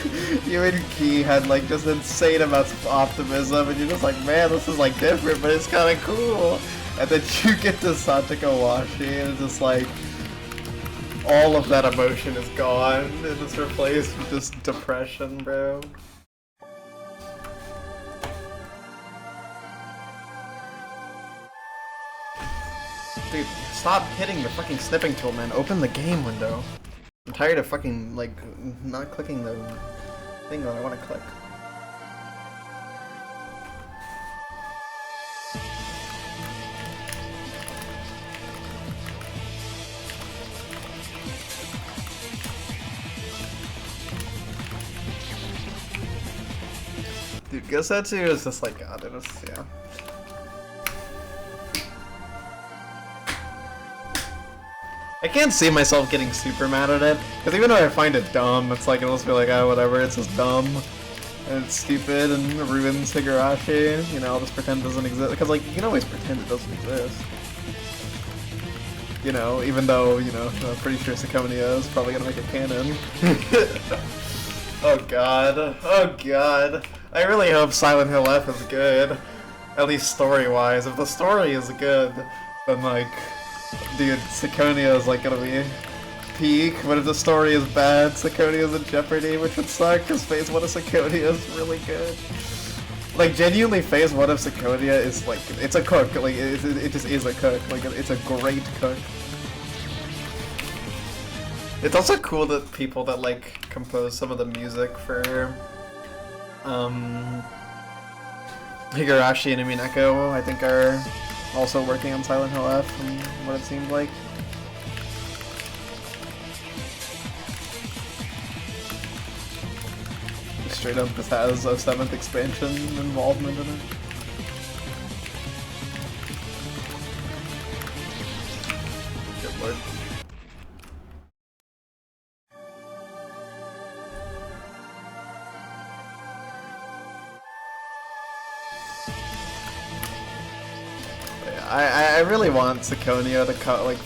and Key had, like, just insane amounts of optimism, and you're just like, man, this is, like, different, but it's kind of cool. And then you get to Sataka Washi, and it's just, like, all of that emotion is gone, and it's replaced with just depression, bro. Dude, stop hitting the fucking snipping tool, man. Open the game window. I'm tired of fucking, like, not clicking the thing that I want to click. Dude, Gosotsu is just like, God, it was, yeah. I can't see myself getting super mad at it, because even though I find it dumb, it's like, it'll just be like, oh, whatever, it's just dumb, and it's stupid, and it ruins Higurashi, you know, I'll just pretend it doesn't exist, because, like, you can always pretend it doesn't exist. You know, even though, you know, I'm pretty sure Sakonia is probably gonna make it canon. Oh god, oh god. I really hope Silent Hill F is good, at least story-wise. If the story is good, then, like, dude, Sakonia is, like, gonna be peak, but if the story is bad, Sakonia is in jeopardy, which would suck, because Phase 1 of Sakonia is really good. Like, genuinely, Phase 1 of Sakonia is, like, it's a cook, like, it just is a cook, like, it's a great cook. It's also cool that people that, like, compose some of the music for, Higurashi and Umineko, I think, are also working on Silent Hill F, from what it seems like. Straight up just has a 7th expansion involvement in it. Good lord. I really want Syconia to cut like,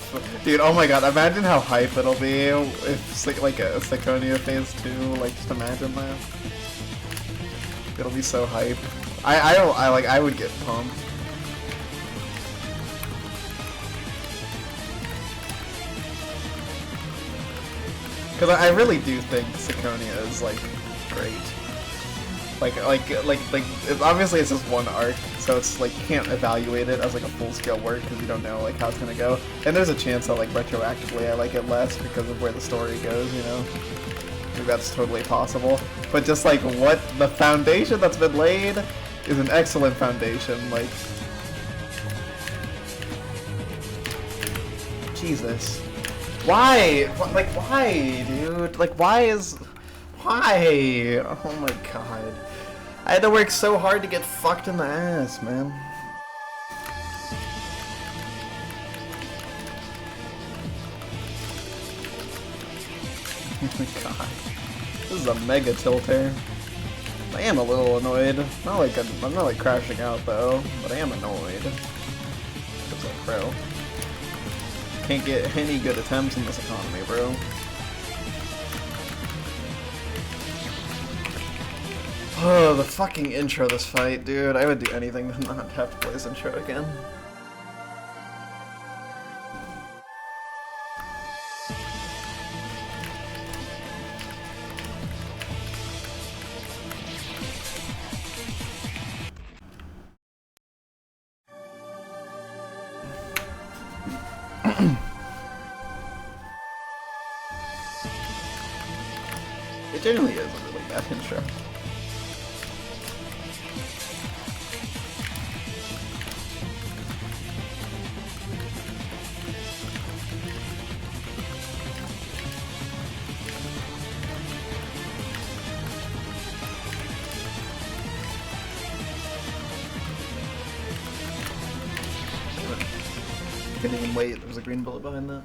dude. Oh my god! Imagine how hype it'll be if like a Syconia phase 2. Like, just imagine that. It'll be so hype. I would get pumped. Because I really do think Syconia is like great. Like obviously it's just one arc, so it's like you can't evaluate it as like a full-scale work because you don't know like how it's gonna go. And there's a chance that like retroactively I like it less because of where the story goes, you know? Like, that's totally possible. But just like what the foundation that's been laid is an excellent foundation. Like, Jesus, why? Like, why, dude? Like, why? Oh my god. I had to work so hard to get fucked in the ass, man. Oh my god. This is a mega tilter. I am a little annoyed. I'm not like crashing out though, but I am annoyed. It's like, bro. Can't get any good attempts in this economy, bro. Oh, the fucking intro of this fight, dude. I would do anything to not have to play this intro again. It generally is a really bad intro. Couldn't even wait, there was a green bullet behind that.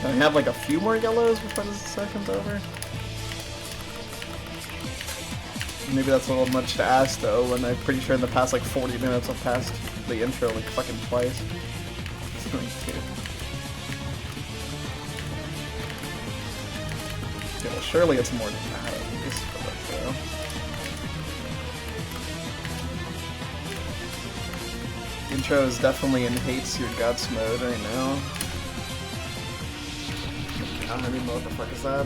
I have like a few more yellows before this session's over. Maybe that's a little much to ask though, when I'm pretty sure in the past like 40 minutes I've passed the intro like fucking twice. Okay, well surely it's more than that at least, but the intro is definitely in hates your guts mode right now. I don't even know what the fuck is that.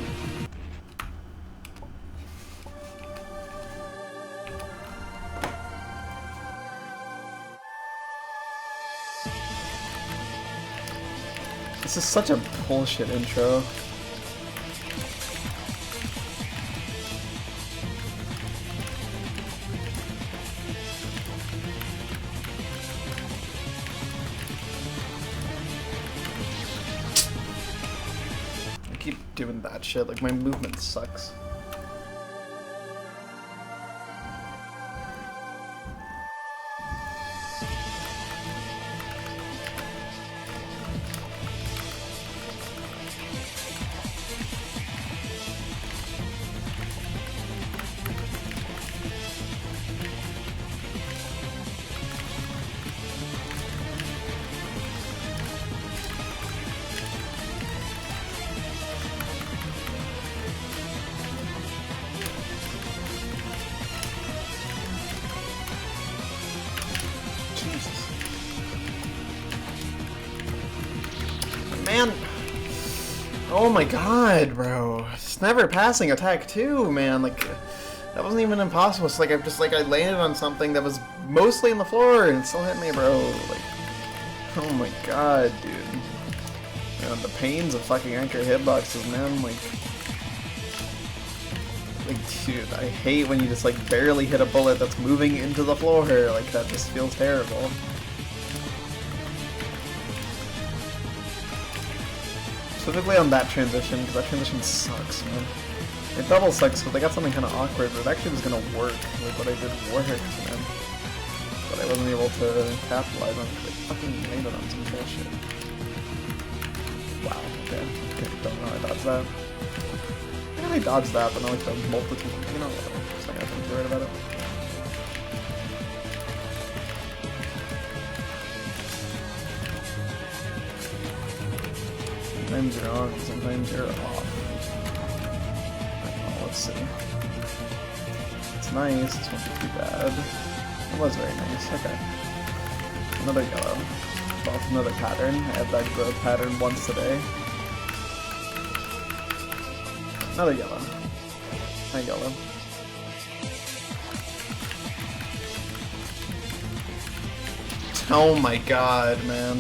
This is such a bullshit intro. Doing that shit, like my movement sucks. Man, oh my god, bro. It's never passing attack 2, man. Like, that wasn't even impossible. It's like I landed on something that was mostly on the floor and it still hit me, bro. Like, oh my god, dude. Man, the pains of fucking accurate hitboxes, man. Like, dude, I hate when you just like barely hit a bullet that's moving into the floor. Like, that just feels terrible. Specifically on that transition, because that transition sucks, man. It double sucks, but they got something kind of awkward, but it actually was gonna work. Like, what I did worked, man. But I wasn't able to capitalize on it, because I fucking landed on some bullshit. Wow, okay. Don't know how I dodged that. usually dodge that, but not like the multitude. You know, I'm just not gonna think too right about it. Sometimes you're on, sometimes you're off. Oh, let's see. It's nice, this won't be too bad. It was very nice, okay. Another yellow. Well, it's another pattern. I had that growth pattern once today. Another yellow. A yellow. Oh my god, man.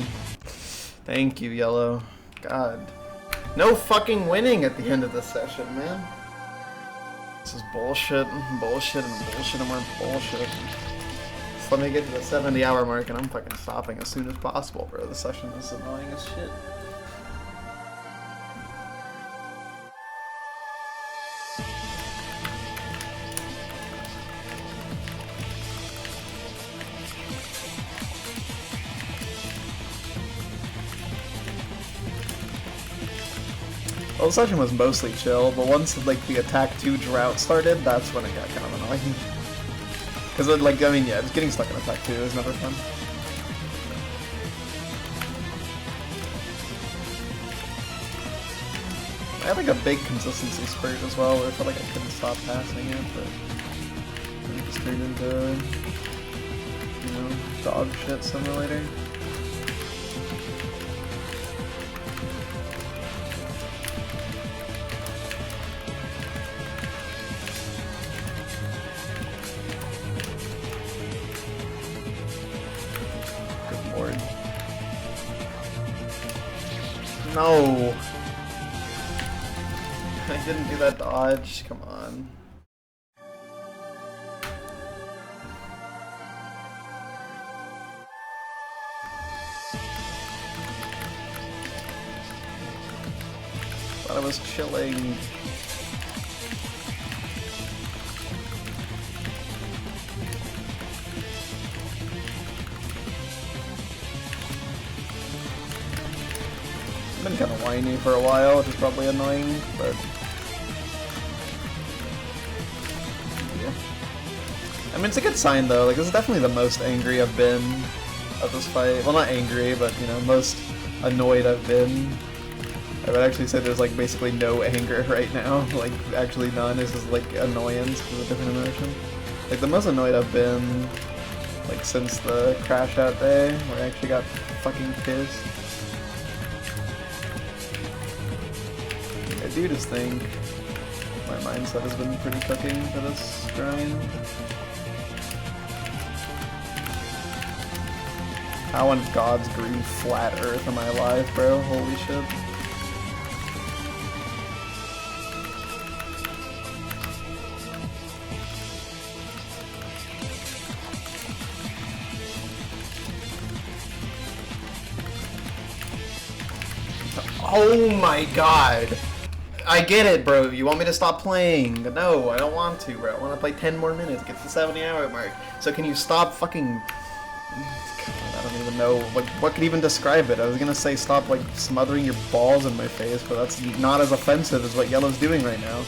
Thank you, yellow. God. No fucking winning at the end of this session, man. This is bullshit, bullshit, and bullshit, and more bullshit. Just let me get to the 70-hour mark and I'm fucking stopping as soon as possible, bro. The session is annoying as shit. Well, the session was mostly chill, but once like the attack 2 drought started, that's when it got kind of annoying. Because like, I mean, yeah, just getting stuck in attack 2 is never fun. I had like a big consistency spurt as well, where I felt like I couldn't stop passing it, but it just turned into, you know, dog shit simulator. No! I didn't do that dodge, come on. Thought I was chilling. Been kind of whiny for a while, which is probably annoying, but yeah. I mean, it's a good sign though. Like, this is definitely the most angry I've been at this fight. Well, not angry, but you know, most annoyed I've been. I would actually say there's like basically no anger right now. Like, actually none. It's just like annoyance is a different emotion. Like, the most annoyed I've been, like, since the crash out day, where I actually got fucking pissed. I do just think my mindset has been pretty cooking for this grind. How on God's green flat earth am I alive, bro? Holy shit. Oh my god! I get it, bro. You want me to stop playing? No, I don't want to, bro. I want to play 10 more minutes, get to the 70-hour mark. So can you stop fucking... God, I don't even know. Like, what could even describe it? I was gonna say stop, like, smothering your balls in my face, but that's not as offensive as what Yellow's doing right now.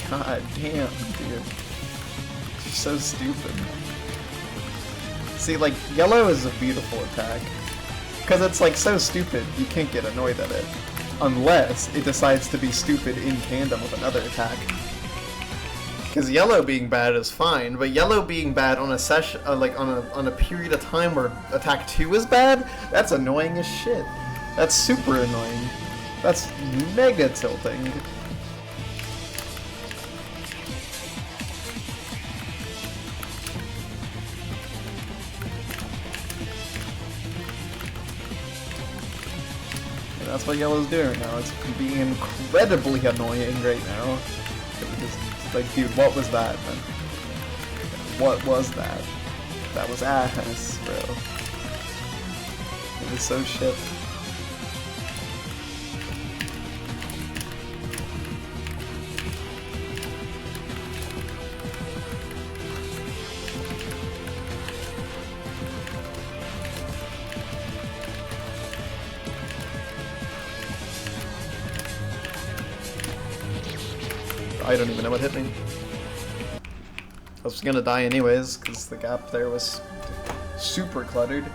God damn, dude. You're so stupid. See, like, Yellow is a beautiful attack. Because it's, like, so stupid, you can't get annoyed at it. Unless it decides to be stupid in tandem with another attack. Because Yellow being bad is fine, but Yellow being bad on a session, like, on a period of time where attack 2 is bad, that's annoying as shit. That's super annoying. That's mega tilting. That's what Yellow's doing right now. It's being incredibly annoying right now. Just, like, dude, what was that, man? What was that? That was ass, bro. It was so shit. I don't even know what hit me. I was gonna die anyways, because the gap there was super cluttered.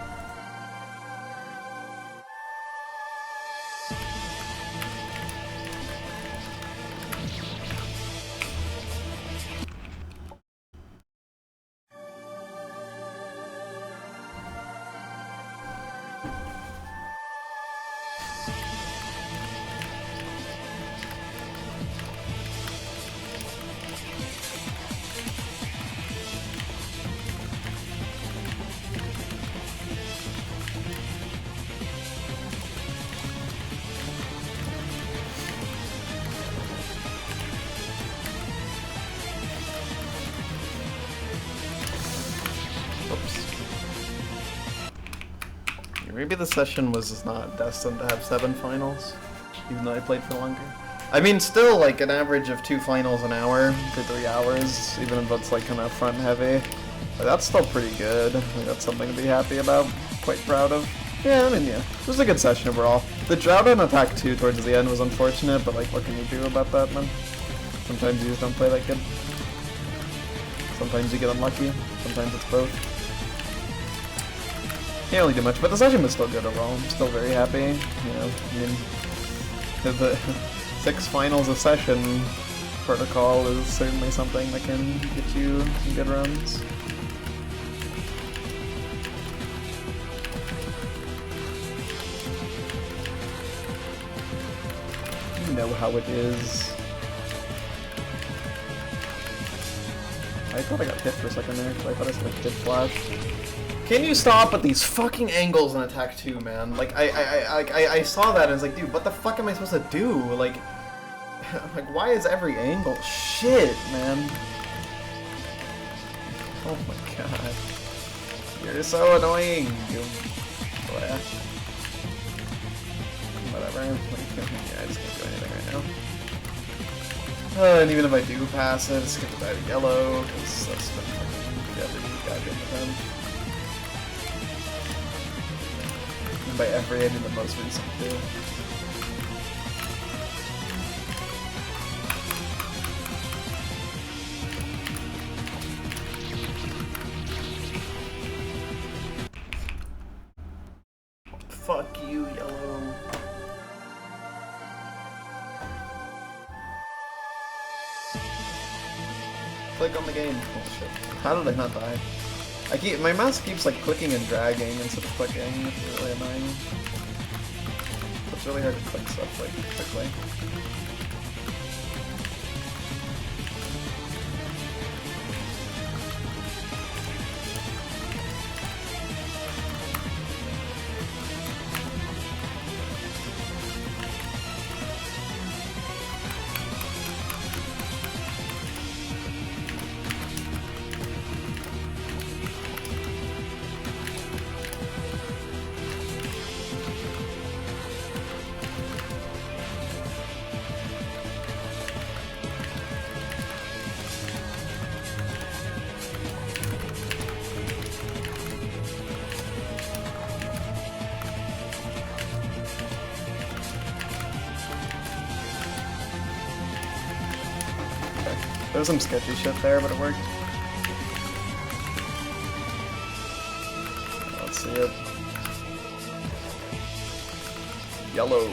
Maybe the session was not destined to have 7 finals, even though I played for longer. I mean, still, like, an average of 2 finals an hour for 3 hours, even if it's, like, kind of front-heavy. Like, that's still pretty good. Like, that's something to be happy about. Quite proud of. Yeah, I mean, yeah. It was a good session overall. The drought on attack 2 towards the end was unfortunate, but, like, what can you do about that, man? Sometimes you just don't play that good. Sometimes you get unlucky. Sometimes it's both. Can't really do much, but the session was still good overall. I'm still very happy. You know, I mean, the 6 finals a session protocol is certainly something that can get you some good runs. You know how it is. I thought I got hit for a second there, because I thought I said did flash. Can you stop with these fucking angles in attack 2, man? Like, I saw that and I was like, dude, what the fuck am I supposed to do? Like, why is every angle shit, man? Oh my god. You're so annoying. Whatever. Yeah, I just can't do anything right now. And even if I do pass it, it's gonna die to yellow, because that's been fucking every goddamn attempt. And by every, I mean the most recent too. Fuck you, yellow. Click on the game. Oh shit. How did I not die? My mouse keeps like clicking and dragging instead of clicking. It's really annoying. It's really hard to click stuff like quickly. There was some sketchy shit there, but it worked. Let's see it. Yellow.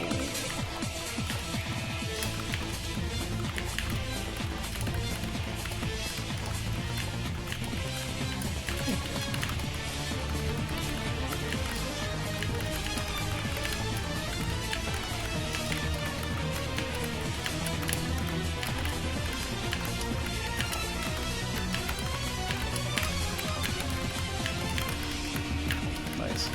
Nice.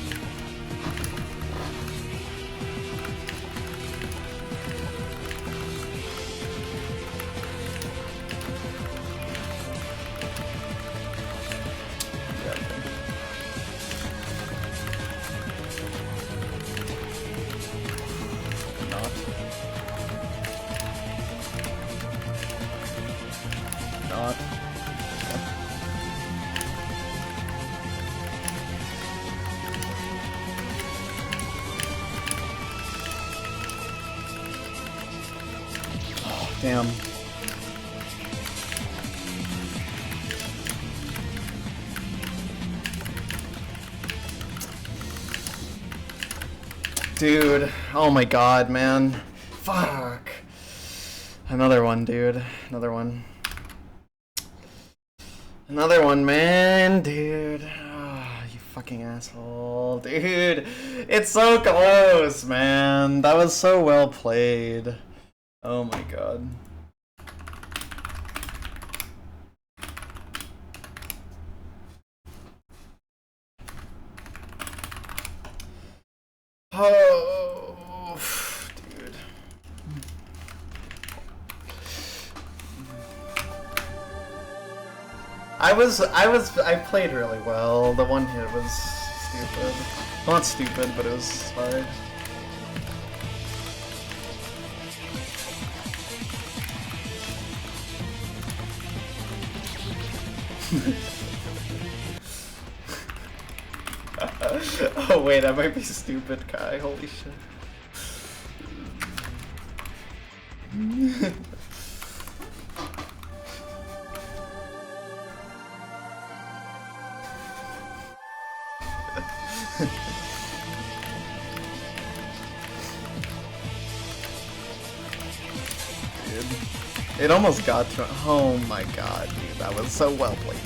Not. Damn. Dude, oh my god, man. Fuck. Another one, dude. Another one. Another one, man, dude. Oh, you fucking asshole, dude. It's so close, man. That was so well played. Oh my god. Oh, dude. I played really well. The one hit was stupid. Well, not stupid, but it was hard. Oh wait, I might be stupid, Kai. Holy shit. Dude, it almost got to. Oh my god, dude, that was so well played.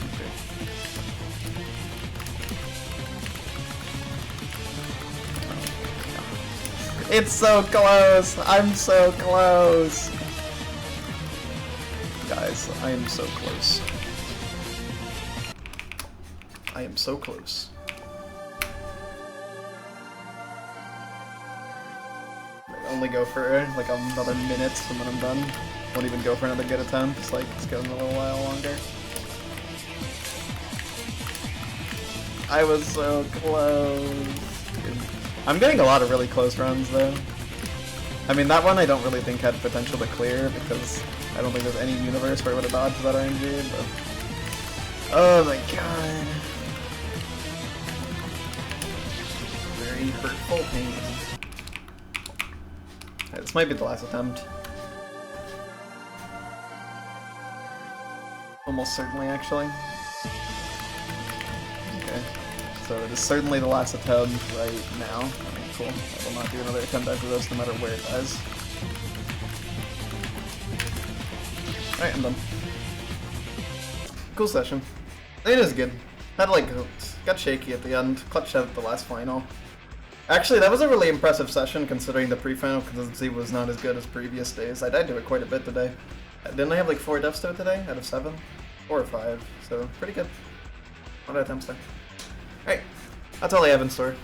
It's so close! I'm so close! Guys, I am so close. I am so close. I only go for like another minute and then I'm done. Won't even go for another good attempt, just like it's going a little while longer. I was so close. Dude. I'm getting a lot of really close runs though. I mean, that one I don't really think had potential to clear because I don't think there's any universe where I would have dodged that RNG, but... Oh my god. Very hurtful pain. Right, this might be the last attempt. Almost certainly, actually. Okay. So it is certainly the last attempt right now. Okay, cool. I will not do another attempt after this, no matter where it dies. Alright, I'm done. Cool session. It is good. Had like, got shaky at the end. Clutched out at the last final. Actually, that was a really impressive session considering the pre-final consistency was not as good as previous days. I died to it quite a bit today. Didn't I have like 4 deaths to it today out of 7? 4 or 5, so pretty good. A lot of attempts there. Alright, that's all I have in store.